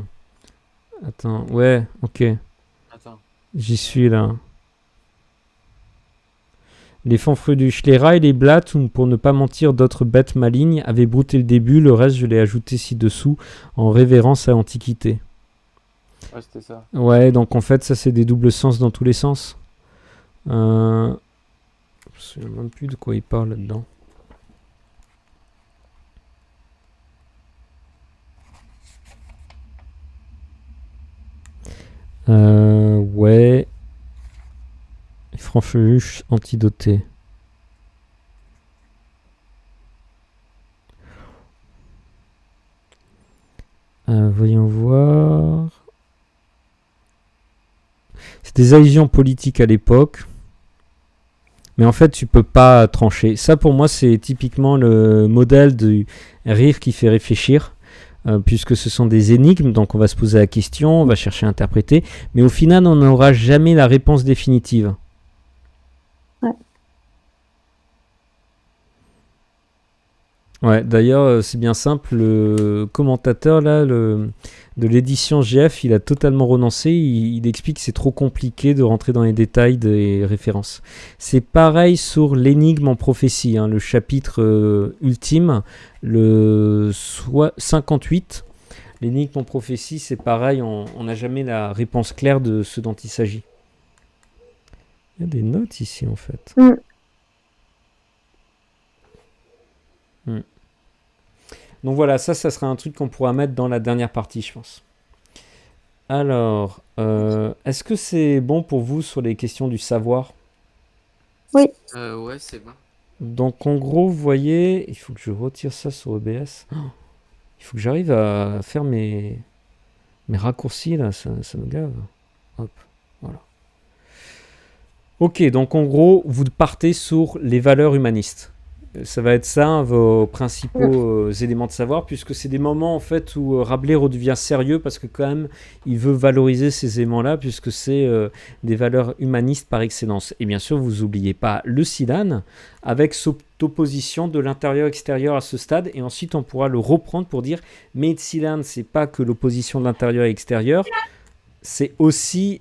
attends, ouais, ok. Attends. J'y suis là. Les fanfreluches, les rats et les blattes, ou pour ne pas mentir d'autres bêtes malignes, avaient brouté le début, le reste je l'ai ajouté ci-dessous en révérence à l'Antiquité. Ouais, c'était ça. Ouais, donc en fait ça c'est des doubles sens dans tous les sens. Je me souviens même plus de quoi il parle là-dedans. Ouais. Fanfreluche antidoté. Voyons voir. C'est des allusions politiques à l'époque. Mais en fait, tu peux pas trancher. Ça, pour moi, c'est typiquement le modèle du rire qui fait réfléchir. Puisque ce sont des énigmes, donc on va se poser la question, on va chercher à interpréter. Mais au final, on n'aura jamais la réponse définitive. Ouais. Ouais, d'ailleurs, c'est bien simple. Le commentateur là, de l'édition GF, il a totalement renoncé. Il explique que c'est trop compliqué de rentrer dans les détails des références. C'est pareil sur l'énigme en prophétie, hein, le chapitre ultime, le 58. L'énigme en prophétie, c'est pareil, on n'a jamais la réponse claire de ce dont il s'agit. Il y a des notes ici en fait. Donc voilà, ça sera un truc qu'on pourra mettre dans la dernière partie, je pense. Alors, est-ce que c'est bon pour vous sur les questions du savoir? Oui. Ouais, c'est bon. Donc en gros, vous voyez, il faut que je retire ça sur OBS. Oh, il faut que j'arrive à faire mes raccourcis là, ça me gave. Hop, voilà. Ok, donc en gros, vous partez sur les valeurs humanistes. Ça va être ça, vos principaux éléments de savoir, puisque c'est des moments en fait où Rabelais redevient sérieux parce que quand même il veut valoriser ces éléments-là, puisque c'est des valeurs humanistes par excellence. Et bien sûr, vous n'oubliez pas le Silane, avec cette opposition de l'intérieur-extérieur à ce stade, et ensuite on pourra le reprendre pour dire mais le Silane, c'est pas que l'opposition de l'intérieur et extérieur, c'est aussi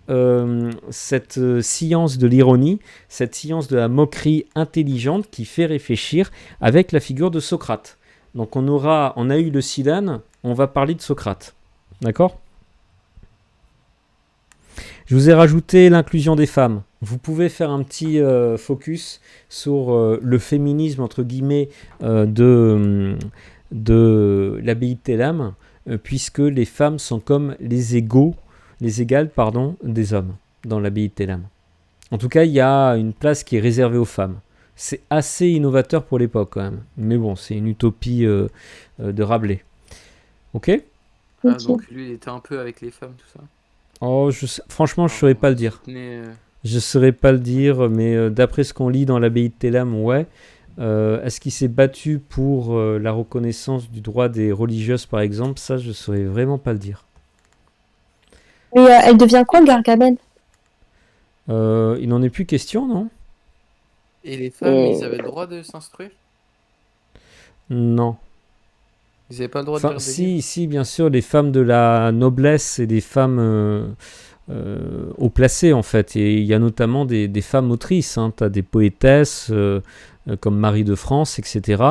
cette science de l'ironie, cette science de la moquerie intelligente qui fait réfléchir avec la figure de Socrate. Donc on a eu le Silane, on va parler de Socrate. D'accord ? Je vous ai rajouté l'inclusion des femmes. Vous pouvez faire un petit focus sur le féminisme, entre guillemets, de l'abbaye de Thélam, puisque les femmes sont comme les égales des hommes dans l'abbaye de Thélam. En tout cas, il y a une place qui est réservée aux femmes. C'est assez innovateur pour l'époque quand même. Mais bon, c'est une utopie de Rabelais. Ok ? Ah, donc lui, il était un peu avec les femmes, tout ça. Oh, franchement, je ne saurais pas le dire. Je ne saurais pas le dire, mais d'après ce qu'on lit dans l'abbaye de Thélam, ouais. Est-ce qu'il s'est battu pour la reconnaissance du droit des religieuses, par exemple? Ça, je ne saurais vraiment pas le dire. Mais elle devient quoi, Gargamel? Il n'en est plus question, non? Et les femmes, ils avaient le droit de s'instruire? Non. Ils avaient pas le droit de Enfin, lire des livres? si, bien sûr, les femmes de la noblesse et des femmes haut placées, en fait. Et il y a notamment des femmes autrices. Hein. Tu as des poétesses comme Marie de France, etc.,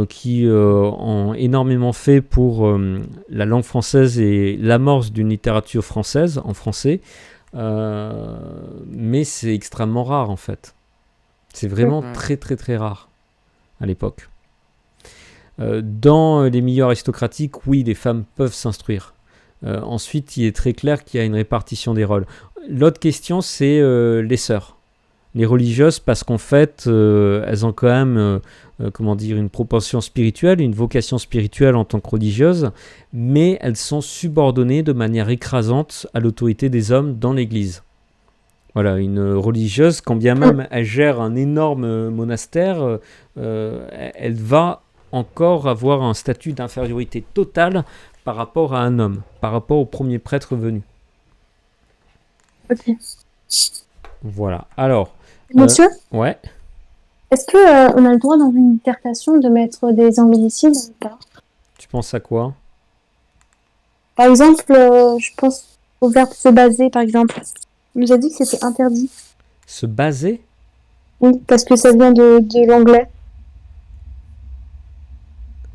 qui ont énormément fait pour la langue française et l'amorce d'une littérature française, en français. Mais c'est extrêmement rare, en fait. C'est vraiment Ouais. très, très, très rare à l'époque. Dans les milieux aristocratiques, oui, les femmes peuvent s'instruire. Ensuite, il est très clair qu'il y a une répartition des rôles. L'autre question, c'est les sœurs, les religieuses, parce qu'en fait, elles ont quand même, comment dire, une propension spirituelle, une vocation spirituelle en tant que religieuses, mais elles sont subordonnées de manière écrasante à l'autorité des hommes dans l'Église. Voilà, une religieuse, quand bien même elle gère un énorme monastère, elle va encore avoir un statut d'infériorité totale par rapport à un homme, par rapport au premier prêtre venu. Ok. Voilà. Alors, Monsieur, ouais, est-ce que on a le droit dans une dissertation de mettre des anglicides ou pas? tu penses à quoi? Par exemple, je pense au verbe se baser, par exemple. On nous a dit que c'était interdit. Se baser? Oui, parce que ça vient de l'anglais.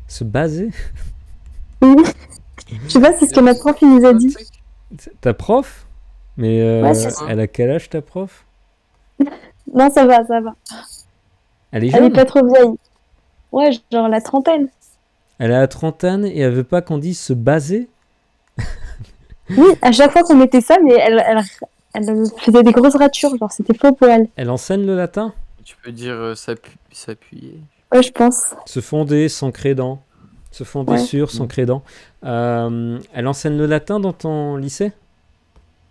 Se baser? Oui. Je sais pas, c'est ce que notre prof il nous a dit. Ta prof? Mais Ouais, c'est ça. elle a quel âge, ta prof? Non, ça va, ça va. Elle est Elle est jeune? pas trop vieille. Ouais, genre la trentaine. Elle a la trentaine et elle veut pas qu'on dise se baser? Oui, à chaque fois qu'on mettait ça, mais elle faisait des grosses ratures, genre c'était faux pour elle. Elle enseigne le latin? Tu peux dire s'appuyer. Ouais, je pense. Se fonder sans crédent. Se fonder Ouais. sur sans crédent. Elle enseigne le latin dans ton lycée?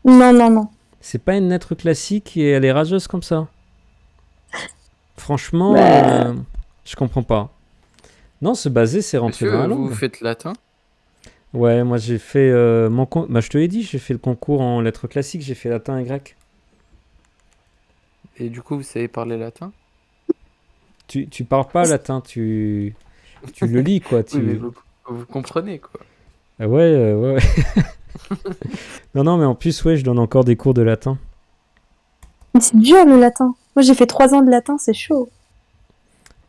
Non, non, non. C'est pas une lettre classique et elle est rageuse comme ça. Franchement, Bah. je comprends pas. Non, se baser, c'est rentrer dans la Monsieur, vous langue. faites latin? Ouais, moi j'ai fait bah, je te l'ai dit, j'ai fait le concours en lettres classiques, j'ai fait latin et grec. Et du coup, vous savez parler latin? Tu parles pas latin, tu le lis quoi. Oui, mais vous comprenez, quoi. Ah ouais, ouais. Non, mais en plus, ouais, je donne encore des cours de latin. Mais c'est dur le latin. Moi j'ai fait 3 ans de latin, c'est chaud.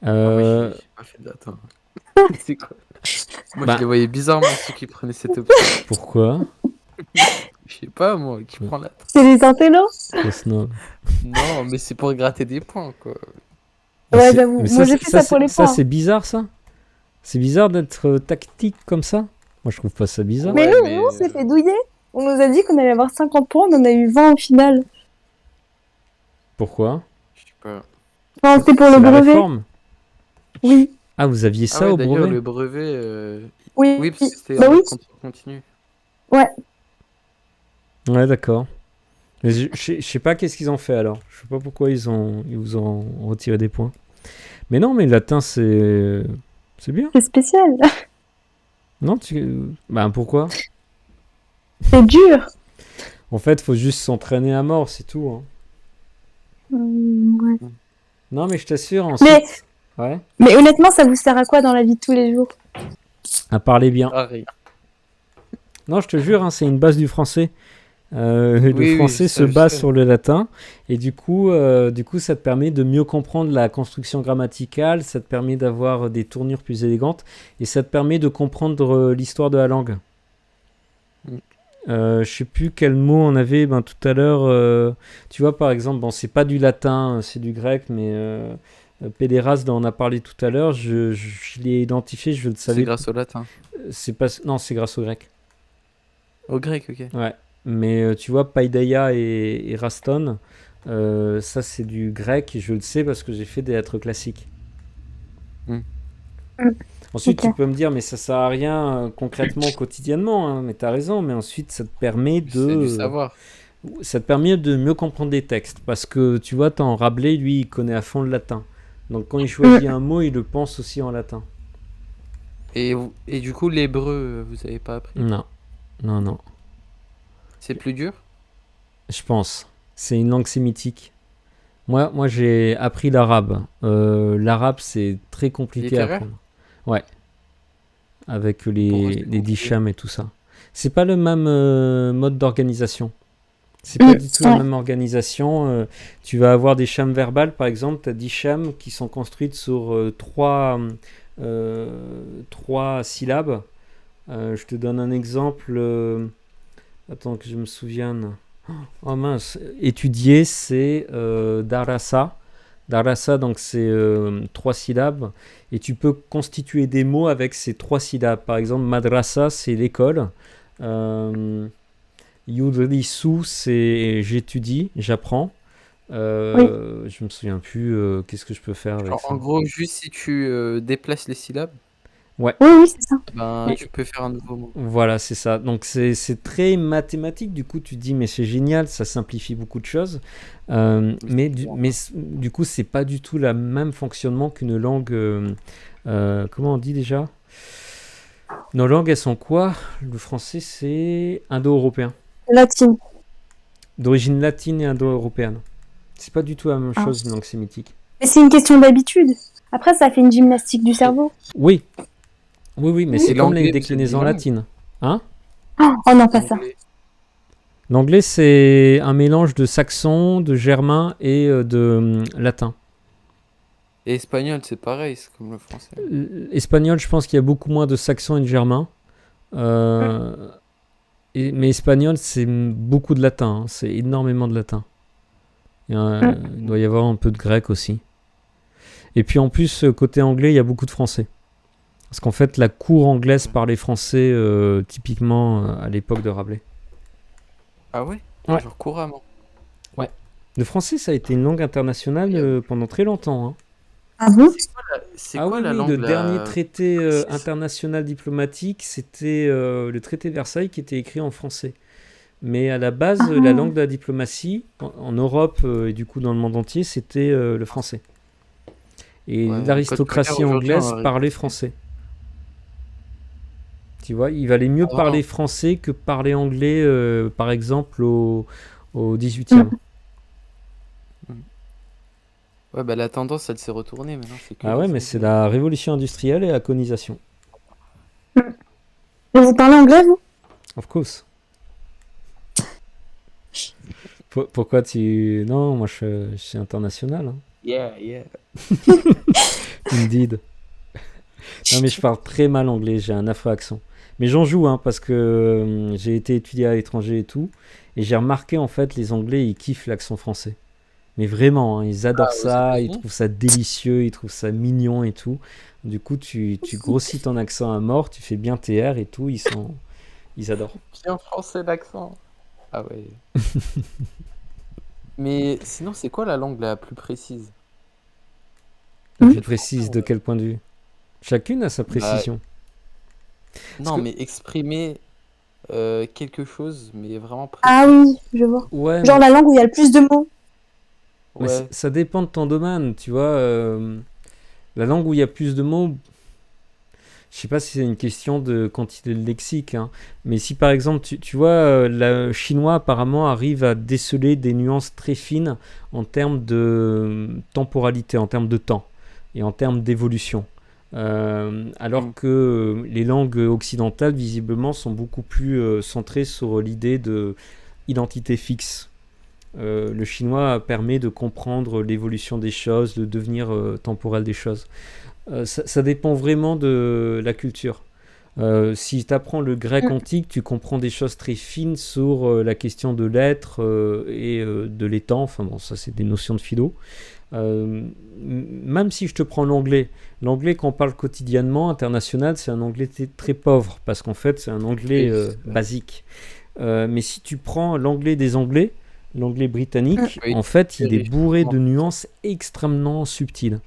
Ah, Euh, moi, j'ai pas fait de latin. C'est quoi? Moi, Bah. je les voyais bizarrement, ceux qui prenaient cette option. Pourquoi? Je sais pas, moi, qui prend latin. C'est les intellos? Trop snob. Non, mais c'est pour gratter des points, quoi. Mais Ouais, c'est- j'avoue. mais Moi j'ai fait ça pour les ça, points. c'est bizarre ça. C'est bizarre d'être tactique comme ça. Moi, je trouve pas ça bizarre. Mais Ouais, oui, mais, on s'est fait douiller. On nous a dit qu'on allait avoir 50 points, on en a eu 20 au final. Pourquoi? Je sais pas. Enfin, c'était pour C'est le la brevet. réforme. Oui, Ah, vous aviez Ah ça ouais, au d'ailleurs, brevet? le brevet... oui. Oui, parce que c'était Bah en oui. continu. Ouais. Ouais, d'accord. Mais je sais pas qu'est-ce qu'ils ont fait alors. Je sais pas pourquoi ils vous ont retiré des points. Mais non, mais le latin, c'est bien. C'est spécial. Non, bah pourquoi? C'est dur. En fait, faut juste s'entraîner à mort, c'est tout. Hein. Ouais. Non, mais je t'assure, ensuite. Ouais. Mais honnêtement, ça vous sert à quoi dans la vie de tous les jours? À parler bien. Pareil. Non, je te jure, hein, c'est une base du français. Le Oui, français ça, se je base sais. sur le latin et du coup, ça te permet de mieux comprendre la construction grammaticale, ça te permet d'avoir des tournures plus élégantes et ça te permet de comprendre l'histoire de la langue. Mm. Je sais plus quel mot on avait tout à l'heure. Tu vois, par exemple, bon, c'est pas du latin, c'est du grec, mais pédéraste, dont on a parlé tout à l'heure, je l'ai identifié, je le C'est savais. grâce au latin. C'est pas, non, c'est grâce au grec. Au grec, ok. Ouais, mais tu vois, Paideia et Raston, ça c'est du grec et je le sais parce que j'ai fait des lettres classiques. Mm. Ensuite, Ok. tu peux me dire, mais ça sert à rien concrètement, quotidiennement, hein, mais t'as raison, mais ensuite ça te permet C'est du savoir. ça te permet de mieux comprendre des textes parce que tu vois, t'en Rabelais, lui, il connaît à fond le latin. Donc quand il choisit un mot, il le pense aussi en latin. Et du coup, l'hébreu, vous avez pas appris? Non, non, non. C'est plus dur? Je pense. C'est une langue sémitique. Moi j'ai appris l'arabe. L'arabe, c'est très compliqué à Littéraire? apprendre. Ouais, avec Pourquoi les c'est compliqué? dishams et tout ça. C'est pas le même mode d'organisation. C'est pas du tout la Ouais. même organisation. Tu vas avoir des chames verbales, par exemple. Tu as 10 chames qui sont construites sur trois syllabes. Je te donne un exemple. Attends que je me souvienne. Oh mince. Étudier, c'est darasa. Darasa, donc c'est trois syllabes. Et tu peux constituer des mots avec ces trois syllabes. Par exemple, madrasa, c'est l'école. Euh, Yudrisu, c'est j'étudie, j'apprends. Oui. Je me souviens plus. Qu'est-ce que je peux faire avec Genre, en ça? gros, juste si tu déplaces les syllabes, Ouais. Oui, oui, c'est ça. ben, Et tu peux faire un nouveau mot. voilà, c'est ça. Donc c'est très mathématique. Du coup, tu te dis, mais c'est génial, ça simplifie beaucoup de choses. Mais Mais, c'est du, dur, mais hein. c- du coup, c'est pas du tout le même fonctionnement qu'une langue. Comment on dit déjà? Nos langues, elles sont quoi? Le français, c'est indo-européen. Latine. D'origine latine et indo-européenne. C'est pas du tout la même Ah. chose, une langue sémitique. Mais c'est une question d'habitude. Après, ça fait une gymnastique du cerveau. Oui, oui, mais Et c'est comme les l'anglais, vous êtes déclinaisons bilingue? latines. Hein? Oh non, pas ça. L'anglais. L'anglais, c'est un mélange de saxon, de germain et de latin. Et espagnol, c'est pareil, c'est comme le français. Espagnol, je pense qu'il y a beaucoup moins de saxon et de germain. Euh, mais espagnol, c'est beaucoup de latin, hein. C'est énormément de latin. Il doit y avoir un peu de grec aussi. Et puis en plus, côté anglais, il y a beaucoup de français. Parce qu'en fait, la cour anglaise parlait français typiquement à l'époque de Rabelais. Ah ouais? Ouais. Genre couramment. Ouais. Le français, ça a été une langue internationale pendant très longtemps, hein. Ah bon? C'est Ah quoi oui, la oui, le langue dernier la traité précise? international diplomatique, c'était le traité de Versailles qui était écrit en français. Mais à la base, la langue de la diplomatie, en Europe et du coup dans le monde entier, c'était le français. Et Ouais, le code l'aristocratie scolaire aujourd'hui, on anglaise aurait parlait dit c'est- français. Tu vois, il valait mieux Ah, vraiment? parler français que parler anglais, par exemple, au 18e. Ouais, bah la tendance, elle s'est retournée maintenant, c'est que Ah ouais, les mais c'est Anglais. la révolution industrielle et la colonisation. Et vous parlez anglais, vous? Of course. Pourquoi tu... Non, moi je suis international, hein. Yeah, yeah. Indeed. Non, mais je parle très mal anglais, j'ai un affreux accent. Mais j'en joue, hein, parce que j'ai été étudié à l'étranger et tout. Et j'ai remarqué, en fait, les Anglais, ils kiffent l'accent français. Mais vraiment, hein, ils adorent Ah, aux ça, ils États-Unis? trouvent ça délicieux, ils trouvent ça mignon et tout. Du coup, tu grossis ton accent à mort, tu fais bien tes R et tout, ils adorent. Bien français l'accent. Ah ouais. Mais sinon, c'est quoi la langue la plus précise? La Mhm. plus précise de quel point de vue? Chacune a sa Bah, précision. non, que- mais exprimer quelque chose, mais vraiment Ah précis. oui, je vois. Ouais, Genre la langue où il y a le plus de mots. mais Ouais. ça dépend de ton domaine, tu vois. La langue où il y a plus de mots, je sais pas si c'est une question de quantité de lexique, hein, mais si par exemple, tu vois, le chinois apparemment arrive à déceler des nuances très fines en termes de temporalité, en termes de temps et en termes d'évolution. Alors Mm. que les langues occidentales, visiblement, sont beaucoup plus centrées sur l'idée de identité fixe. Le chinois permet de comprendre l'évolution des choses, le devenir temporel des choses. Ça dépend vraiment de la culture. Si tu apprends le grec antique, tu comprends des choses très fines sur la question de l'être et de l'étang. Enfin bon, ça c'est des notions de philo. Même si je te prends l'anglais qu'on parle quotidiennement, international, c'est un anglais très pauvre, parce qu'en fait c'est un anglais Oui, c'est vrai. basique. Mais si tu prends l'anglais des Anglais, l'anglais britannique, Oui, en fait c'est il est riche. bourré de nuances extrêmement subtiles.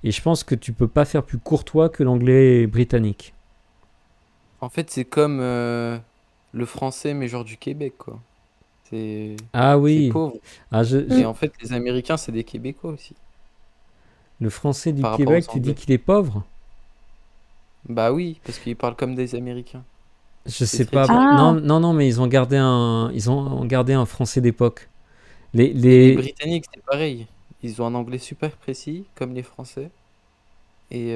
Et je pense que tu peux pas faire plus courtois que l'anglais britannique. En fait, c'est comme le français, mais genre du Québec, quoi. C'est Ah c'est oui, pauvre. ah, Et en fait, les Américains, c'est des Québécois aussi, le français du par rapport Québec, aux tu dis Anglais. qu'il est pauvre? Bah oui, parce qu'ils parlent comme des Américains. Je sais très pas. typé. Ah, Non, mais ils ont gardé un français d'époque. Les, Les les, Britanniques, c'est pareil. Ils ont un anglais super précis, comme les Français. Et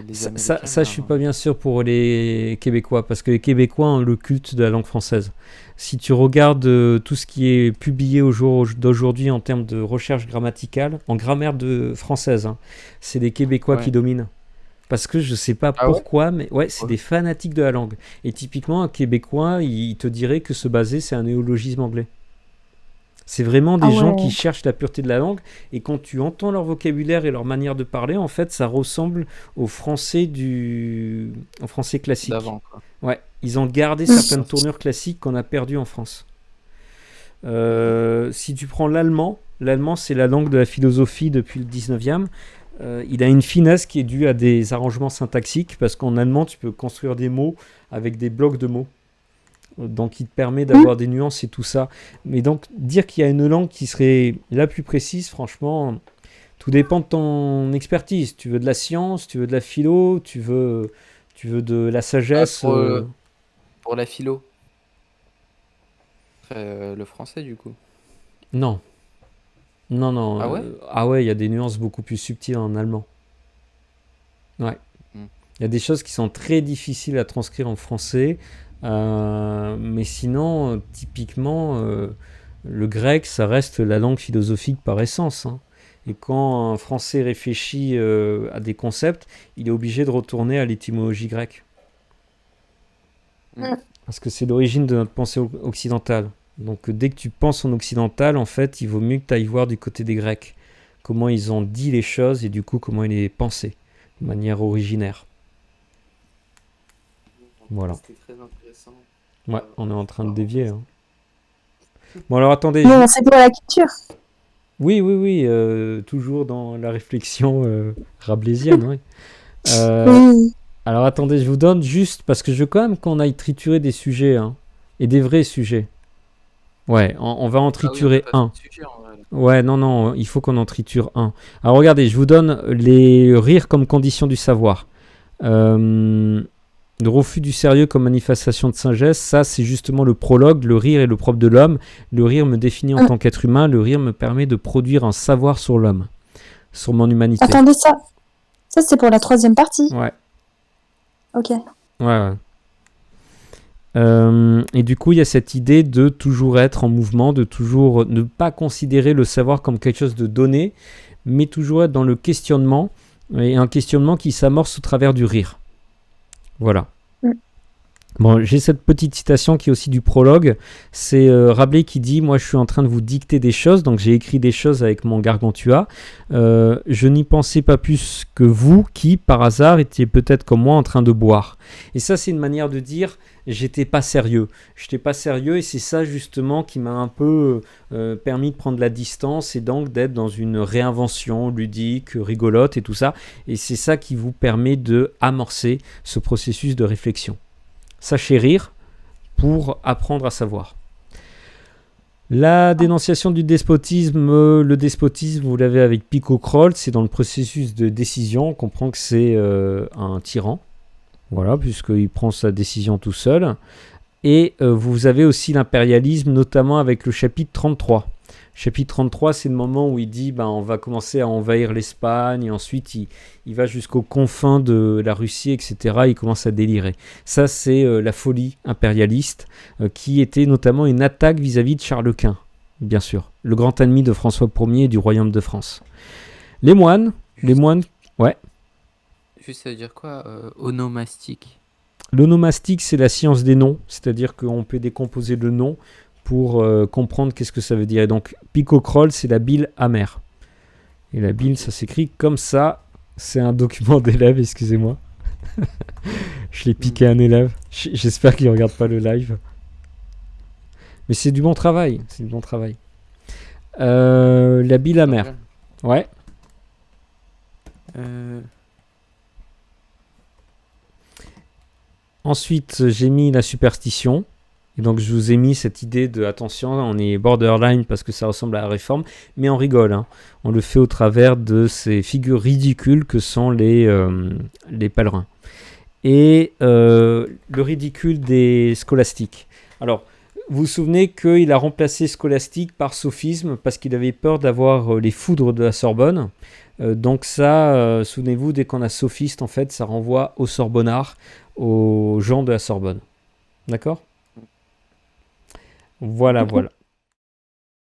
les Américains, ça, je suis pas bien sûr pour les Québécois, parce que les Québécois ont le culte de la langue française. Si tu regardes tout ce qui est publié au jour d'aujourd'hui en termes de recherche grammaticale, en grammaire française, hein, c'est les Québécois qui Ouais. dominent. Parce que je sais pas Ah ouais? pourquoi, mais ouais, c'est Ouais. des fanatiques de la langue. Et typiquement, un Québécois, il te dirait que se baser, c'est un néologisme anglais. C'est vraiment ah des gens qui ouais. cherchent la pureté de la langue, et quand tu entends leur vocabulaire et leur manière de parler, en fait, ça ressemble au français classique. D'avant, quoi. Ouais, ils ont gardé Mm. certaines tournures classiques qu'on a perdues en France. Mhm. Si tu prends l'allemand, l'allemand c'est la langue de la philosophie depuis le 19e. Il a une finesse qui est due à des arrangements syntaxiques, parce qu'en allemand, tu peux construire des mots avec des blocs de mots. Donc, il te permet Mm. d'avoir des nuances et tout ça. Mais donc, dire qu'il y a une langue qui serait la plus précise, franchement, tout dépend de ton expertise. Tu veux de la science, tu veux de la philo, tu veux de la Ah, sagesse. pour la philo, le français, du coup. Non, non. Ah ouais? Ah ouais, il y a des nuances beaucoup plus subtiles en allemand. Ouais. Hmm. Il y a des choses qui sont très difficiles à transcrire en français. Mais sinon, typiquement, le grec, ça reste la langue philosophique par essence, hein. Et quand un français réfléchit à des concepts, il est obligé de retourner à l'étymologie grecque. Hmm. Parce que c'est l'origine de notre pensée occidentale. Donc dès que tu penses en occidental, en fait, il vaut mieux que tu ailles voir du côté des Grecs. Comment ils ont dit les choses et du coup comment ils les pensaient de manière originaire. Voilà. C'était très intéressant. Ouais, on est en train de dévier, hein. Bon alors attendez, Bon, c'est pour la culture. oui, toujours dans la réflexion rabelaisienne, oui. Euh, Oui. alors attendez, je vous donne juste, parce que je veux quand même qu'on aille triturer des sujets, hein, et des vrais sujets. Ouais, on va en Ah oui, on n'a triturer pas un. fait de sujet en vrai. Ouais, non, il faut qu'on en triture un. Alors regardez, je vous donne les rires comme condition du savoir. Euh, le refus du sérieux comme manifestation de sagesse, ça c'est justement le prologue. Le rire est le propre de l'homme. Le rire me définit en Mm. tant qu'être humain. Le rire me permet de produire un savoir sur l'homme, sur mon humanité. Attendez ça. Ça, c'est pour la troisième partie. Ouais, Ok. ouais. Et du coup, il y a cette idée de toujours être en mouvement, de toujours ne pas considérer le savoir comme quelque chose de donné, mais toujours être dans le questionnement, et un questionnement qui s'amorce au travers du rire. Voilà. Mm. Bon, j'ai cette petite citation qui est aussi du prologue. C'est Rabelais qui dit « Moi, je suis en train de vous dicter des choses, donc j'ai écrit des choses avec mon Gargantua. Je n'y pensais pas plus que vous qui, par hasard, étiez peut-être comme moi en train de boire. » Et ça, c'est une manière de dire « J'étais pas sérieux. J'étais pas sérieux et c'est ça, justement, qui m'a un peu permis de prendre la distance et donc d'être dans une réinvention ludique, rigolote et tout ça. Et c'est ça qui vous permet de amorcer ce processus de réflexion. Sachez rire pour apprendre à savoir. La dénonciation du despotisme, le despotisme, vous l'avez avec Pico-Kroll, c'est dans le processus de décision. On comprend que c'est un tyran, voilà, puisqu'il prend sa décision tout seul. Et vous avez aussi l'impérialisme, notamment avec le chapitre 33. Chapitre 33, c'est le moment où il dit on va commencer à envahir l'Espagne, et ensuite il va jusqu'aux confins de la Russie, etc. Il commence à délirer. Ça, c'est la folie impérialiste, qui était notamment une attaque vis-à-vis de Charles Quint, bien sûr, le grand ennemi de François Ier et du royaume de France. Les moines, ouais. Juste, ça veut dire quoi, onomastique? L'onomastique, c'est la science des noms, c'est-à-dire qu'on peut décomposer le nom pour comprendre qu'est-ce que ça veut dire. Et donc, Pico-Kroll, c'est la bile amère. Et la bile, ça s'écrit comme ça. C'est un document d'élève, excusez-moi. Je l'ai piqué à un élève. J'espère qu'il ne regarde pas le live. Mais c'est du bon travail. C'est du bon travail. La bile amère. Ouais. Ensuite, j'ai mis la superstition. Et donc, je vous ai mis cette idée de, attention, on est borderline parce que ça ressemble à la réforme, mais on rigole, hein. On le fait au travers de ces figures ridicules que sont les pèlerins. et le ridicule des scolastiques. Alors, vous vous souvenez qu'il a remplacé scolastique par sophisme parce qu'il avait peur d'avoir les foudres de la Sorbonne. Donc ça, souvenez-vous, dès qu'on a sophiste, en fait, ça renvoie aux sorbonnards, aux gens de la Sorbonne. D'accord ? Voilà, Ok. voilà.